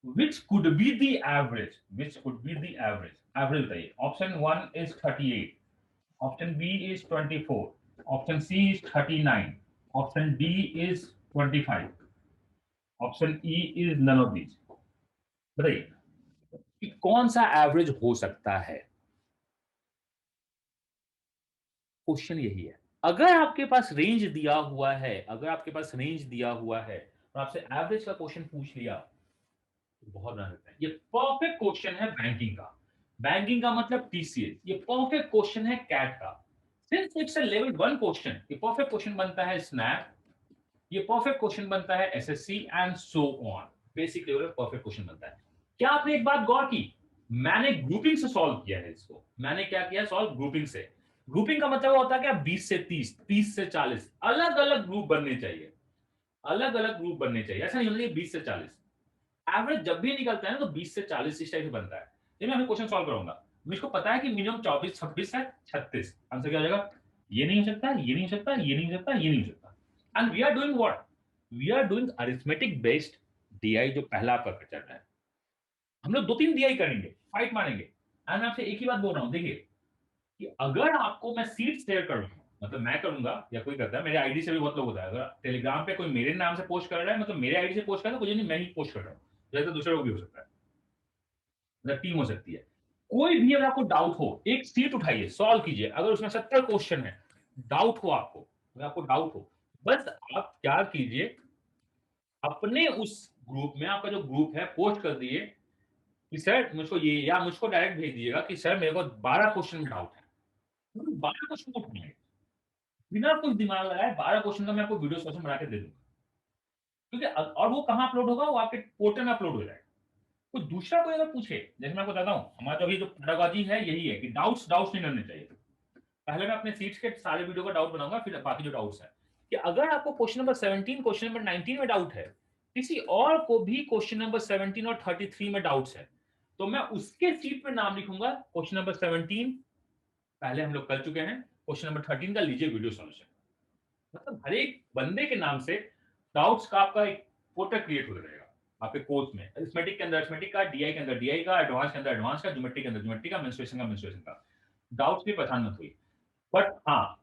which could be the average, which could be the average, average बताइए। Option 1 is 38, option B is 24, option C is 39, option D is 25, option E is none of these. बताइए कि कौन सा एवरेज हो सकता है। क्वेश्चन यही है। अगर आपके पास रेंज दिया हुआ है, अगर आपके पास रेंज दिया हुआ है और आपसे एवरेज का क्वेश्चन पूछ लिया तो बहुत ध्यान रखना है। ये परफेक्ट क्वेश्चन है बैंकिंग का। बैंकिंग का मतलब टीसीएस। ये परफेक्ट क्वेश्चन है कैट का। Since it's a level 1 question, ये परफेक्ट क्वेश्चन बनता है स्नैप, ये परफेक्ट क्वेश्चन बनता है SSC and so on. Basic level में परफेक्ट क्वेश्चन बनता है। क्या आपने एक बात गौर की? मैंने ग्रुपिंग से सॉल्व किया है इसको। मैंने क्या किया? सॉल्व ग्रुपिंग से। ग्रुपिंग का मतलब होता है क्या? 20 से 30, 30 से 40 अलग अलग ग्रुप बनने चाहिए। अलग अलग ग्रुप बनने चाहिए, ऐसा नहीं होना चाहिए 20 से 40। एवरेज जब भी निकलता है ना तो 20 से 40 इस टाइप से बनता है। जब मैं क्वेश्चन सॉल्व करूंगा, मुझको पता है कि मिनिमम 24, 26 है, 36 आंसर क्या हो जाएगा? ये नहीं हो सकता, ये नहीं हो सकता, ये नहीं हो सकता, ये नहीं हो सकता। And we are doing what? We are doing arithmetic based DI, जो पहला आपका चल रहा है। हम लोग 2-3 डीआई करेंगे, फाइट मारेंगे। एंड मैं आपसे एक ही बात बोल रहा हूं, देखिए कि अगर आपको मैं सीट शेयर कर रहा हूं, मतलब मैं करूंगा या कोई करता है, मेरे आईडी से भी बहुत लोग होता है। अगर टेलीग्राम पे कोई मेरे नाम से पोस्ट कर रहा है, मतलब मेरे आईडी से पोस्ट कर रहा है, तो कुछ नहीं, मैं ही पोस्ट कर रहा हूँ। जैसे दूसरे लोग भी हो सकता है, मतलब टीम हो सकती है। कोई भी अगर आपको डाउट हो, एक सीट उठाइए, सॉल्व कीजिए। अगर उसमें 70 क्वेश्चन है, डाउट हो आपको, अगर आपको डाउट हो, बस आप क्या कीजिए, अपने उस ग्रुप में, आपका जो ग्रुप है, पोस्ट कर दिए कि सर मुझको ये, या मुझको डायरेक्ट भेज दीजिएगा कि सर मेरे को 12 क्वेश्चन में डाउट है। 12 क्वेश्चन को उठाइए, बिना कुछ दिमाग लगाए 12 क्वेश्चन का मैं आपको वीडियो सोल्यूशन बना के दे दूंगा। क्योंकि और वो कहाँ अपलोड होगा? वो आपके पोर्टल में अपलोड हो जाएगा। कोई दूसरा कोई अगर पूछे, जैसे मैं आपको बताता हूँ, हमारा जो अभी जो पेडागॉजी है यही है कि डाउट्स डाउट्स नहीं करने चाहिए। पहले मैं अपने सीट्स के सारे वीडियो का डाउट बनाऊंगा, फिर बाकी जो डाउट्स है, कि अगर आपको क्वेश्चन नंबर 17, क्वेश्चन नंबर 19 में डाउट है, किसी और को भी क्वेश्चन नंबर 17 और 33 में डाउट्स है, तो मैं उसके सीट पे नाम लिखूंगा, क्वेश्चन नंबर 17 पहले हम लोग कर चुके हैं, क्वेश्चन नंबर 13 का लीजिए वीडियो सॉल्यूशन। मतलब हर एक बंदे के नाम से डाउट्स का आपका एक पोर्टल क्रिएट हो जाएगा आपके कोर्स में। अरिथमेटिक के अंदर अरिथमेटिक का, डीआई के अंदर डीआई का, एडवांस के अंदर एडवांस का, ज्योमेट्री के अंदर ज्योमेट्री का, मेंस्ट्रुएशन का मेंस्ट्रुएशन का। डाउट्स की पहचान मत हुई। बट हाँ,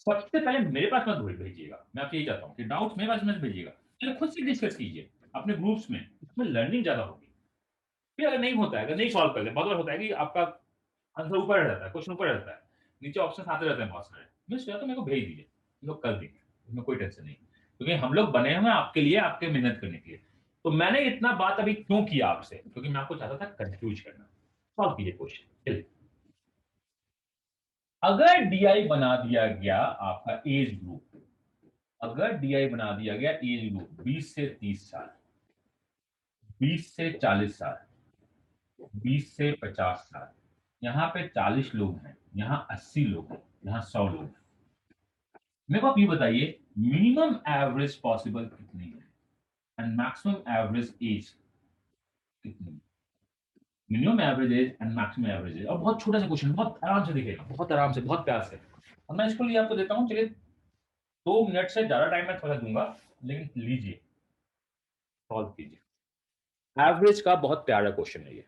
सबसे पहले मेरे पास मत भेजिएगा। मैं आपसे यही चाहता हूँ कि डाउट्स मेरे पास मत भेजिएगा, पहले खुद से डिस्कस कीजिए अपने ग्रुप्स में, इसमें लर्निंग ज्यादा होगी। फिर अगर नहीं होता है, अगर नहीं सॉल्व कर ले, बहुत बार होता है कि आपका आंसर ऊपर रहता है, क्वेश्चन ऊपर रहता है, नीचे ऑप्शन आते रहते हैं बहुत सारे, मैं सोचा तो मेरे को भेज दीजिए, हम लोग कर देंगे, इसमें कोई टेंशन नहीं। क्योंकि हम लोग बने हुए हैं आपके लिए, आपके मेहनत करने के लिए। तो मैंने इतना बात अभी क्यों किया आपसे? क्योंकि मैं आपको चाहता था कंफ्यूज करना। सॉल्व कीजिए क्वेश्चन, चलिए। अगर डीआई बना दिया गया आपका एज ग्रुप, अगर डीआई बना दिया गया एज ग्रुप 20 से 30 साल, 20 से 40 साल, 20 से 50 साल, यहाँ पे 40 लोग हैं, यहाँ 80 लोग हैं, यहाँ 100 लोग हैं। मेरे को आप ये बताइए, मिनिमम एवरेज पॉसिबल कितनी है एंड मैक्सिमम एवरेज एज कितनी है? Minimum average age and maximum average age. और बहुत छोटा सा क्वेश्चन, बहुत आराम से दिखेगा, बहुत आराम से, बहुत प्यार से। और मैं इसको लिए आपको देता हूँ, चलिए 2 मिनट से ज्यादा टाइम मैं थोड़ा दूंगा, लेकिन लीजिए, सॉल्व कीजिए। एवरेज का बहुत प्यारा क्वेश्चन है ये।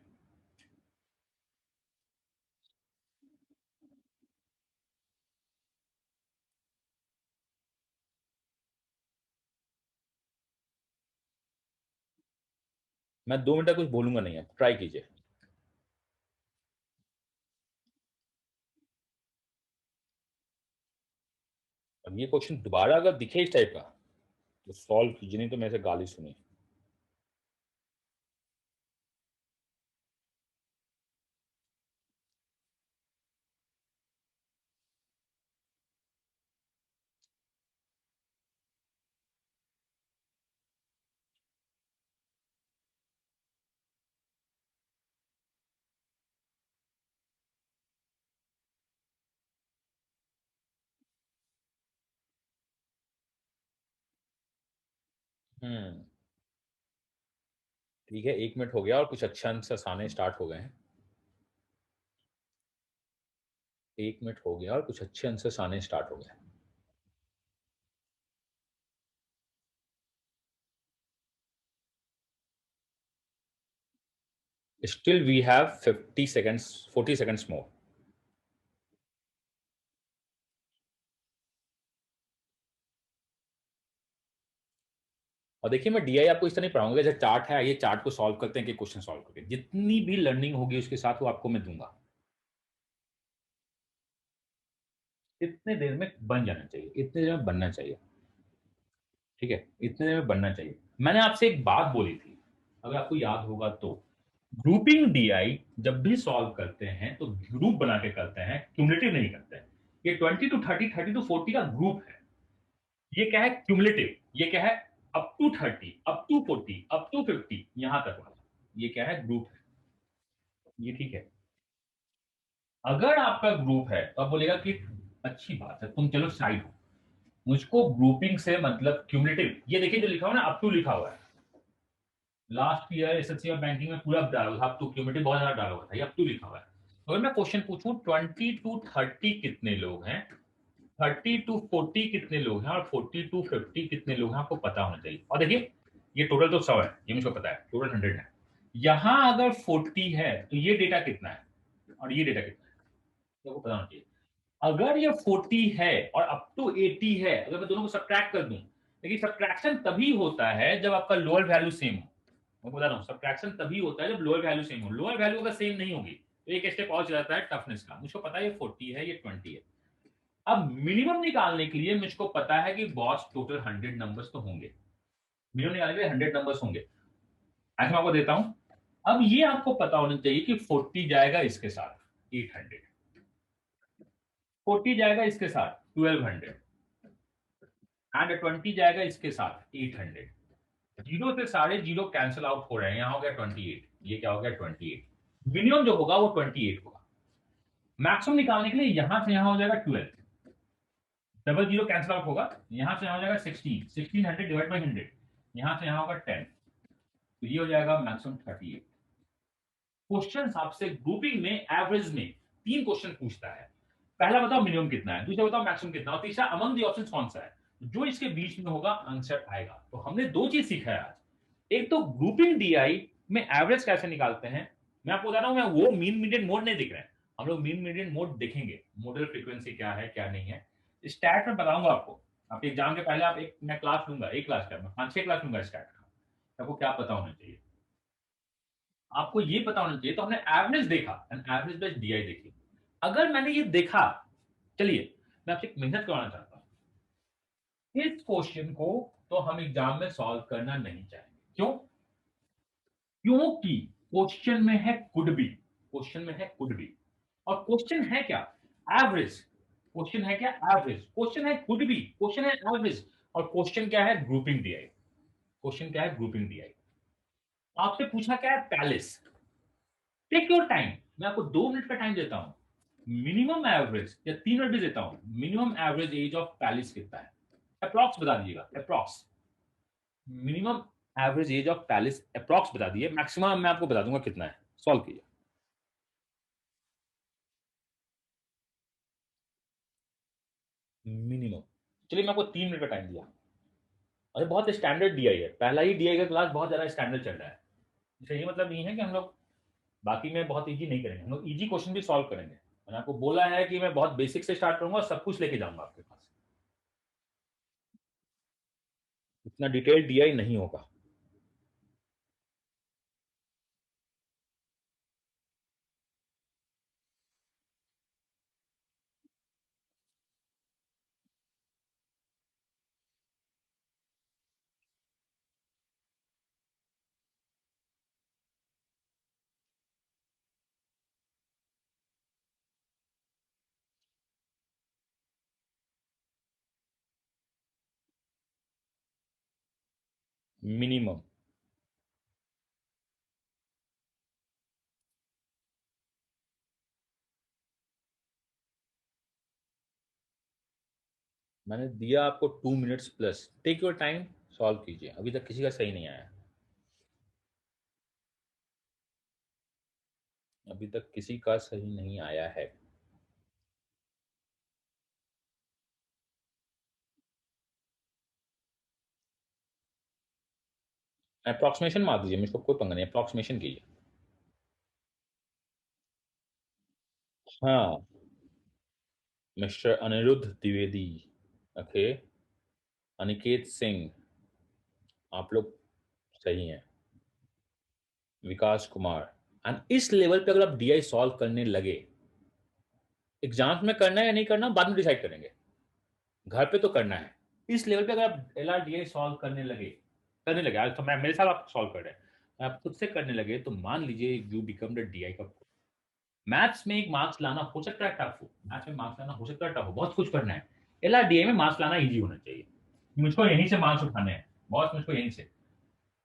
मैं 2 मिनट तक कुछ बोलूंगा नहीं, अब ट्राई कीजिए। अब ये क्वेश्चन दोबारा अगर दिखे इस टाइप का तो सॉल्व कीजिए, नहीं तो मेरे से गाली सुनिए। हम्म, ठीक है, 1 मिनट हो गया और कुछ अच्छे आंसर्स आने स्टार्ट हो गए हैं। 1 मिनट हो गया और कुछ अच्छे आंसर्स आने स्टार्ट हो गए। Still we have 50 seconds, 40 seconds more. और देखिए मैं डीआई आपको इस तरह नहीं पढ़ाऊंगा, जैसे चार्ट है, ये चार्ट को सॉल्व करते हैं कि क्वेश्चन सॉल्व करके, जितनी भी लर्निंग होगी उसके साथ वो आपको मैं दूंगा। इतने देर में बन जाना चाहिए, इतने देर में बनना चाहिए, ठीक है, इतने देर में बनना चाहिए। मैंने आपसे एक बात बोली थी, अगर आपको याद होगा तो, ग्रुपिंग डीआई जब भी सॉल्व करते हैं तो ग्रुप बना के करते हैं, क्यूमुलेटिव नहीं करते हैं। ये 20 टू 30, 30 टू 40 का ग्रुप है। ये क्या है? क्यूमुलेटिव। ये क्या है? Up to 30, up to 40, up to 50, यहां तक वाला। ये क्या है? ग्रुप है। ये ठीक है। अगर आपका ग्रुप है तो आप बोलेगा कि अच्छी बात है, तुम चलो साइड हो, मुझको ग्रुपिंग से मतलब क्यूमुलेटिव, ये देखिए जो लिखा हुआ है ना, अप टू लिखा हुआ है। लास्ट ईयर एसएससी और बैंकिंग में पूरा डाला हुआ था, अप टू क्यूमुलेटिव बहुत ज्यादा डाला हुआ था, ये अप टू लिखा हुआ है। तो अगर मैं क्वेश्चन पूछूं 20 टू 30 कितने लोग हैं, 30 टू 40 कितने लोग हैं, और 40 टू 50 कितने लोग हैं, आपको पता होना चाहिए। और देखिए ये टोटल तो 100 है, ये मुझको पता है, टोटल 100 है। यहां अगर 40 है तो ये डेटा कितना है, और ये डेटा कितना है, तो आपको पता होना चाहिए। अगर ये 40 है और अप टू 80 है, अगर मैं दोनों को सब्ट्रैक्ट कर दूं, लेकिन सब्ट्रैक्शन तभी होता है जब आपका लोअर वैल्यू सेम हो। मैं बता रहा हूं, सब्ट्रैक्शन तभी होता है जब लोअर वैल्यू सेम हो। लोअर वैल्यू अगर सेम नहीं होगी तो एक स्टेप और जाता है टफनेस का। मुझको पता है ये 40 है, ये 20 है। अब मिनिमम निकालने के लिए मुझको पता है कि बॉस टोटल 100 नंबर्स तो होंगे, मिनिमम निकालने के लिए 100 नंबर्स होंगे। ऐसा मैं आपको देता हूं। अब ये आपको पता होना चाहिए कि 40 जाएगा इसके साथ 800, 40 जाएगा इसके साथ 1200, एंड 20 जाएगा इसके साथ 800। जीरो से सारे जीरो कैंसिल आउट हो रहे हैं, यहां हो गया 28, ये क्या हो गया 28। मिनिमम जो होगा वो 28 होगा। मैक्सिमम निकालने के लिए यहां से यहां हो जाएगा 12, डबल जीरो कैंसिल आउट होगा, यहां से यहां हो जाएगा 16, 1600 डिवाइड बाई 100, यहां से यहां होगा 10, तो ये हो जाएगा मैक्सिमम 38। क्वेश्चन आपसे ग्रुपिंग में एवरेज में 3 क्वेश्चन पूछता है। पहला बताओ मिनिमम कितना है, दूसरा बताओ मैक्सिमम कितना, और तीसरा अमंग द ऑप्शंस कौन सा है। जो इसके बीच में होगा आंसर आएगा। तो हमने 2 चीज सीखा है आज। एक तो ग्रुपिंग डीआई में एवरेज कैसे निकालते हैं, मैं आपको बता रहा हूं, मैं वो मीन मीडियन मोड नहीं दिख रहे हैं, हम लोग मीन मीडियन मोड देखेंगे, मॉडल फ्रीक्वेंसी क्या है क्या नहीं है। स्टैट में बताऊंगा आपको, आप एग्जाम के पहले आप एक मैं क्लास लूंगा, एक क्लास का मैं 5-6 क्लास लूंगा स्टैट का, आपको क्या पता होना चाहिए। आपको ये पता होना चाहिए। तो हमने एवरेज देखा, एवरेज बेस्ड डीआई देखी। अगर मैंने ये देखा, चलिए मैं आपसे एक मेहनत करवाना चाहता हूं, इस क्वेश्चन को तो हम एग्जाम में सॉल्व करना नहीं चाहेंगे। क्यों? क्योंकि क्वेश्चन में है कुड बी, क्वेश्चन में है कुड बी, और क्वेश्चन है क्या? एवरेज। क्वेश्चन है क्या? एवरेज। क्वेश्चन है कुड बी, क्वेश्चन है एवरेज, और क्वेश्चन क्या है? Grouping DI. क्वेश्चन क्या है? Grouping DI. आपसे पूछा क्या है? पैलेस। टेक योर टाइम, मैं आपको 2 मिनट का टाइम देता हूं। मिनिमम एवरेज, या 3 मिनट भी देता हूं, minimum average age of palace कितना है, अप्रॉक्स बता दीजिएगा, approx. Minimum average age of palace approx बता दीजिए, मैक्सिमम मैं आपको बता दूंगा कितना है। सॉल्व कीजिए। मिनिमम, चलिए मैं आपको 3 मिनट का टाइम दिया। अरे बहुत स्टैंडर्ड डीआई है, पहला ही डीआई का क्लास बहुत ज्यादा स्टैंडर्ड चल रहा है। इसका ये मतलब नहीं है कि हम लोग बाकी में बहुत इजी नहीं करेंगे, हम लोग इजी क्वेश्चन भी सॉल्व करेंगे। मैंने आपको बोला है कि मैं बहुत बेसिक से स्टार्ट करूंगा और सब कुछ लेके जाऊंगा आपके पास, इतना डिटेल डीआई नहीं होगा। मिनिमम, मैंने दिया आपको 2 minutes plus, take your time, solve कीजिए। अभी तक किसी का सही नहीं आया, अभी तक किसी का सही नहीं आया है। अप्रोक्सीमेशन मार दीजिए, मुझको कोई पंगा नहीं, अप्रोक्सीमेशन कीजिए। हाँ, मिस्टर अनिरुद्ध द्विवेदी, ओके, अनिकेत सिंह, आप लोग सही हैं, विकास कुमार। एंड इस लेवल पे अगर आप डीआई सॉल्व करने लगे, एग्जाम्स में करना है या नहीं करना बाद में डिसाइड करेंगे, घर पे तो करना है। इस लेवल पे अगर आप L R D I solve करने लगे आज तो मैं मेरे साथ आप सॉल्व कर रहे हैं, आप खुद से करने लगे, तो मान लीजिए यू बिकम द डीआई का। मैथ्स में एक मार्क्स लाना हो सकता है टफ हो, मैथ्स में मार्क्स लाना हो सकता है टफ हो, बहुत कुछ करना है। एल आर डी आई में मार्क्स लाना इजी होना चाहिए, मुझको यहीं से मार्क्स उठाने हैं, बहुत मुझको यहीं से।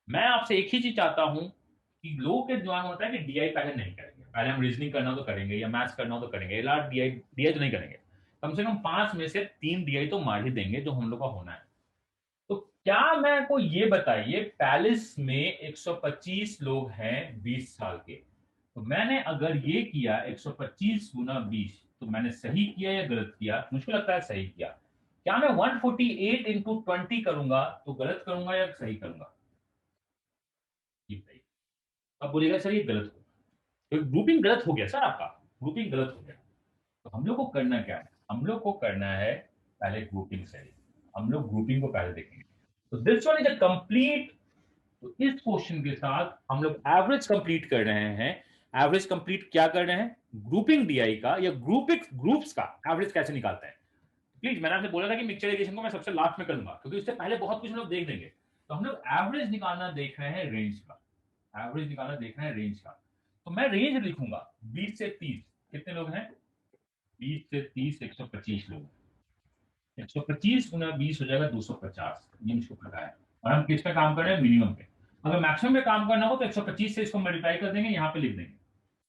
मैं आपसे एक ही चीज चाहता हूं कि लोगों के दिमाग में होता है कि डीआई पहले नहीं करेंगे, पहले हम रीजनिंग करना हो तो करेंगे या मैथ्स करना हो तो करेंगे, एल आर डीआई डीआई तो नहीं करेंगे। कम से कम 5 में से 3 डीआई तो मार ही देंगे जो हम लोग का होना है। तो क्या मैं को ये बताइए, पैलेस में 125 लोग हैं 20 साल के, तो मैंने अगर ये किया 125 गुना 20, तो मैंने सही किया या गलत किया? मुझको लगता है सही किया। क्या मैं 148 इंटू 20 करूंगा तो गलत करूंगा या सही करूंगा? ये बताइए। अब बोलेगा सर ये गलत हो, तो ग्रुपिंग गलत हो गया सर, आपका ग्रुपिंग गलत हो गया। तो हम लोग को करना क्या है? हम लोग को करना है पहले ग्रुपिंग सही, हम लोग ग्रुपिंग को पहले देखेंगे। तो this one is a complete. तो इस क्वेश्चन के साथ हम लोग एवरेज कंप्लीट कर रहे हैं। एवरेज कंप्लीट क्या कर रहे हैं? ग्रुपिंग डीआई का या ग्रुप्स का एवरेज कैसे निकालते हैं। प्लीज, मैंने आपसे बोला था कि मिक्सचराइजेशन को मैं सबसे लास्ट में करूंगा, क्योंकि उससे पहले बहुत कुछ हम लोग देख देंगे। तो हम लोग एवरेज निकालना देख रहे हैं रेंज का, एवरेज निकालना देख रहे हैं रेंज का। तो मैं रेंज लिखूंगा 20 से 30। कितने लोग हैं? 20 से 30 125 लोग। 125 गुना 20 हो जाएगा 250, ये मुझको पता है। और हम किस पे काम कर रहे हैं? मिनिमम पे। अगर मैक्सिमम पे काम करना हो तो 125 से इसको मल्टीप्लाई कर देंगे, यहाँ पे लिख देंगे।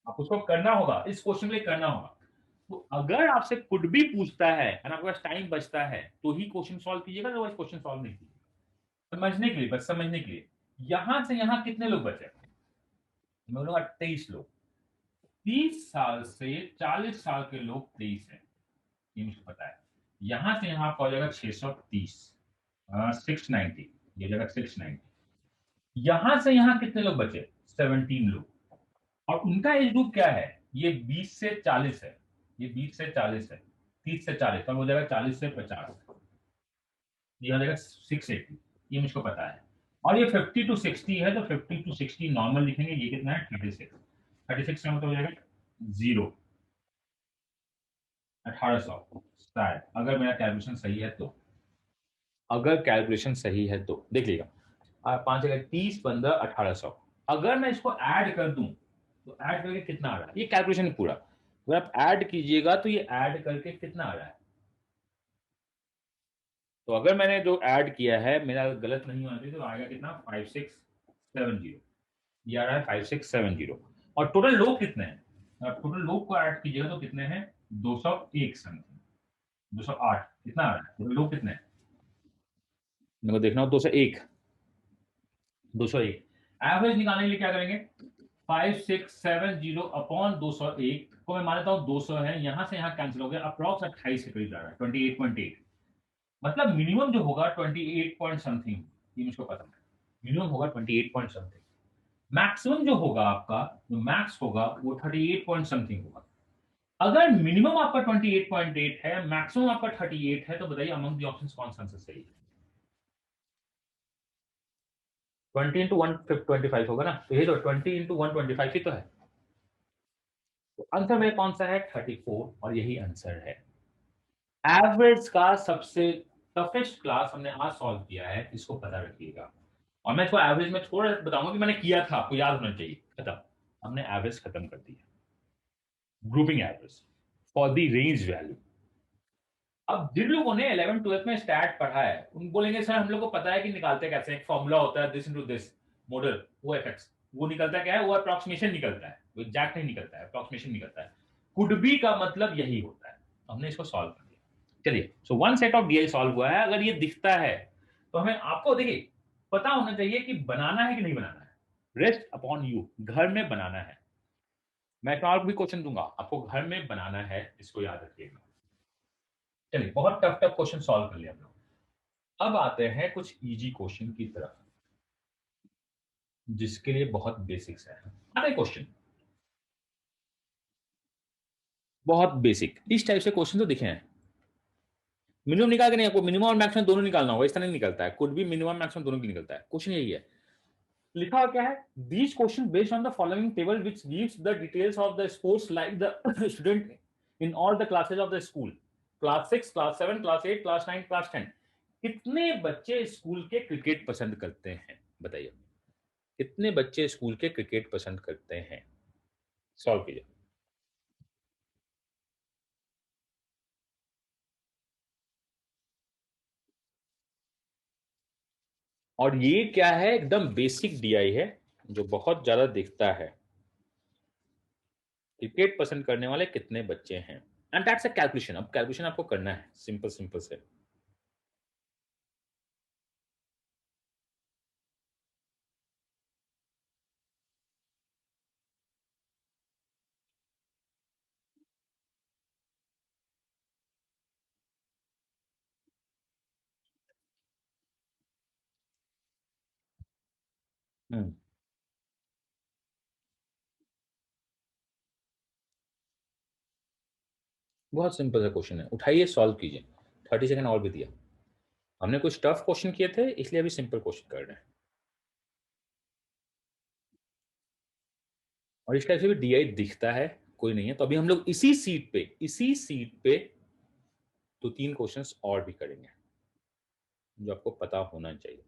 आप उसको करना होगा, इस क्वेश्चन के लिए करना होगा। तो अगर आपसे कुछ भी पूछता है और आपके पास टाइम बचता है तो ही क्वेश्चन सॉल्व कीजिएगा, अदरवाइज क्वेश्चन सॉल्व नहीं कीजिएगा। समझने के लिए, बस समझने के लिए। यहां से यहां कितने लोग बचे? मैं बोलूंगा 23 लोग। 30 साल से 40 साल के लोग 23 है, ये मुझे पता है। यहां से यहां आपका हो जाएगा 630, 690, ये जगह 690। यहां से यहां कितने लोग बचे? 17 लोग। और उनका एज ग्रुप क्या है? ये 20 से 40 है, ये 20 से 40 है, 30 से 40, तब हो जाएगा 40 से 50, ये हो जाएगा 680, ये मुझको पता है। और ये 50 टू 60 है, तो 50 टू 60 नॉर्मल लिखेंगे, ये कितना है? 36। 36 का मतलब हो जाएगा जीरो, 1800 शायद, अगर मेरा कैलकुलेशन सही है तो। अगर कैलकुलेशन सही है तो देख लीजिएगा, 5 30 15 1800। अगर मैं इसको ऐड कर दूं तो ऐड करके कितना आ रहा है? ये कैलकुलेशन पूरा अगर आप ऐड कीजिएगा तो ये ऐड करके कितना आ रहा है? तो अगर मैंने जो ऐड किया है मेरा गलत नहीं होना चाहिए, तो आएगा कितना? 5670, ये आ रहा है 5670। और टोटल लोग कितने हैं? आप टोटल लोग को ऐड कीजिएगा तो कितने हैं? 201 समथिंग, 208, कितना आ रहा है? टोटल लोग कितने हैं मेरे को देखना हो। 201, 201। एवरेज निकालने के लिए क्या करेंगे? 5670 अपॉन 201 को मैं मान लेता हूं 200 है, यहां से यहां कैंसिल हो गया, अप्रॉक्स 28 के करीब जा रहा है, 28.8। मतलब मिनिमम जो होगा 28 पॉइंट समथिंग, ये मुझको पता है। मिनिमम होगा 28 पॉइंट समथिंग। मैक्सिमम जो होगा आपका, जो मैक्स होगा वो 38 पॉइंट समथिंग होगा। अगर मिनिमम आपका 28.8 है, मैक्सिमम आपका 38 है, तो बताइए अमंग द ऑप्शंस कौन सा आंसर सही है? 20 इंटू 125 होगा ना, तो ये तो 20 इंटू 125 ही तो है। तो आंसर में कौन सा है? 34, और यही आंसर है। एवरेज का सबसे टफेस्ट क्लास हमने आज सॉल्व किया है, इसको पता रखिएगा। और मैं इसको एवरेज में थोड़ा बताऊंगा कि मैंने किया था, आपको याद होना चाहिए। खत्म, हमने एवरेज खत्म कर दिया, grouping average for the range value. अब जिन लोगों ने 11 12 में स्टैट पढ़ा है उन बोलेंगे सर हम लोग को पता है कि निकालते कैसे, एक फॉर्मूला होता है दिस इनटू दिस मॉडल, वो एफएक्स, वो निकलता क्या है? वो अप्रोक्सीमेशन निकलता है, वो एग्जैक्ट नहीं निकलता है, अप्रोक्सीमेशन निकलता है। कुड बी का मतलब यही होता है। हमने इसको सॉल्व कर दिया। चलिए, so one set of DI solve हुआ है। अगर ये दिखता है तो हमें, आपको देखिए पता होना चाहिए कि बनाना है कि नहीं बनाना है। रेस्ट अपॉन यू, घर में बनाना है। मैं एक और भी क्वेश्चन दूंगा आपको, घर में बनाना है, इसको याद रखिएगा। चलिए, बहुत टफ टफ क्वेश्चन सॉल्व कर लिया हम लोग। अब आते हैं कुछ इजी क्वेश्चन की तरफ। जिसके लिए बहुत बेसिक्स है। आता है क्वेश्चन, बहुत बेसिक इस टाइप से क्वेश्चन तो दिखे हैं। मिनिमम निकाल के नहीं, आपको मिनिमम और मैक्सिमम दोनों निकालना होगा, इस तरह नहीं निकलता है, कुछ भी मिनिमम मैक्सिमम दोनों की निकलता है। क्वेश्चन यही है, लिखा हुआ क्या है, these question based on the following table which gives the details of the sports like the student in all the classes of the school, class 6, class 7, class 8, class 9, class 10। कितने बच्चे स्कूल के cricket पसंद करते हैं, बताइए। कितने बच्चे school के क्रिकेट पसंद करते हैं, सॉल्व कीजिए। और ये क्या है, एकदम बेसिक डीआई है जो बहुत ज्यादा दिखता है। क्रिकेट पसंद करने वाले कितने बच्चे हैं, एंड दैट्स अ कैलकुलेशन। अब कैलकुलेशन आपको करना है, सिंपल सिंपल से। हम्म, बहुत सिंपल सा क्वेश्चन है, उठाइए सॉल्व कीजिए। 30 सेकंड और भी दिया। हमने कुछ टफ क्वेश्चन किए थे, इसलिए अभी सिंपल क्वेश्चन कर रहे हैं। और इस टाइप से भी डीआई दिखता है, कोई नहीं है। तो अभी हम लोग इसी सीट पे तो 3 क्वेश्चंस और भी करेंगे जो आपको पता होना चाहिए।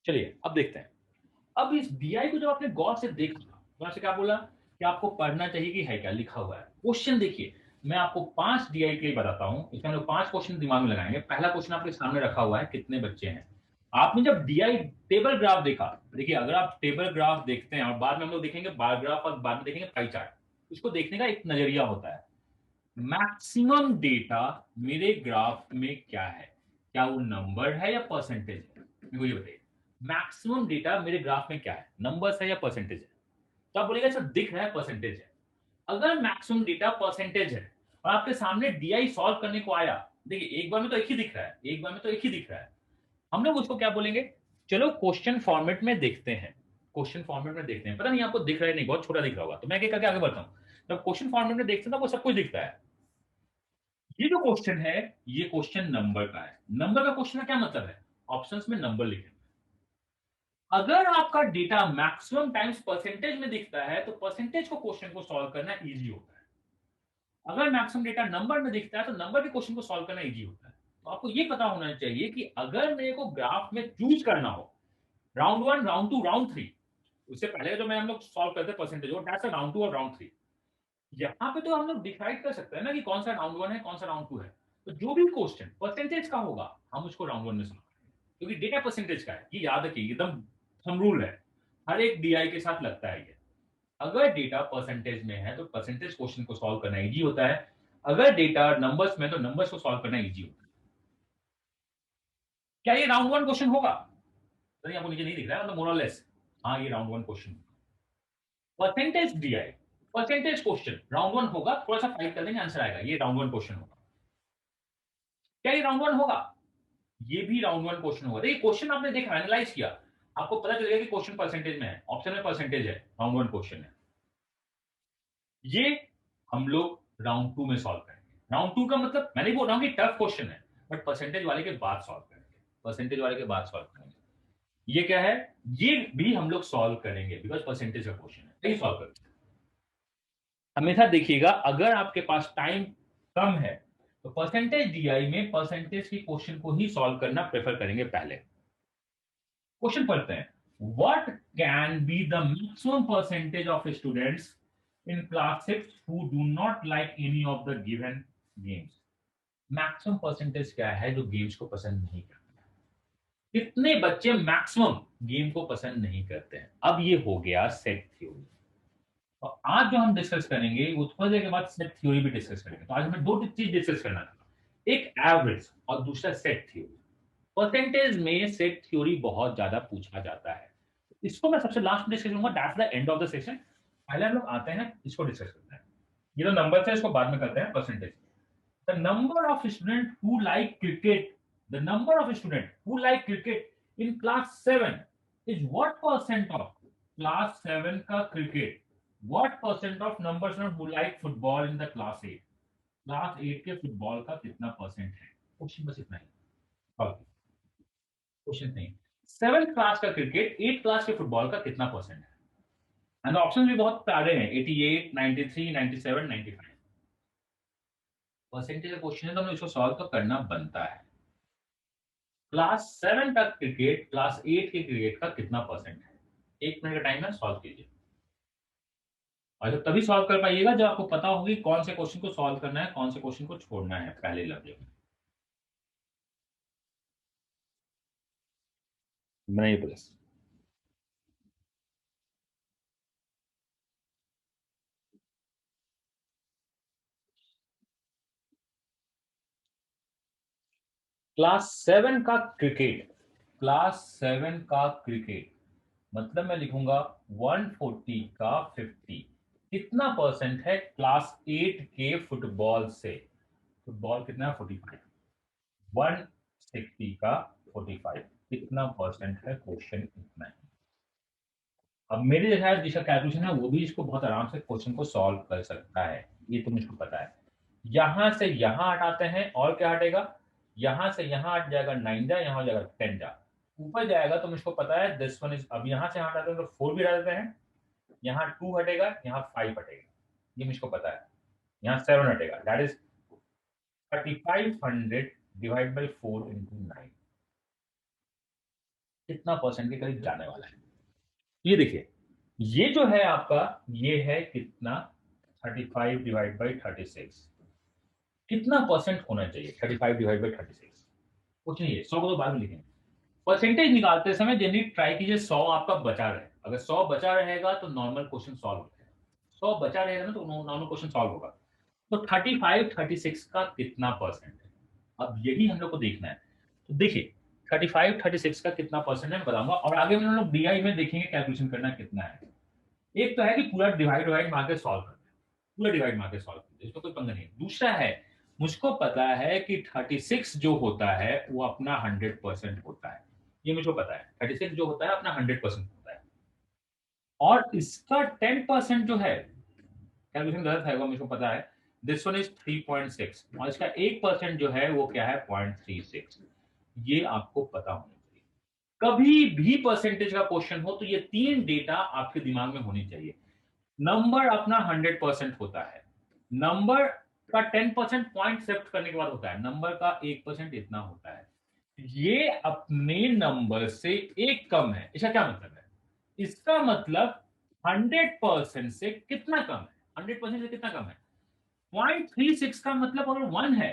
चलिए अब देखते हैं। अब इस डीआई को जब आपने गौर से देखा, तो आपसे क्या बोला कि आपको पढ़ना चाहिए कि है क्या लिखा हुआ है। क्वेश्चन देखिए, मैं आपको 5 डीआई के लिए बताता हूं, इसमें हम लोग 5 क्वेश्चन दिमाग में लगाएंगे। पहला क्वेश्चन आपके सामने रखा हुआ है, कितने बच्चे हैं। आपने जब डीआई टेबल ग्राफ देखा, देखिए अगर आप टेबल ग्राफ देखते हैं और बाद में हम लोग देखेंगे बार ग्राफ और बाद में देखेंगे पाई चार्ट, इसको देखने का एक नजरिया होता है। मैक्सिमम डेटा मेरे ग्राफ में क्या है, क्या वो नंबर है या परसेंटेज है, मेरे को ये बताइए। मैक्सिमम डेटा मेरे ग्राफ में क्या है, नंबर्स है या परसेंटेज है। तो आप बोलेगा सर दिख रहा है परसेंटेज है। अगर मैक्सिमम डेटा परसेंटेज है और आपके सामने डीआई सॉल्व करने को आया, देखिए एक बार में तो एक ही दिख रहा है, एक बार में तो एक ही दिख रहा है, हम लोग उसको क्या बोलेंगे, चलो क्वेश्चन फॉर्मेट में देखते हैं। क्वेश्चन फॉर्मेट में देखते हैं, पता नहीं आपको दिख रहा है नहीं, बहुत छोटा दिख रहा होगा, तो मैं क्या करके आगे बढ़ता हूँ। जब क्वेश्चन फॉर्मेट में देखते हैं ना, वो सब कुछ दिखता है। ये जो क्वेश्चन है, ये क्वेश्चन नंबर का है। नंबर का क्वेश्चन का क्या मतलब है, ऑप्शंस में नंबर लिखे। अगर आपका डेटा मैक्सिमम टाइम्स परसेंटेज में दिखता है तो परसेंटेज को क्वेश्चन को सॉल्व करना इजी होता है। अगर मैक्सिमम डेटा नंबर में दिखता है तो नंबर के क्वेश्चन को सॉल्व करना इजी होता है। तो आपको ये पता होना चाहिए कि अगर मेरे को ग्राफ में चूज करना हो, राउंड 1, राउंड 2, राउंड 3, उससे पहले जो मैं हम लोग सॉल्व करते हैं परसेंटेज, वो दैट्स राउंड 2 और राउंड 3। यहाँ पे तो हम लोग डिसाइड कर सकते हैं ना कि कौन सा राउंड 1 है कौन सा राउंड 2 है। तो जो भी क्वेश्चन परसेंटेज का होगा, हम उसको राउंड 1 में सॉल्व करेंगे, क्योंकि डेटा परसेंटेज का है। ये याद रखिए, एकदम थंब रूल है, हर एक डीआई के साथ लगता है ये। अगर डेटा परसेंटेज में है तो परसेंटेज क्वेश्चन को सॉल्व करना इजी होता है, अगर डेटा नंबर्स में तो नंबर्स को सॉल्व करना इजी होता है। क्या ये राउंड 1 क्वेश्चन होगा, तो आपको नीचे नहीं दिख रहा है, मतलब मोर और लेस। हाँ, ये round 1 question. Percentage DI, percentage question round 1 होगा, थोड़ा सा फाइट कर देंगे आंसर आएगा, ये राउंड 1 क्वेश्चन होगा। क्या ये राउंड 1 होगा, ये भी राउंड 1 क्वेश्चन होगा। देखिए क्वेश्चन आपने देखा, एनालाइज किया, आपको पता चलेगा कि क्वेश्चन परसेंटेज में है, ऑप्शन में परसेंटेज है, राउंड 1 क्वेश्चन है। ये हम लोग राउंड 2 में सॉल्व करेंगे। राउंड 2 का मतलब मैं नहीं बोल रहा हूं कि टफ क्वेश्चन है, बट परसेंटेज वाले के बाद सॉल्व करेंगे, परसेंटेज वाले के बाद सॉल्व करेंगे। ये क्या है, ये भी हम लोग सॉल्व करेंगे बिकॉज परसेंटेज का क्वेश्चन है, सही सॉल्व करेंगे। हमेशा देखिएगा, अगर आपके पास टाइम कम है तो परसेंटेज डीआई में परसेंटेज की क्वेश्चन को ही सॉल्व करना प्रेफर करेंगे पहले। क्वेश्चन पढ़ते हैं, what can be the maximum percentage of students in class 6 who do not like any of the given games. Maximum percentage क्या है जो गेम्स को पसंद नहीं करते, कितने बच्चे मैक्सिमम गेम को पसंद नहीं करते हैं। अब ये हो गया सेट थ्योरी। तो आज जो हम डिस्कस करेंगे वो थोड़ी देर के बाद सेट थ्योरी भी डिस्कस करेंगे। तो आज हमें दो चीज डिस्कस करना था, एक एवरेज और दूसरा सेट थ्योरी। परसेंटेज में सेट थ्योरी बहुत ज्यादा पूछा जाता है, इसको मैं सबसे लास्ट में डिस्कस करूंगा, that's the end of the session. पहले हम लोग आते हैं इसको डिस्कस करते हैं। ये तो नंबर है, इसको बाद में करते हैं percentage. The number of student who like cricket, the number of student who like cricket in class 7 is what percent of class 7 का cricket, what percent of number student who like football in the class 8, class 8 के football का कितना percent है। Question बस इतना ही, question नहीं। 7th class का cricket 8th class के फुटबॉल का कितना परसेंट है। एंड ऑप्शन भी बहुत प्यारे हैं, 88, 93, 97, 95। परसेंटेज का क्वेश्चन है तो हमें इसको सॉल्व तो करना बनता है। क्लास 7 का क्रिकेट क्लास 8 के क्रिकेट का कितना परसेंट है। 1 मिनट का टाइम है, सॉल्व कीजिए। और जब तभी सॉल्व कर पाइएगा जब आपको पता होगी कौन से क्वेश्चन को सॉल्व करना है, कौन से क्वेश्चन को छोड़ना है पहले लफ्ज में। नहीं प्लस। क्लास 7 का क्रिकेट, क्लास 7 का क्रिकेट मतलब मैं लिखूंगा 140 का 50 कितना परसेंट है क्लास 8 के फुटबॉल से। फुटबॉल कितना है 45, 160 का 45 कितना परसेंट है, क्वेश्चन इतना है। अब मेरे जैसा जिसका कैलकुलेशन है वो भी इसको बहुत आराम से क्वेश्चन को सॉल्व कर सकता है, ये तो मुझको पता है। यहां से यहां हटाते हैं और क्या हटेगा, यहां से यहां हट जाएगा 9 जा, यहां हो जाएगा 10 जा, ऊपर जाएगा तो मुझको पता है दिस वन इज। अब यहां से यहां हटाते हैं तो 4 भी हटा देते हैं, यहाँ 2 हटेगा, यहाँ 5 हटेगा, ये मुझको पता है। यहाँ 7 हटेगा, that is 3500 divide by 4 into 9 कितना परसेंट के करीब जाने वाला है। ये देखिए, ये जो है आपका, ये है कितना 35 डिवाइड बाई 36 कितना परसेंट होना चाहिए। 35 डिवाइड बाई 36 कुछ नहीं है, 100 को तो बाद में लिखेंगे। परसेंटेज निकालते समय जनरली ट्राई कीजिए 100 आपका बचा रहे, अगर 100 बचा रहेगा तो नॉर्मल क्वेश्चन सॉल्व हो जाएगा। 100 बचा रहेगा ना तो नॉर्मल क्वेश्चन सॉल्व होगा। तो 35 36 का कितना परसेंट है, अब यही हम लोग को देखना है। तो देखिए 35 36 का कितना परसेंट है मैं बताऊंगा, और आगे हम लोग डीआई में देखेंगे कैलकुलेशन करना कितना है। एक तो है कि पूरा डिवाइड डिवाइड मार के सॉल्व करना है, पूरा डिवाइड मार के सॉल्व करना है, इसमें कोई पंगा नहीं है। दूसरा है, मुझको पता है कि 36 जो होता है वो अपना 100% होता है, ये मुझको पता है 36 जो होता है अपना 100% होता है। और इसका 10% जो है, कैलकुलेशन गलत है वो मुझको पता है, दिस वन इज 3.6 और इसका 1% जो है वो क्या है 0.36, ये आपको पता होना चाहिए। कभी भी परसेंटेज का क्वेश्चन हो तो ये तीन डेटा आपके दिमाग में होनी चाहिए। नंबर अपना 100% होता है, नंबर का 10% पॉइंट शिफ्ट करने के बाद होता है, नंबर का 1% इतना होता है। ये अपने नंबर से एक कम है, इसका क्या मतलब है, इसका मतलब 100% से कितना कम है, 100% से कितना कम है। 0.36 का मतलब अगर 1 है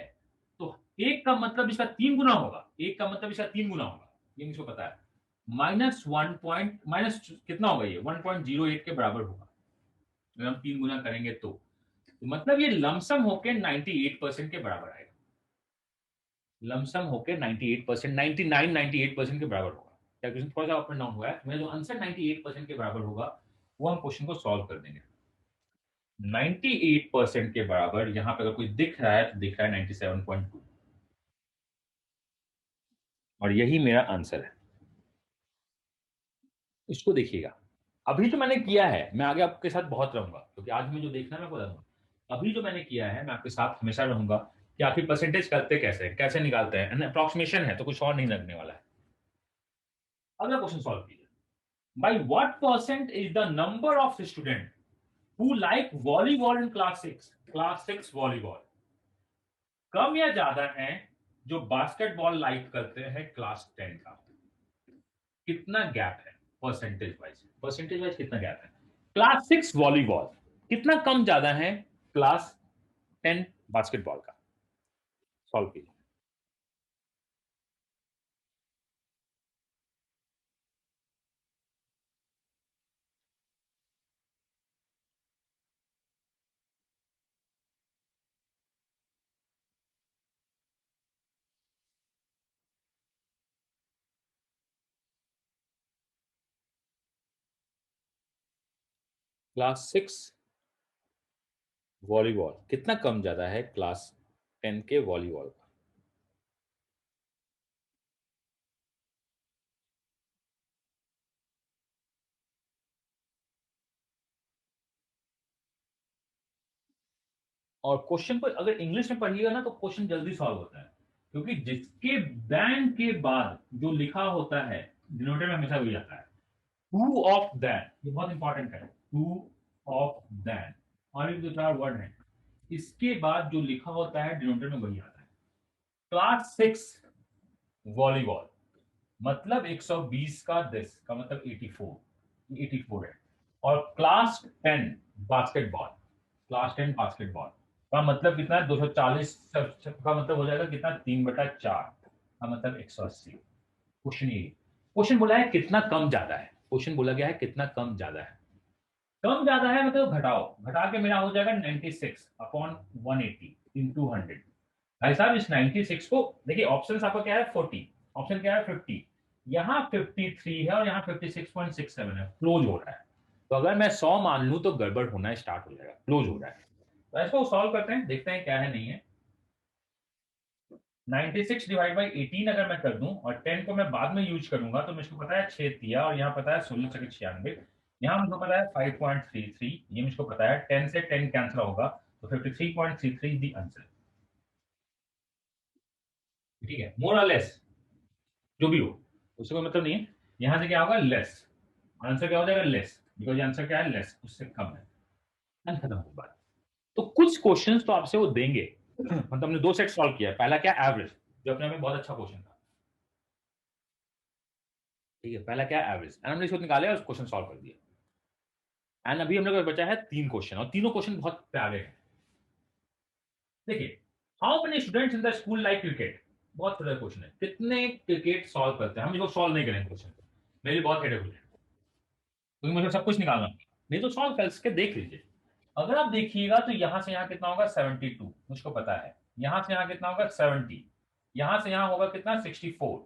तो एक का मतलब इसका 3 गुना होगा, एक का मतलब इसका 3 गुना होगा, ये मुझे पता है। माइनस कितना होगा, ये 1.08 के बराबर होगा अगर हम 3 गुना करेंगे तो मतलब ये लमसम होके 98% के बराबर आएगा, लमसम होके 98%, 99 98% के बराबर होगा। कैलकुलेशन थोड़ा सा अप एंड डाउन हुआ है, मेरा जो आंसर 98% के बराबर होगा वो हम क्वेश्चन को सॉल्व कर देंगे। 98% के बराबर यहां पे अगर कोई दिख रहा है तो दिख रहा है 97.2 और यही मेरा आंसर है। इसको देखिएगा, अभी जो मैंने किया है मैं आगे आपके साथ बहुत रहूंगा क्योंकि आज मैं जो देखना है मैं बताऊंगा। अभी जो मैंने किया है मैं आपके साथ हमेशा रहूंगा कि आखिर परसेंटेज करते कैसे कैसे निकालते हैं, अप्रोक्सीमेशन है तो कुछ और नहीं लगने वाला है। अगला क्वेश्चन सॉल्व कीजिए। By what percent is the number of student who like volleyball in class 6, class 6 volleyball कम या ज्यादा है जो बास्केटबॉल लाइक करते हैं क्लास 10 का। कितना गैप है परसेंटेज वाइज, परसेंटेज वाइज कितना गैप है। क्लास 6 वॉलीबॉल कितना कम ज्यादा है क्लास 10 बास्केटबॉल का, सॉल्व कीजिए। क्लास 6 वॉलीबॉल कितना कम ज्यादा है क्लास 10 के वॉलीबॉल का? और क्वेश्चन को अगर इंग्लिश में पढ़िएगा ना तो क्वेश्चन जल्दी सॉल्व होता है, क्योंकि जिसके बैंक के बाद जो लिखा होता है डिनोमिनेटर में हमेशा वही आता है। टू ऑफ दैट, ये बहुत इंपॉर्टेंट है। टू ऑफ दैट, और एक दो चार वर्ड है, इसके बाद जो लिखा होता है डिनोमिनेटर में वही आता है। क्लास 6 वॉलीबॉल मतलब 120 का 10 का मतलब 84, 84 है। और क्लास 10 बास्केटबॉल, क्लास 10 बास्केटबॉल का मतलब कितना है? 240 का मतलब हो जाएगा कितना? 3/4 का मतलब 180। क्वेश्चन ये, क्वेश्चन बोला है कितना कम ज्यादा है, क्वेश्चन बोला गया है कितना कम ज्यादा है। कम ज्यादा है मतलब घटाओ, घटा के मेरा हो जाएगा 96 अपॉन 180 इंटू 100। भाई साहब इस 96 को देखिए, ऑप्शन आपका क्या है? 40, ऑप्शन क्या है? 50, यहाँ 53 है और यहाँ 56.67 है, क्लोज हो रहा है। तो अगर मैं 100 मान लूं तो गड़बड़ होना स्टार्ट हो जाएगा, क्लोज हो रहा है। तो इसको सॉल्व करते हैं, देखते हैं क्या है नहीं है। 96 डिवाइड बाई 18 अगर मैं कर दूं और 10 को मैं बाद में यूज करूंगा तो मुझको पता है 6 दिया, और यहाँ पता है 16 यहाँ मुझको पता है 5.33, ये मुझको पता है 10 से 10 कैंसिल होगा तो 53.33 दी आंसर। ठीक है, मोर और लेस जो भी हो उससे कोई मतलब नहीं है। यहां से क्या होगा? लेस। आंसर क्या हो जाएगा? लेस, बिकॉज आंसर क्या है? लेस, उससे कम है। एंड खत्म हो बात। तो कुछ क्वेश्चंस तो आपसे वो देंगे। मतलब हमने दो सेट सॉल्व किया है। पहला क्या? एवरेज, जो अपने में बहुत अच्छा क्वेश्चन था। ठीक है, पहला क्या? एवरेज, एंड हमने इसको निकाले और क्वेश्चन सॉल्व कर दिया। एंड अभी हम लोग का बचा है 3 क्वेश्चन, और तीनों क्वेश्चन बहुत प्यारे हैं। देखिए, how many students in the school like cricket, बहुत छोटा क्वेश्चन है। कितने क्रिकेट सॉल्व करते हैं? हम इसको सॉल्व नहीं करेंगे क्वेश्चन, मेरी बहुत हेडेक हो जाए, क्योंकि मुझे सब कुछ निकालना है। नहीं तो सॉल्व करके देख लीजिए। अगर आप देखिएगा तो यहां से यहां कितना होगा? 72, मुझको पता है। यहां से यहां कितना होगा? 70। यहां से यहां होगा कितना? 64।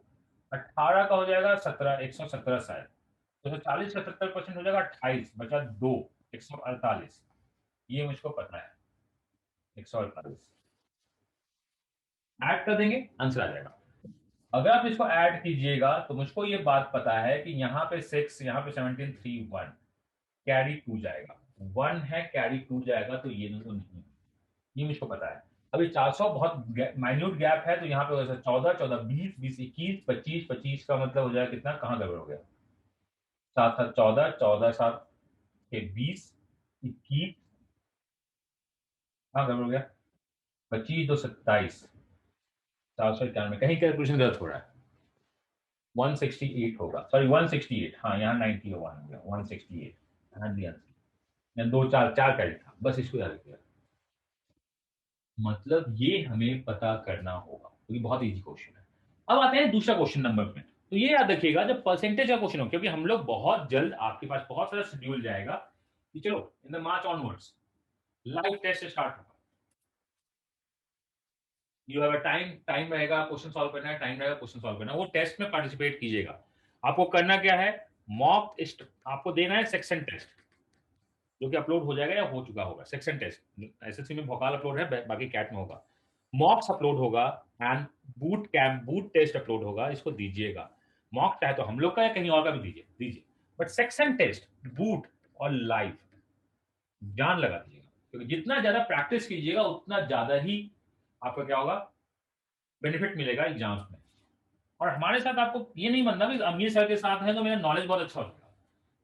18 का हो जाएगा 17, 117 शायद। तो 40 का 70% हो जाएगा 28, बचा 2, 148। ये मुझको पता है, 148। ऐड कर देंगे, आंसर आ जाएगा। अगर आप इसको ऐड कीजिएगा तो मुझको ये बात पता है कि यहाँ पे 6, यहाँ पे 17, 3, 1, कैरी 2 जाएगा। 1 है, कैरी 2 जाएगा, तो ये तो नहीं, ये मुझको पता है। अभी 400 बहुत माइन्यूट गैप है, तो यहाँ पे हो जाएगा 14, 14, 20, 20, 21, 25, 25 का मतलब हो जाएगा कितना? कहाँ गड़बड़ हो गया? 7, 7, 14, 14, 7 के 20, 21, कहाँ गड़बड़ हो गया? 25, 2, 27, 491, कहीं कैलकुलेशन गलत हो रहा है। 168 होगा, सॉरी 168, हाँ यहाँ 91 हो गया, 168। हाँ दी आंसर। मैं 2, 4, 4 कैरी था, बस इसको याद रखिएगा। मतलब ये हमें पता करना होगा, क्योंकि बहुत इजी क्वेश्चन है। अब आते हैं दूसरा क्वेश्चन नंबर में। तो ये याद रखिएगा, जब परसेंटेज का क्वेश्चन हो, क्योंकि हम लोग बहुत जल्द आपके पास बहुत सारा शेड्यूल जाएगा कि चलो in the March onwards live test start होगा। You have a time, time रहेगा क्वेश्चन सॉल्व करना है, टाइम रहेगा क्वेश्चन सॉल्व करना है। वो टेस्ट में पार्टिसिपेट कीजिएगा। आपको करना क्या है? मॉक टेस्ट आपको देना है, सेक्शन टेस्ट, जो कि अपलोड हो जाएगा या हो चुका होगा। सेक्शन टेस्ट एसएससी में भोकाल अपलोड है, बाकी कैट में होगा। मॉक्स अपलोड होगा, and boot camp boot test upload होगा, इसको दीजिएगा। मॉक चाहे तो हम लोग का या कहीं और का भी दीजिए दीजिए, बट सेक्शन टेस्ट बूट और लाइव जान लगा दीजिएगा, क्योंकि जितना ज्यादा प्रैक्टिस कीजिएगा उतना ज्यादा ही आपका क्या होगा? बेनिफिट मिलेगा एग्जाम्स में। और हमारे साथ आपको ये नहीं बनना कि अमीर सर के साथ है तो मेरा नॉलेज बहुत अच्छा हो जाएगा।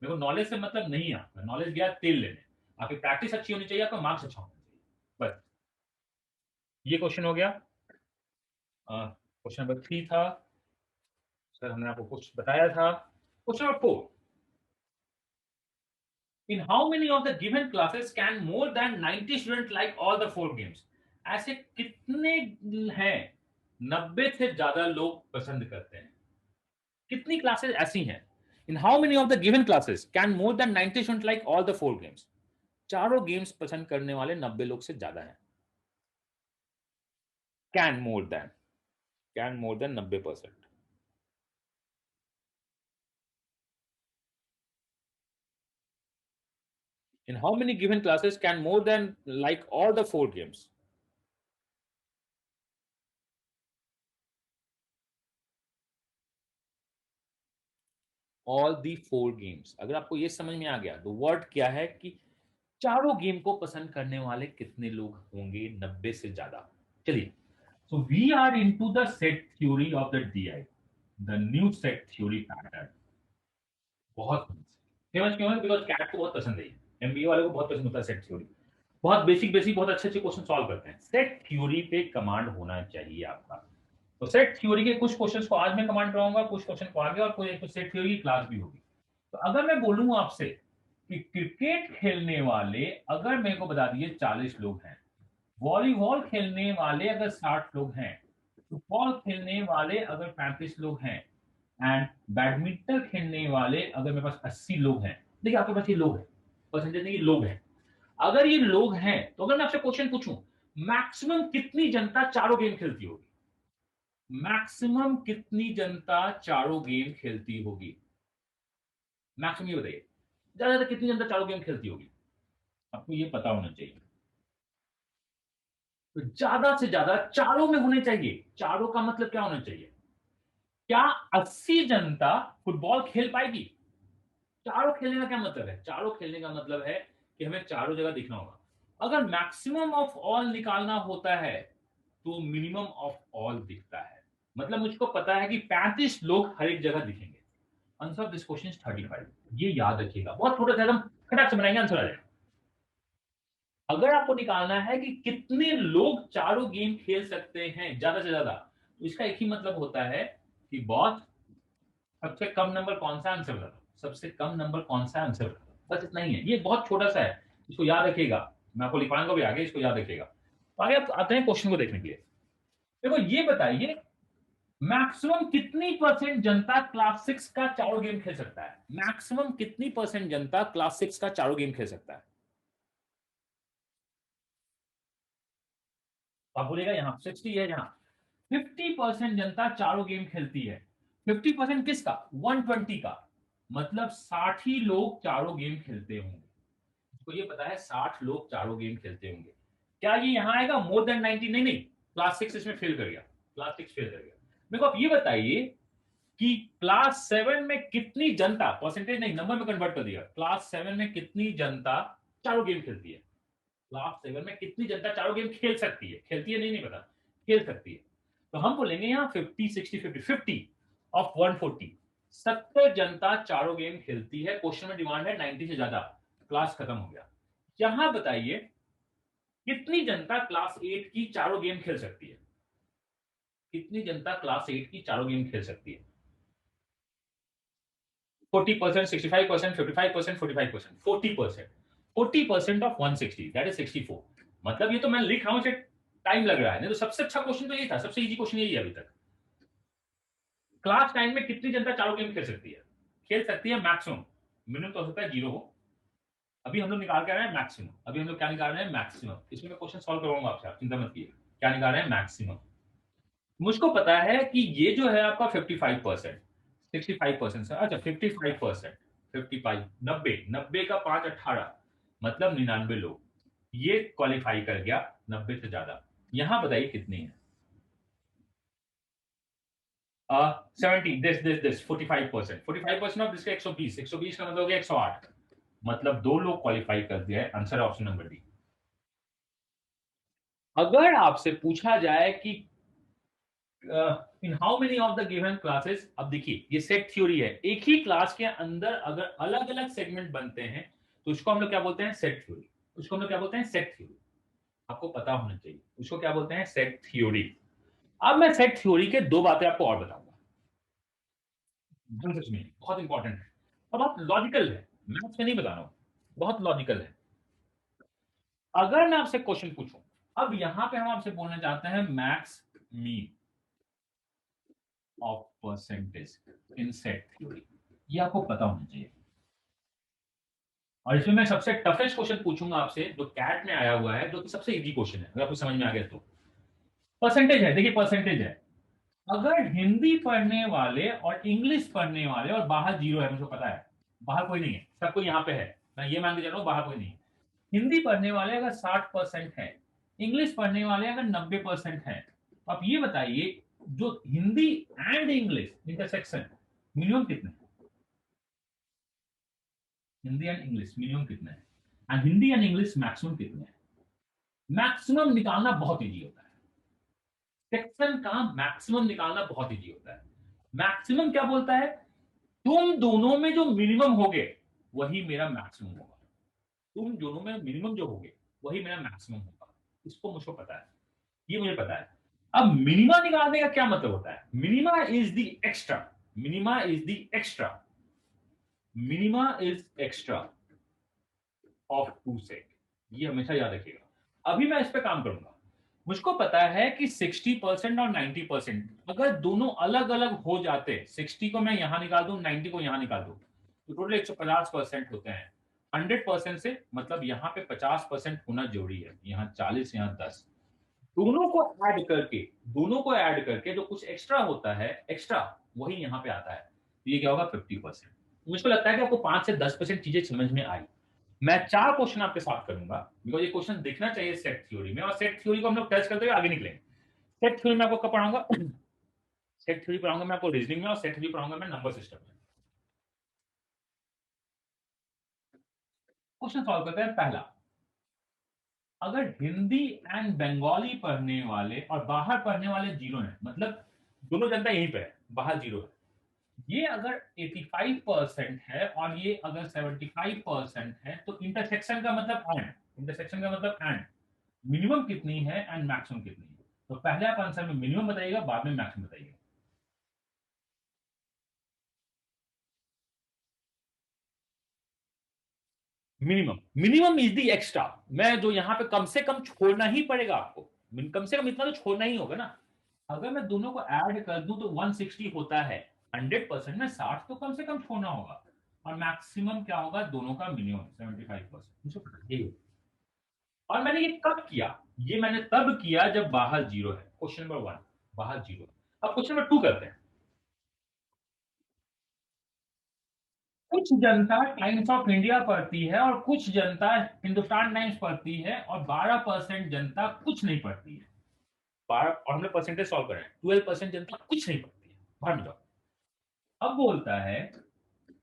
मेरे को नॉलेज से मतलब नहीं है, आपका नॉलेज गया तेल लेने। आपकी प्रैक्टिस अच्छी होनी चाहिए, आपका मार्क्स अच्छा होना चाहिए, बस। ये क्वेश्चन हो गया। क्वेश्चन नंबर 3 था, सर हमने आपको कुछ बताया था। Question number 4, in how many of the given classes can more than 90 student like all the 4 games, ऐसे कितने हैं 90 से ज्यादा लोग पसंद करते हैं? कितनी क्लासेस ऐसी हैं? In how many of the given classes can more than 90 student like all the 4 games, चारों गेम्स पसंद करने वाले 90 लोग से ज्यादा हैं। Can more than, can more than 90%। In how many given classes can more than like all the four games? All the four games. अगर आपको ये समझ में आ गया तो वर्ड क्या है कि चारों गेम को पसंद करने वाले कितने लोग होंगे 90 से ज्यादा. चलिए, so we are into the set theory of the DI, the new set theory pattern. बहुत फेमस क्यों है? बिकॉज कैट को बहुत पसंद है, एमबीए वाले को बहुत पसंद होता है सेट थ्योरी. बहुत बेसिक बेसिक बहुत अच्छे अच्छे क्वेश्चन सॉल्व करते हैं. सेट थ्योरी पे कमांड होना चाहिए आपका. तो सेट थ्योरी के कुछ क्वेश्चंस को आज मैं कमांड कराऊंगा, कुछ क्वेश्चन को आगे, और कोई सेट थ्योरी की क्लास भी होगी. तो अगर मैं बोलूं आपसे कि क्रिकेट खेलने वाले अगर मेरे को बता दिए 40 लोग हैं, वॉलीबॉल खेलने वाले अगर 60 लोग हैं, फुटबॉल खेलने वाले अगर 35 लोग हैं, एंड बैडमिंटन खेलने वाले अगर मेरे पास 80 लोग हैं. देखिए आपके पास ये लोग हैं, परसेंटेज नहीं, ये लोग हैं. अगर ये लोग हैं तो अगर मैं आपसे क्वेश्चन पूछूं, मैक्सिमम कितनी जनता चारों गेम खेलती होगी? मैक्सिमम कितनी जनता चारों गेम खेलती होगी? मैक्सिमम ये बताइए, ज्यादा ज्यादा कितनी जनता चारों गेम खेलती होगी? आपको ये पता होना चाहिए. तो ज्यादा से ज्यादा चारों में होने चाहिए. चारों का मतलब क्या होना चाहिए? क्या 80 जनता फुटबॉल खेल पाएगी? चारों खेलने का क्या मतलब है? चारों खेलने का मतलब है कि हमें चारों जगह दिखना होगा. अगर मैक्सिमम ऑफ ऑल निकालना होता है तो मिनिमम ऑफ ऑल दिखता है. मतलब मुझको पता है कि 35 लोग हर एक जगह दिखेंगे. Answer of this question is 35. ये याद रखिएगा, बहुत थोड़ा सा एकदम खटाक से बनाएंगे, आंसर आ जाएगा. अगर आपको निकालना है कि कितने लोग चारों गेम खेल सकते हैं ज्यादा से ज्यादा, तो इसका एक ही मतलब होता है कि बहुत सबसे कम नंबर कौन सा आंसर बता दो. सबसे कम नंबर कौन सा आंसर बता दो. बस इतना ही है. ये बहुत छोटा सा है, इसको याद रखिएगा. मैं आपको लिखवाऊंगा भी आगे, इसको याद रखिएगा. तो आगे आप आते हैं क्वेश्चन को देखने के लिए. देखो ये बताइए, मैक्सिमम कितनी परसेंट जनता क्लास 6 का चारों गेम खेल सकता है? मैक्सिमम कितनी परसेंट जनता क्लास 6 का चारों गेम खेल सकता है? तो आप बोलेगा यहां 60 है, जहां 50% जनता चारों गेम खेलती है. 50% किसका? 120 का. मतलब 60 ही लोग चारों गेम खेलते होंगे. तो ये पता है 60 लोग चारों गेम खेलते होंगे. क्या ये यहां आएगा मोर देन 90? नहीं नहीं, क्लास 6 इसमें फेल कर गया. क्लास 6 फेल कर गया. मेरे को आप ये बताइए कि क्लास 7 में कितनी जनता, परसेंटेज नहीं नंबर में कन्वर्ट कर दिया, क्लास 7 में कितनी जनता चारों गेम खेलती है? क्लास 7 में कितनी जनता चारों गेम खेल सकती है? खेलती है नहीं नहीं पता, खेल सकती है. तो हम बोलेंगे यहाँ 50 60 50 50 ऑफ 140. 70 जनता चारों गेम खेलती है. क्वेश्चन में डिमांड है 90 से ज्यादा. क्लास खत्म हो गया. यहां बताइए कितनी जनता क्लास 8 की चारों गेम खेल सकती है? कितनी जनता क्लास 8 की चारों गेम खेल सकती है? 40%, 65%, 55%, 45%, 40%. 40% ऑफ 160, दैट इज 64. मतलब ये तो मैं लिख रहा हूं, टाइम लग रहा है. नहीं तो सबसे अच्छा क्वेश्चन तो यही था, सबसे इजी क्वेश्चन यही है अभी तक. क्लास 9 में कितनी जनता चारों गेम खेल सकती है? खेल सकती है मैक्सिमम. मिनिमम तो हो सकता है 0 हो. अभी हम लोग निकाल के आ रहे हैं मैक्सिमम. अभी हम लोग क्या निकाल रहे हैं? मैक्सिमम. इसमें मैं क्वेश्चन सॉल्व करवाऊंगा आपसे, आप चिंता मत कीजिए. क्या निकाल रहे हैं? मैक्सिमम. मुझको पता है कि ये जो है आपका 55%, 65%, अच्छा 55%, 55, 90 का 5 18, मतलब 99 लोग ये क्वालिफाई कर गया 90 से ज्यादा. यहां बताइए कितनी है? 70, दिस 45%. 45% of this 120. 120 का मतलब हो गया 108. मतलब 2 लोग क्वालिफाई कर दिया है. Answer option number D. अगर आपसे पूछा जाए कि in how many of the given classes, अब देखिए ये सेट थ्योरी है. एक ही क्लास के अंदर अगर अलग अलग सेगमेंट बनते हैं तो उसको हम लोग क्या बोलते हैं? Set theory. उसको हम लोग क्या बोलते हैं? Set theory. आपको पता होना चाहिए उसको क्या बोलते हैं? Set theory. अब मैं सेट थ्योरी के दो बातें आपको और बताऊंगा. ध्यान से सुनिए, बहुत इंपॉर्टेंट है और बहुत लॉजिकल है. मैथ्स में नहीं बता रहा हूं, बहुत लॉजिकल है. अगर मैं आपसे क्वेश्चन पूछूं, अब यहां पे हम आपसे बोलना चाहते हैं max mean of percentage in set theory. ये आपको पता होना चाहिए. और इसमें मैं सबसे टफेस्ट क्वेश्चन पूछूंगा आपसे जो कैट में आया हुआ है, जो कि सबसे इजी क्वेश्चन है. अगर आपको समझ में आ गया तो परसेंटेज है. देखिए परसेंटेज है. अगर हिंदी पढ़ने वाले और इंग्लिश पढ़ने वाले और बाहर 0 है, मुझे पता है बाहर कोई नहीं है, सब कोई यहाँ पे है. मैं ये मान के चल रहा हूँ बाहर कोई नहीं। हिंदी पढ़ने वाले अगर 60% है, इंग्लिश पढ़ने वाले अगर 90% है, तो आप ये बताइए जो Hindi and English intersection minimum कितने हैं? हिंदी एंड इंग्लिश मिनिमम कितने हैं and Hindi and English maximum कितने हैं? मैक्सिमम निकालना बहुत इजी होता है। सेक्शन का मैक्सिमम निकालना बहुत इजी होता है। मैक्सिमम क्या बोलता है? तुम दोनों में जो मिनिमम होगे वही मेरा मैक्सिमम होगा। तुम दोनों में मिनिमम जो होगे वही मेरा मैक्सिमम होगा। इसको मुझको पता है, ये मुझे पता है। अब मिनिमा निकालने का क्या मतलब होता है? Minima is the extra, minima is the extra, minima is extra of two set. ये हमेशा याद रखिएगा। अभी मैं इस पे काम करूंगा। मुझको पता है कि 60% और 90% अगर दोनों अलग अलग हो जाते, 60 को मैं यहां निकाल दूं, 90 को यहां निकाल दूं, तो टोटल 150% होते हैं। 100% से मतलब यहाँ पे 50% होना जरूरी है, यहाँ 40, यहाँ 10। दोनों को ऐड करके, दोनों को ऐड करके जो कुछ एक्स्ट्रा होता है, एक्स्ट्रा वही यहाँ पे आता है। तो ये क्या होगा? 50%। मुझको लगता है कि आपको 5 से 10% चीजें समझ में आई। मैं 4 क्वेश्चन आपके साथ करूंगा, बिकॉज ये क्वेश्चन देखना चाहिए सेट थ्योरी में, और सेट थ्योरी को हम लोग टच करते हुए आगे निकलेंगे। सेट थ्योरी में आपको कब पढ़ाऊंगा? सेट थ्योरी पढ़ाऊंगा मैं आपको रीजनिंग में, और सेट थ्योरी पढ़ाऊंगा मैं नंबर सिस्टम में। क्वेश्चन सॉल्व करते हैं। पहला, अगर हिंदी एंड बंगाली पढ़ने वाले और बाहर पढ़ने वाले जीरो हैं, मतलब दोनों जनता यहीं पे है, बाहर जीरो है, ये अगर 85% है और ये अगर 75% है, तो इंटरसेक्शन का मतलब एंड, इंटरसेक्शन का मतलब एंड मिनिमम कितनी है एंड मैक्सिमम कितनी है? तो पहले आप आंसर में मिनिमम बताइएगा, बाद में मैक्सिमम बताइएगा। Minimum, minimum is the extra. मैं जो यहां पे कम से कम छोड़ना ही पड़ेगा आपको, कम से कम इतना तो छोड़ना ही होगा ना। अगर मैं दोनों को ऐड कर दूं तो 160 होता है। 100% में 60 तो कम से कम छोड़ना होगा। और मैक्सिमम क्या होगा? दोनों का मिनिमम 75%। और मैंने ये कब किया? ये मैंने तब किया जब बाहर जीरो है। क्वेश्चन नंबर 1, बाहर जीरो। अब क्वेश्चन नंबर 2 करते हैं। कुछ जनता टाइम्स ऑफ इंडिया पढ़ती है और कुछ जनता हिंदुस्तान टाइम्स पढ़ती है, और 12% जनता कुछ नहीं पढ़ती है। 12, और हमने परसेंटेज सॉल्व करें, 12% जनता कुछ नहीं पढ़ती है। बाहर जाओ। अब बोलता है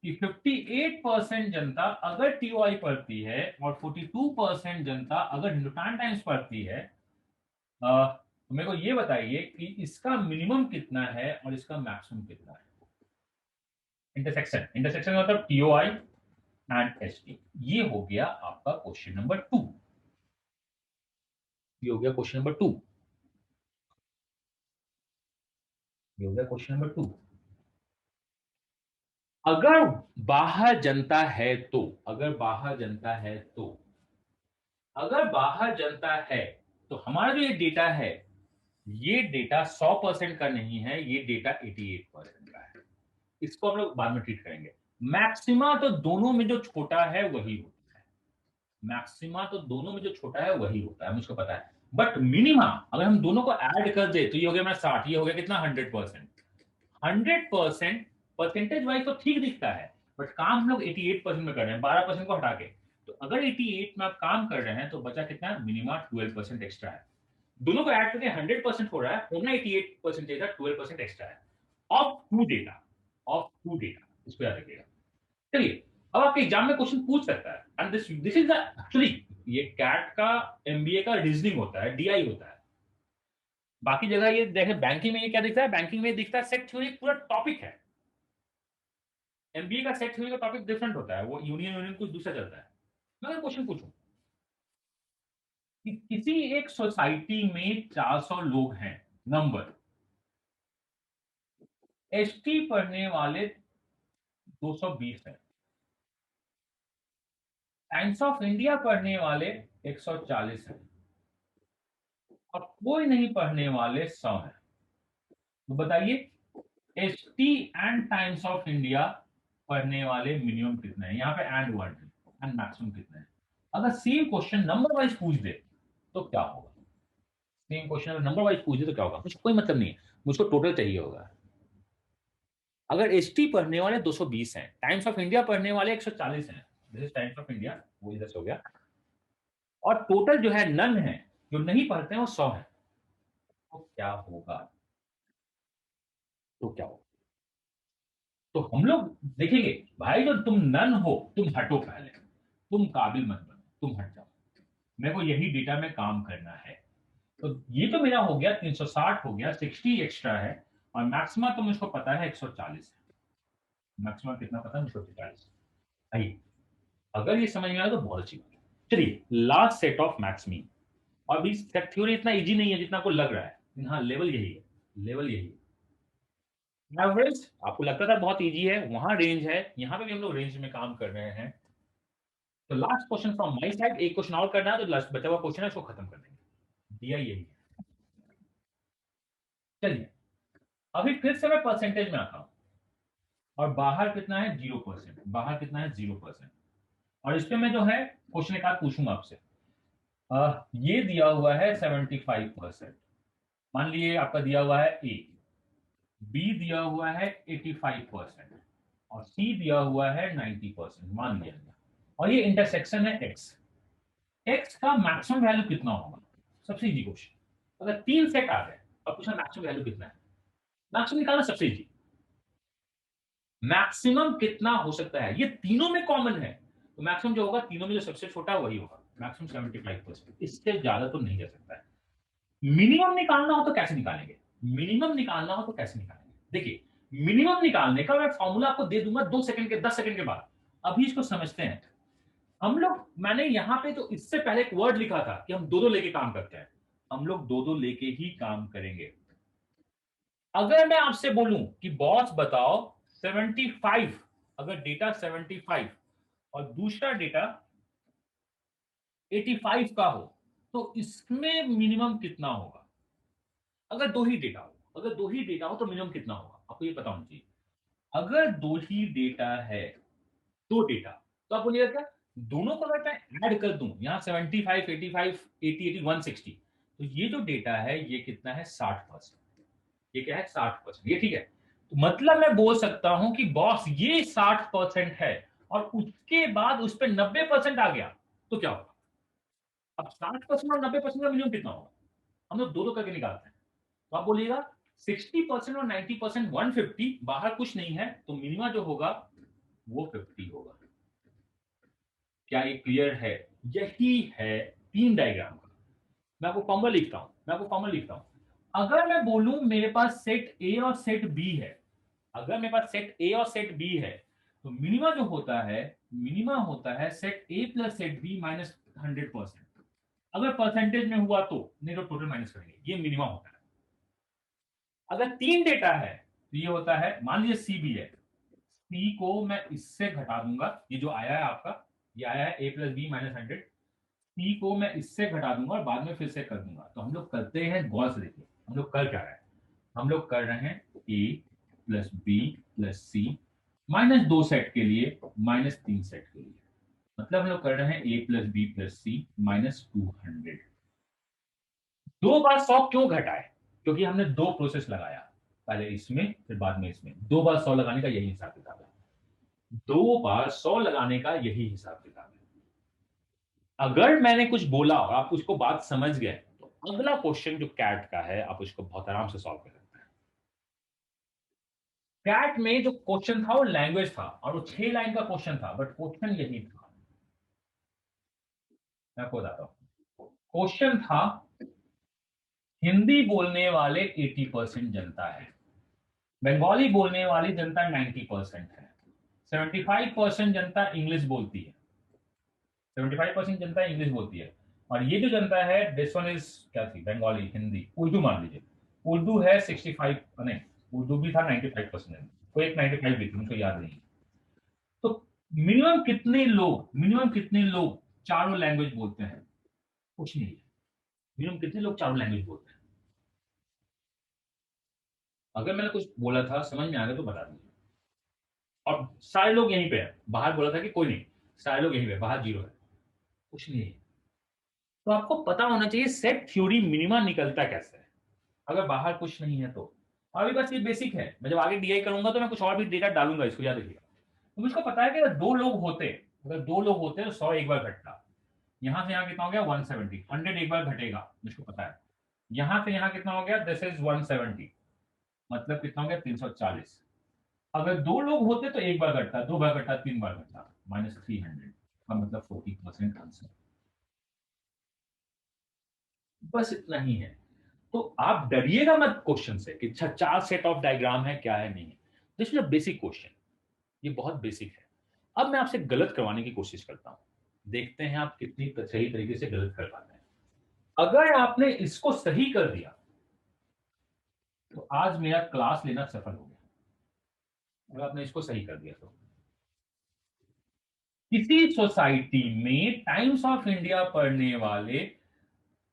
कि 58% जनता अगर टीओआई पढ़ती है और 42% जनता अगर हिंदुस्तान टाइम्स पढ़ती है, तो मेरे को ये बताइए कि इसका मिनिमम कितना है और इसका मैक्सिमम कितना है? इंटरसेक्शन, इंटरसेक्शन मतलब टीओआई एंड एसटी। ये हो गया आपका क्वेश्चन नंबर 2। ये हो गया क्वेश्चन नंबर 2। ये हो गया क्वेश्चन नंबर 2। अगर बाहर जनता है तो, अगर बाहर जनता है तो, अगर बाहर जनता है, तो हमारा जो ये डेटा है, ये डेटा 100% का नहीं है, ये डेटा 88% का है। इसको हम लोग बाद में ट्रीट करेंगे। मैक्सिमा तो दोनों में जो छोटा है वही होता है। मैक्सिमा तो दोनों में जो छोटा है वही होता है, मुझको पता है। बट मिनिमा अगर हम दोनों को ऐड कर दे तो ये हो गया मेरा 60, ये हो गया कितना? 100%। 100% परसेंटेज वाइज तो ठीक दिखता है, बट काम हम लोग 88% में कर रहे हैं, 12% को हटा के। तो अगर 88 में आप काम कर रहे हैं तो बचा कितना? मिनिमा 12% एक्स्ट्रा है। दोनों को ऐड करके 100% हो रहा है, होना 88% था, 12% एक्स्ट्रा है। Of two data, of two data, इसको याद रखिएगा। चलिए, अब आपके एग्जाम में क्वेश्चन पूछ सकता है, एंड दिस इज एक्चुअली, ये कैट का एमबीए का रीजनिंग होता है, डीआई होता है। बाकी जगह ये देखें, बैंकिंग में ये क्या दिखता है? बैंकिंग में दिखता है सेट थ्योरी पूरा टॉपिक है। एमबीए का सेट थ्योरी का टॉपिक डिफरेंट होता है, वो यूनियन यूनियन कुछ दूसरा चलता है। मैं क्वेश्चन पूछूं कि किसी एक सोसाइटी में 400 लोग हैं, नंबर, एसटी पढ़ने वाले 220 हैं, टाइम्स ऑफ इंडिया पढ़ने वाले 140 हैं, और कोई नहीं पढ़ने वाले 100 हैं। तो बताइए ST and times of India पढ़ने वाले मिनिमम कितने हैं? यहाँ पे एंड वर्ड है, एंड मैक्सिमम कितने हैं? अगर सेम क्वेश्चन नंबर वाइज पूछ दे तो क्या होगा? सेम क्वेश्चन अगर नंबर वाइज पूछ दे तो क्या होगा? मुझे कोई मतलब नहीं है, मुझको टोटल चाहिए होगा। अगर एसटी पढ़ने वाले 220 हैं, टाइम्स ऑफ इंडिया पढ़ने वाले 140 हैं, this is times of India, वो इधर से हो गया। और टोटल जो है नन है, जो नहीं पढ़ते हैं वो 100 है। तो क्या होगा? तो क्या होगा? तो हम लोग देखेंगे, भाई जो तुम नन हो तुम हटो, पहले तुम काबिल मत बनो, तुम हट जाओ, मेरे को यही डेटा में काम करना है। तो ये तो मेरा हो गया 360 हो गया, 60 एक्स्ट्रा है, और मैक्सिमा तो मुझको पता है 140 है। मैक्सिमा कितना पता है? 140। आइए, अगर ये समझ में आया तो बहुत अच्छी बात है। चलिए, लास्ट सेट ऑफ मैक्समी। और अभी थ्योरी इतना इजी नहीं है जितना को लग रहा है, हाँ लेवल यही है, लेवल यही है। एवरेज आपको लगता था बहुत इजी है, वहां रेंज है, यहाँ पे भी हम लोग रेंज में काम कर रहे हैं। तो last question from my side, एक क्वेश्चन और करना है, तो लास्ट बचा हुआ क्वेश्चन है उसको खत्म कर देंगे। दिया यही है। चलिए, अभी फिर से मैं परसेंटेज में आता हूं, और बाहर कितना है? 0%। बाहर कितना है? 0%। और इस पे मैं जो है क्वेश्चन एक आध पूछूंगा आपसे। ये दिया हुआ है 75%। मान लीजिए आपका दिया हुआ है ए, बी दिया हुआ है 85%, और सी दिया हुआ है 90%, मान लिया गया। और ये इंटरसेक्शन है एक्स। एक्स का मैक्सिमम वैल्यू कितना होगा? सबसे इजी क्वेश्चन। अगर तीन सेट आ गए और पूछा मैक्सिमम वैल्यू कितना है, मैक्सिमम निकालना सबसे इजी। मैक्सिमम कितना हो सकता है? ये तीनों में कॉमन है, तो मैक्सिमम जो होगा तीनों में जो सबसे छोटा है वही होगा। मैक्सिमम 75%, इससे ज्यादा तो नहीं जा सकता है। मिनिमम निकालना हो तो कैसे निकालेंगे? मिनिमम निकालना हो तो कैसे निकालेंगे? देखिए, मिनिमम निकालने का मैं फॉर्मूला आपको दे दूंगा 2 सेकंड के, 10 सेकंड के बाद। अभी इसको समझते हैं हम लोग। मैंने यहां पे तो इससे पहले एक वर्ड लिखा था कि हम दो दो लेके काम करते हैं। हम लोग दो दो लेके ही काम करेंगे। अगर मैं आपसे बोलूं कि बॉस बताओ 75, अगर डेटा 75 और दूसरा डेटा 85 का हो, तो इसमें मिनिमम कितना होगा? अगर दो ही डेटा हो, अगर दो ही डेटा हो तो मिनिमम कितना होगा आपको ये पता होना चाहिए। अगर दो ही डेटा है, दो डेटा, तो आप बोलिएगा क्या? दोनों को अगर मैं ऐड कर दूं, यहाँ 75, 85, 80, 80, 160, तो ये जो डेटा है ये कितना है? 60%। ये क्या है? 60%। ये ठीक है। तो मतलब मैं बोल सकता हूं कि बॉस ये 60% है, और उसके बाद उस पर 90% आ गया, तो क्या होगा? अब 60% और 90% का मिनिमम कितना होगा? हम लोग दो दो करके निकालते हैं। तो आप बोलिएगा 60% और 90%, 150, बाहर कुछ नहीं है, तो मिनिमम जो होगा वो 50 होगा। क्या ये क्लियर है? यही है तीन डायग्राम का। मैं आपको फॉर्मूला लिखता हूं, मैं आपको फॉर्मूला लिखता हूं। अगर मैं बोलूं मेरे पास सेट ए और सेट बी है, अगर मेरे पास सेट ए और सेट बी है, तो मिनिमा जो होता है, मिनिमा होता है set A plus set B minus 100%। अगर परसेंटेज में हुआ तो नहीं, तो टोटल माइनस करेंगे, ये मिनिमम होता है। अगर तीन डेटा है तो ये होता है, मान लीजिए सी बी है, सी को मैं इससे घटा दूंगा, ये जो आया है आपका, ये आया है ए प्लस बी माइनस 100, सी को मैं इससे घटा दूंगा और बाद में फिर से कर दूंगा। तो हम लोग करते हैं गौर से, देखिए हम लोग कर क्या रहे हैं। हम लोग कर रहे हैं ए प्लस बी प्लस सी, माइनस 2 सेट के लिए, माइनस 3 सेट के लिए। मतलब हम लोग कर रहे हैं ए प्लस बी प्लस सी माइनस 200। दो बार 100 क्यों घटाए? क्योंकि हमने दो प्रोसेस लगाया, पहले इसमें फिर बाद में इसमें। दो बार 100 लगाने का यही हिसाब किताब है, दो बार 100 लगाने का यही हिसाब किताब है। अगर मैंने कुछ बोला और आप उसको बात समझ गए, तो अगला क्वेश्चन जो कैट का है आप उसको बहुत आराम से सॉल्व कर सकते हैं। कैट में जो क्वेश्चन था वो लैंग्वेज था, और वो 6 लाइन का क्वेश्चन था, बट क्वेश्चन यही था। मैं आपको बताता हूं, क्वेश्चन था हिंदी बोलने वाले 80% जनता है, बंगाली बोलने वाली जनता 90% है, 75% जनता इंग्लिश बोलती है, 75% जनता इंग्लिश बोलती है, और ये जो जनता है दिस वन इज क्या थी? बंगाली, हिंदी, उर्दू मान लीजिए। उर्दू है 65, नहीं, उर्दू भी था 95%, कोई एक 95 भी थी, मुझको याद नहीं। तो मिनिमम कितने लोग चारों लैंग्वेज बोलते हैं? कुछ नहीं है। मिनिमम कितने लोग चारों लैंग्वेज बोलते हैं? अगर मैंने कुछ बोला था समझ में आ गया तो बता दीजिए। और सारे लोग यहीं पे है, बाहर बोला था कि कोई नहीं, सारे लोग यहीं पे, बाहर जीरो है, कुछ नहीं है। तो आपको पता होना चाहिए सेट थ्योरी मिनिमा निकलता कैसे है, अगर बाहर कुछ नहीं है तो। और अभी बस ये बेसिक है, मैं जब आगे डीआई करूंगा तो मैं कुछ और भी डेटा डालूंगा, इसको याद रखिएगा। तो मुझको पता है कि अगर दो लोग होते अगर 2 लोग होते हैं तो 100 एक बार घटता, यहां से यहां कितना हो गया 170, 100 एक बार घटेगा मुझको पता है, यहां से यहां कितना हो गया, दिस इज 170, मतलब कितना हो गया 340। अगर 2 लोग होते तो एक बार घटता, 2 बार घटता, 3 बार घटता, -300 का मतलब 40% आंसर। बस इतना ही है। तो आप डरिएगा मत क्वेश्चन से कि 4 सेट ऑफ डायग्राम है क्या है नहीं है, this is a basic question, ये बहुत बेसिक है। अब मैं आपसे गलत करवाने की कोशिश करता हूं, देखते हैं आप कितनी सही तरीके से गलत कर पाते हैं। अगर आपने इसको सही कर दिया तो आज मेरा क्लास लेना सफल हो गया, अगर आपने इसको सही कर दिया तो। किसी सोसाइटी में टाइम्स ऑफ इंडिया पढ़ने वाले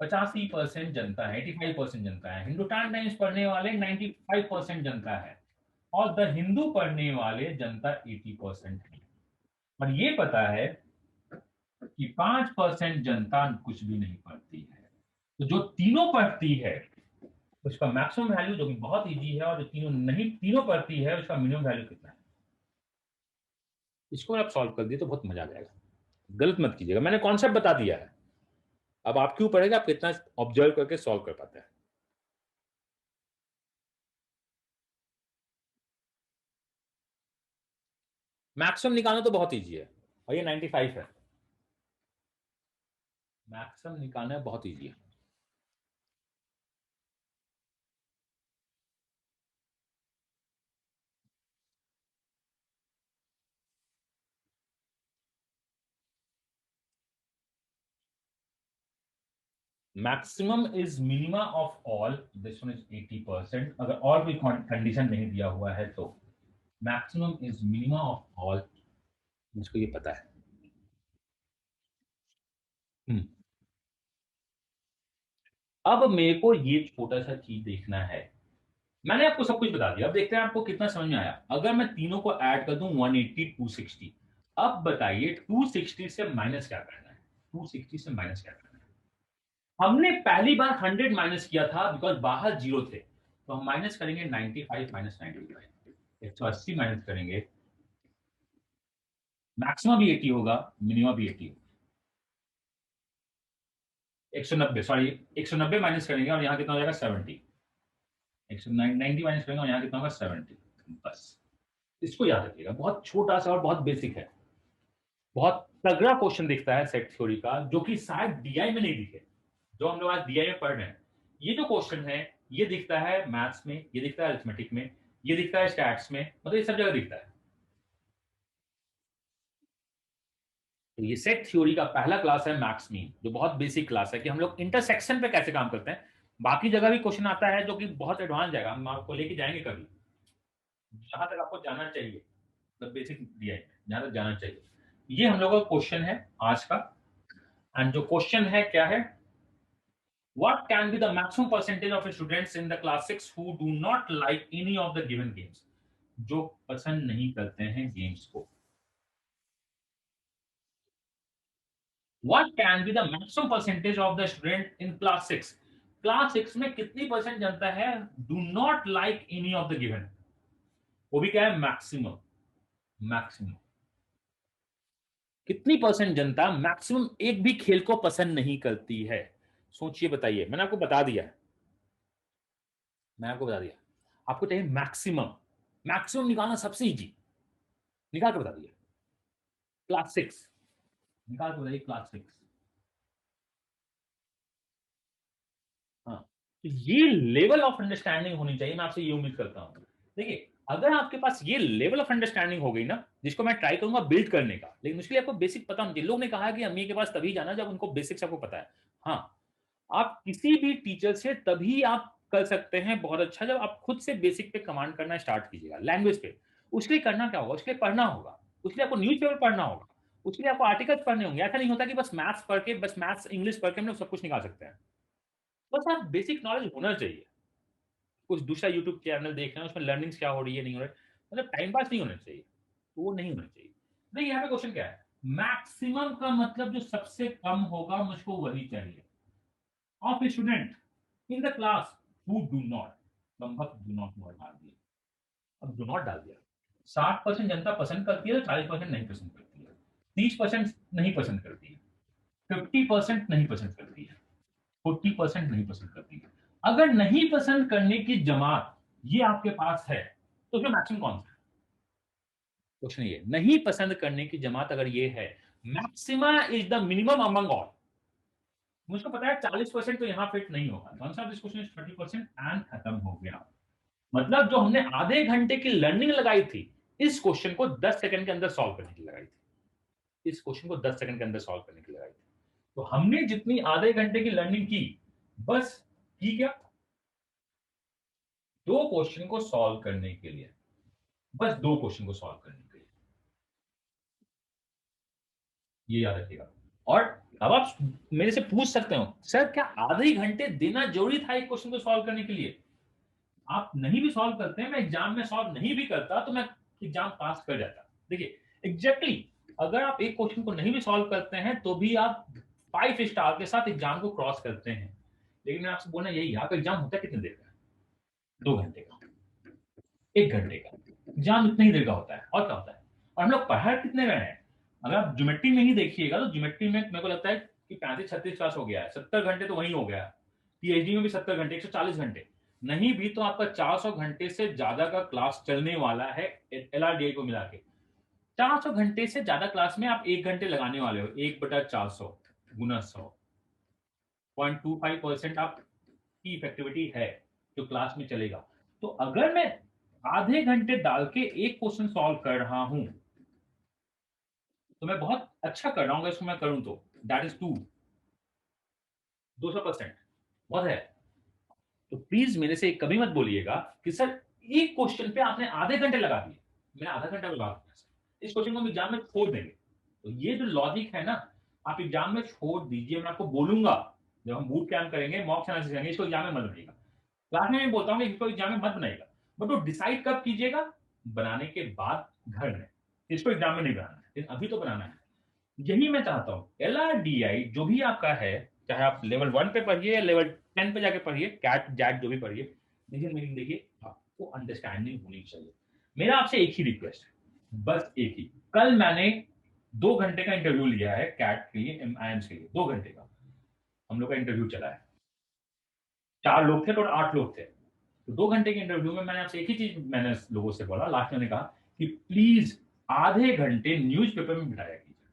85% जनता है, 85% जनता है, हिंदुस्तान टाइम्स पढ़ने वाले 95% जनता है, और द हिंदू पढ़ने वाले जनता 80% है। और ये पता है कि 5% जनता कुछ भी नहीं पढ़ती है। तो जो तीनों पढ़ती है उसका मैक्सिमम वैल्यू, जो कि बहुत इजी है, और जो तीनों नहीं तीनों पढ़ती है उसका मिनिमम वैल्यू कितना है, इसको आप सॉल्व कर दिए तो बहुत मजा आ जाएगा। गलत मत कीजिएगा, मैंने कॉन्सेप्ट बता दिया है, अब आपके ऊपर है कि आप कितना ऑब्जर्व करके सॉल्व कर पाते हैं। मैक्सिमम निकालना तो बहुत इजी है, और ये 95 है, मैक्सिमम निकालना बहुत इजी है। Maximum is minima of all, this one is 80%, अगर और कोई कंडीशन नहीं दिया हुआ है तो maximum is minima of all, मुझको ये पता है। हम्म। अब मेरे को ये छोटा सा चीज देखना है, मैंने आपको सब कुछ बता दिया, अब देखते हैं आपको कितना समझ में आया। अगर मैं तीनों को ऐड कर दूं 180 260, अब बताइए 260 से माइनस क्या करना है, 260 से माइनस क्या करना है। हमने पहली बार 100 माइनस किया था बिकॉज बाहर जीरो थे, तो हम माइनस करेंगे 95 माइनस 95, 180 माइनस करेंगे, मैक्सिमम भी 80 होगा, मिनिमम भी 80 होगा, 190 सॉरी, 190 माइनस करेंगे और यहाँ कितना हो जाएगा 70, 190 माइनस करेंगे और यहाँ कितना होगा 70। बस इसको याद रखिएगा, बहुत छोटा सा और बहुत बेसिक है, बहुत तगड़ा क्वेश्चन दिखता है सेट थ्योरी का, जो कि शायद डीआई में नहीं दिखे, जो हम लोग आज डीआई में पढ़ रहे हैं। ये जो क्वेश्चन है ये दिखता है मैथ्स में, ये दिखता है अरिथमेटिक में, ये दिखता है स्टैट्स में, मतलब ये सब जगह दिखता है। तो ये सेट थ्योरी का पहला क्लास है मैथ्स में, जो बहुत बेसिक क्लास है कि हम लोग इंटरसेक्शन पे कैसे काम करते हैं। बाकी जगह भी क्वेश्चन आता है जो कि बहुत एडवांस जाएगा, हम आपको लेके जाएंगे कभी, जहां तक आपको जाना चाहिए, मतलब बेसिक डीआई में जहां तक जाना चाहिए। ये हम लोगों का क्वेश्चन है आज का, एंड जो क्वेश्चन है क्या है, what can be the maximum percentage of students in the class 6 who do not like any of the given games, जो पसंद नहीं करते हैं गेम्स को। what can be the maximum percentage of the student in class 6, class 6 में कितनी percent जनता है do not like any of the given, वो भी क्या है मैक्सिमम, मैक्सिमम कितनी परसेंट जनता मैक्सिमम एक भी खेल को पसंद नहीं करती है, सोचिए बताइए। मैंने आपको बता दिया है, मैंने आपको बता दिया, आपको चाहिए मैक्सिमम, मैक्सिमम निकालना सबसे इजी, निकाल के बता दिया। क्लास 6 निकाल के बताइए, क्लास 6। हाँ, तो ये लेवल ऑफ अंडरस्टैंडिंग होनी चाहिए, मैं आपसे ये उम्मीद करता हूं। देखिए अगर आपके पास ये लेवल ऑफ अंडरस्टैंडिंग हो गई ना, जिसको मैं ट्राई करूंगा बिल्ड करने का, लेकिन उसके लिए आपको बेसिक पता होना चाहिए। लोग ने कहा कि अम्मी के पास तभी जाना जब उनको बेसिक्स आपको पता है। हाँ, आप किसी भी टीचर से तभी आप कर सकते हैं बहुत अच्छा, जब आप खुद से बेसिक पे कमांड करना स्टार्ट कीजिएगा लैंग्वेज पे। उसके लिए करना क्या होगा, उसके लिए पढ़ना होगा, उसके लिए आपको न्यूज़पेपर पढ़ना होगा, उसके लिए आपको आर्टिकल्स पढ़ने होंगे। ऐसा नहीं होता कि बस मैथ्स पढ़ के, बस मैथ्स इंग्लिश पढ़ के हम लोग सब कुछ निकाल सकते हैं। बस आप बेसिक नॉलेज होना चाहिए। कुछ दूसरा यूट्यूब चैनल देख रहे हैं उसमें लर्निंग्स क्या हो रही है नहीं हो रहा है, मतलब टाइम पास नहीं होना चाहिए, तो वो नहीं होना चाहिए। देखिए यहाँ पे क्वेश्चन क्या है, मैक्सिमम का मतलब जो सबसे कम होगा मुझको वही चाहिए, of student in the class who do not, संभव डू नॉट डाल दिया, अब डू नॉट डाल दिया। 60% जनता पसंद करती है, 40% नहीं पसंद करती है। 30% नहीं पसंद करती है, 50% नहीं पसंद करती है, 40% नहीं पसंद करती है। अगर नहीं पसंद करने की जमात ये आपके पास है, तो फिर मैक्सिमम कौन सा है? क्वेश्चन ये, नहीं पसंद करने की जमात अगर ये है, maxima is the minimum among all. मुझको पता है 40% तो यहां फिट नहीं होगा, तो answer of this question is 30% and खत्म हो गया। मतलब जो हमने आधे घंटे की लर्निंग लगाई थी, इस क्वेश्चन को 10 सेकंड के अंदर सॉल्व करने की लगाई थी, इस क्वेश्चन को 10 सेकंड के अंदर सॉल्व करने की लगाई थी। तो हमने जितनी आधे घंटे की लर्निंग की, बस की क्या, दो क्वेश्चन को सॉल्व करने के लिए, बस दो क्वेश्चन को सॉल्व करने के लिए, ये याद रखिएगा। और अब आप मेरे से पूछ सकते हो, सर क्या आधे घंटे देना जरूरी था एक क्वेश्चन को सॉल्व करने के लिए? आप नहीं भी सॉल्व करते हैं, मैं एग्जाम में सॉल्व नहीं भी करता तो मैं एग्जाम पास कर जाता। देखिए एग्जैक्टली अगर आप एक क्वेश्चन को नहीं भी सॉल्व करते हैं तो भी आप 5 स्टार के साथ एग्जाम को क्रॉस करते हैं। लेकिन मैं आपसे बोलना यही, आपका एग्जाम होता है कितने देर का? 2 घंटे का, 1 घंटे का एग्जाम इतनी ही देर का होता है, और क्या होता है? और हम लोग पढ़ा कितने रहे हैं? अगर आप ज्योमेट्री में ही देखिएगा तो ज्योमेट्री में मेरे को लगता है कि 35-36 क्लास हो गया है, 70 घंटे तो वही हो गया। पीएचडी में भी 70 घंटे, 140 घंटे, नहीं भी तो आपका 400 घंटे से ज्यादा का क्लास चलने वाला है एलआरडीआई को मिला के। 400 घंटे से ज्यादा क्लास में आप 1 घंटे लगाने वाले हो, 1/400 गुना 100, 0.25% आपकी इफेक्टिविटी है जो क्लास में चलेगा। तो अगर मैं आधे घंटे डाल के एक क्वेश्चन सॉल्व कर रहा हूं, तो मैं बहुत अच्छा कर रहा हूँ, इसको मैं करूं तो दैट इज 200% बहुत है। तो प्लीज मेरे से कभी मत बोलिएगा कि सर एक क्वेश्चन पे आपने आधे घंटे लगा दिए, मैं आधा घंटा लगा दूंगा, इस क्वेश्चन को हम एग्जाम में छोड़ देंगे। तो ये जो लॉजिक है ना, आप एग्जाम में छोड़ दीजिए। मैं आपको बोलूंगा जब हम बूट कैंप करेंगे, मॉक एनालिसिस करेंगे, इसको एग्जाम में मत बनाइएगा। क्लास में मैं बोलता हूँ कि इसको एग्जाम में मत बनाइएगा, बट वो डिसाइड कब कीजिएगा? बनाने के बाद घर में। इसको एग्जाम में नहीं बनाना है, लेकिन अभी तो बनाना है। यही मैं चाहता हूँ, एलआरडीआई जो भी आपका है, चाहे आप लेवल 1 पे पढ़िए या लेवल 10 पे जाके पढ़िए, कैट जैट जो भी पढ़िए, डिसीजन मेकिंग देखिए, आपको अंडरस्टैंडिंग होनी चाहिए। मेरा आपसे एक ही रिक्वेस्ट है, बस एक ही। कल मैंने 2 घंटे का इंटरव्यू लिया है कैट के लिए, एमआईएम्स के लिए, 2 घंटे का हम लोग का इंटरव्यू चला है। 4 लोग थे और 8 लोग थे। तो 2 घंटे के इंटरव्यू में मैंने आपसे एक ही चीज मैंने लोगों से बोला, लास्ट में कहा कि प्लीज आधे घंटे न्यूज़पेपर में बिताया कीजिए।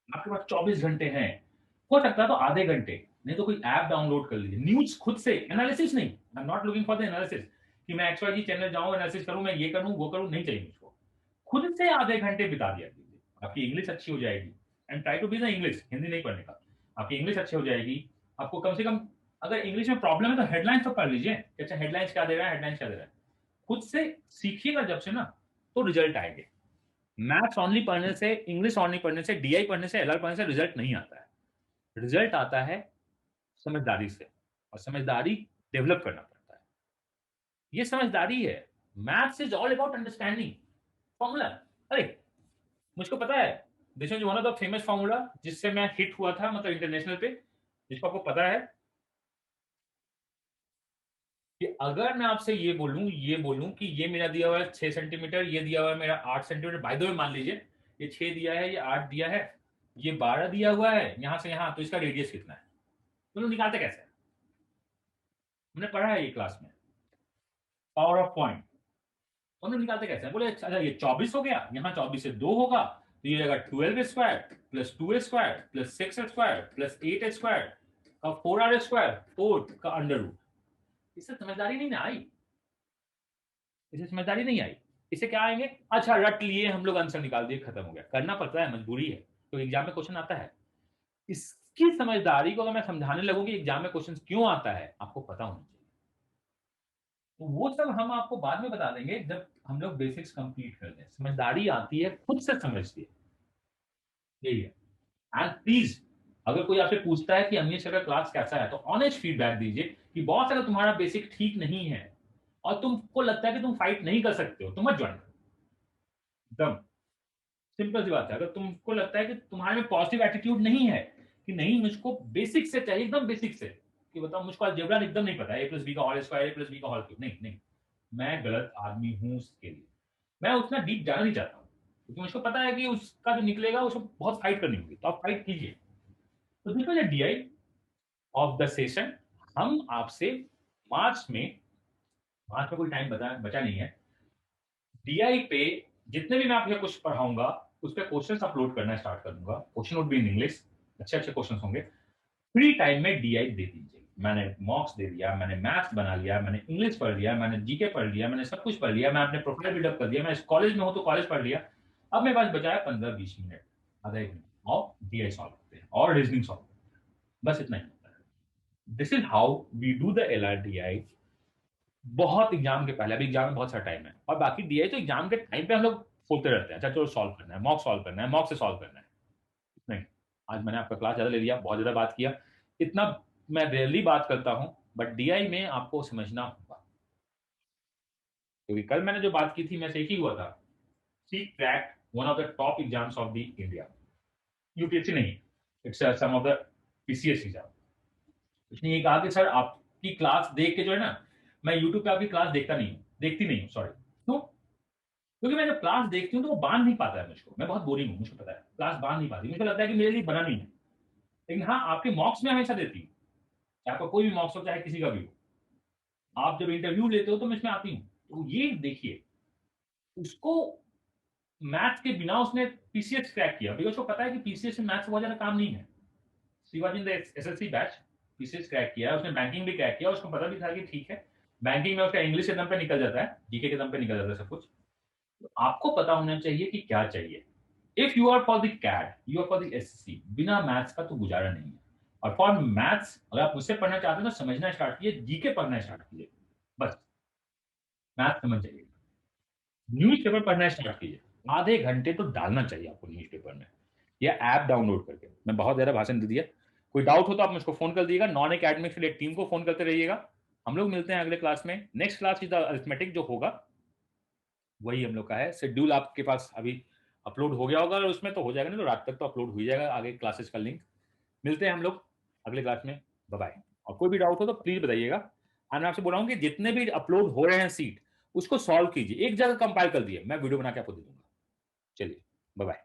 आपके पास 24 घंटे हैं, हो सकता है तो आधे घंटे, नहीं तो कोई ऐप डाउनलोड कर लीजिए, न्यूज खुद से, एनालिसिस नहीं। आई am not looking for the analysis कि मैं एक्सवाईजी चैनल जाऊं एनालिसिस करूं, मैं ये करूं वो करूं, नहीं चाहिए मुझको। खुद से आधे घंटे बिता दिया कीजिए, आपकी इंग्लिश अच्छी हो जाएगी। And try to be the English, Hindi नहीं पढ़ने का, आपकी इंग्लिश अच्छी हो जाएगी। आपको कम से कम अगर इंग्लिश में प्रॉब्लम है तो हेडलाइंस तो पढ़ लीजिए, अच्छा हेडलाइंस क्या दे रहा है, हेडलाइंस क्या दे रहा है, खुद से सीखिएगा जब से ना, तो रिजल्ट आएंगे। मैथ्स ऑनली पढ़ने से, इंग्लिश ऑनली पढ़ने से, डीआई पढ़ने से, एलआर पढ़ने से रिजल्ट नहीं आता है। रिजल्ट आता है समझदारी से, और समझदारी डेवलप करना पड़ता है, ये समझदारी है। Maths is all about understanding formula. अरे मुझको पता है, this is one of the famous formula जिससे मैं हिट हुआ था, मतलब इंटरनेशनल पे, जिसको आपको पता है कि अगर मैं आपसे ये बोलूं कि ये मेरा दिया हुआ है 6 सेंटीमीटर, ये दिया हुआ है मेरा 8 सेंटीमीटर, बाय द वे मान लीजिए ये 6 दिया है, ये 8 दिया है, ये 12 दिया हुआ है यहां से यहां, तो इसका रेडियस कितना है? तो निकालते कैसे? हमने पढ़ा है ये क्लास में, पावर ऑफ पॉइंट। हम लोग निकालते कैसे हैं? बोले अच्छा ये 24 हो गया, यहाँ 24 से 2 होगा, तो ये जाएगा 12 square plus 2 square plus 6 square plus 8 square का 4 r स्क्वायर, 4 का अंडर रूट। इससे समझदारी नहीं ना आई, इसे समझदारी नहीं आई। इसे क्या आएंगे, अच्छा रट लिए हम लोग, आंसर निकाल दिए, खत्म हो गया। करना पड़ता है, मजबूरी है, तो एग्जाम में क्वेश्चन आता है। इसकी समझदारी को अगर मैं समझाने लगूं कि एग्जाम में क्वेश्चन क्यों आता है, आपको पता होना चाहिए। तो वो सब हम आपको बाद में बता देंगे जब हम लोग बेसिक्स कंप्लीट कर लें। समझदारी आती है खुद से समझती है, यही है। एंड प्लीज अगर कोई आपसे पूछता है कि अमीर सर का क्लास कैसा है, तो ऑनेस्ट फीडबैक दीजिए कि बॉस अगर तुम्हारा बेसिक ठीक नहीं है और तुमको लगता है कि तुम फाइट नहीं कर सकते हो, तो मत ज्वाइन करो। एकदम सिंपल सी बात है। अगर तुमको लगता है कि तुम्हारे में पॉजिटिव एटीट्यूड नहीं है कि नहीं मुझको बेसिक से चाहिए, एकदम बेसिक से, कि बताओ मुझको अलजेब्रा एकदम नहीं पता है, ए प्लस बी का होल स्क्वायर, ए प्लस बी का होल क्यूब, नहीं नहीं, मैं गलत आदमी हूं उसके लिए, मैं उतना डीप जाना नहीं चाहता हूं। क्योंकि मुझको पता है कि उसका जो निकलेगा उसको बहुत फाइट करनी होगी, तो आप फाइट कीजिए। तो this was the DI of the session. हम आपसे मार्च में, मार्च में कोई टाइम बचा नहीं है, डीआई पे जितने भी मैं आपको कुछ पढ़ाऊंगा उस पर क्वेश्चन अपलोड करना स्टार्ट कर दूंगा। Question would be in English, अच्छे अच्छे क्वेश्चन होंगे। फ्री टाइम में डीआई दे दीजिए। मैंने मॉक्स दे दिया, मैंने मैथ्स बना लिया, मैंने इंग्लिश पढ़ लिया, मैंने जीके पढ़ लिया, मैंने सब कुछ पढ़ लिया, मैं अपने प्रोफाइल बिल्डअप कर दिया, मैं इस कॉलेज में हूं तो कॉलेज पढ़ लिया। अब मेरे पास बचा है 15-20 मिनट, आधा एक मिनट, और डीआई सॉल्व करते हैं और रीजनिंग सॉल्व करते हैं। बस इतना ही होता है। This is how we do the L R D I. बहुत एग्जाम के पहले, अभी एग्जाम में बहुत सारा टाइम है, और बाकी डीआई तो एग्जाम के टाइम पे हम लोग बोलते रहते हैं, अच्छा चलो सॉल्व करना है, मॉक सॉल्व करना है, मॉक से सॉल्व करना है। नहीं, आज मैंने आपका क्लास ज्यादा ले लिया, बहुत ज्यादा बात किया। इतना मैं रेयरली बात करता हूं, बट डीआई में आपको समझना होगा, क्योंकि कल मैंने जो बात की थी मैं से एक ही हुआ था। See crack one of the top exams of the India, UPSC नहीं, it's some of the PCS exam. उसने ये कहा कि सर आपकी क्लास देख के जो है ना, मैं यूट्यूब पे आपकी क्लास देखता नहीं हूँ, देखती नहीं हूँ, सॉरी। क्यों? क्योंकि मैं जब क्लास देखती हूँ तो वो बांध नहीं पाता है मुझको, मैं बहुत बोरिंग हूँ, मुझको पता है क्लास बांध नहीं पाती, मुझे लगता है कि मेरे लिए बना नहीं है। लेकिन हाँ, आपके मॉक्स में हमेशा देती हूँ, चाहे आपका कोई भी मॉक्स हो चाहे किसी का भी हो। आप जब इंटरव्यू लेते हो तो मैं इसमें आती हूँ, तो ये देखिए, उसको मैथ्स के बिना उसने पीसीएस क्रैक किया, बिकॉज उसको पता है कि पीसीएस में मैथ्स बहुत ज्यादा काम नहीं है। शिवाजी ने एसएससी बैच पीसीएस क्रैक किया, उसने बैंकिंग भी क्रैक किया, उसको पता भी था कि ठीक है बैंकिंग में उसका इंग्लिश के दम पे निकल जाता है, जीके के दम पे निकल जाता है सब कुछ। तो आपको पता होना चाहिए कि क्या चाहिए। If you are for the CAT, you are for the SSC, बिना मैथ्स का तो गुजारा नहीं है। और फॉर मैथ्स अगर आप मुझसे पढ़ना चाहते हैं तो समझना स्टार्ट कीजिए, जीके पढ़ना स्टार्ट कीजिए, बस मैथ समझ जाइए। न्यूज़पेपर पढ़ना स्टार्ट कीजिए, आधे घंटे तो डालना चाहिए आपको न्यूज़पेपर में, या ऐप डाउनलोड करके। मैं बहुत ज़्यादा भाषण दे दिया, कोई डाउट हो तो आप मुझको फोन कर दीजिएगा, नॉन एकेडमिक के लिए टीम को फोन करते रहिएगा। हम लोग मिलते हैं अगले क्लास में। Next class is the arithmetic जो होगा वही हम लोग का है। शेड्यूल आपके पास अभी अपलोड हो गया होगा, और उसमें तो हो जाएगा, नहीं तो रात तक तो अपलोड हो जाएगा आगे क्लासेस का लिंक। मिलते हैं हम लोग अगले क्लास में, बाय बाय। और कोई भी डाउट हो तो प्लीज बताइएगा। और मैं आपसे बोल रहा हूँ कि जितने भी अपलोड हो रहे हैं सीट, उसको सॉल्व कीजिए, एक जगह कंपाइल कर दिए, मैं वीडियो बना के आपको दे दूंगा। चलिए, बाय बाय।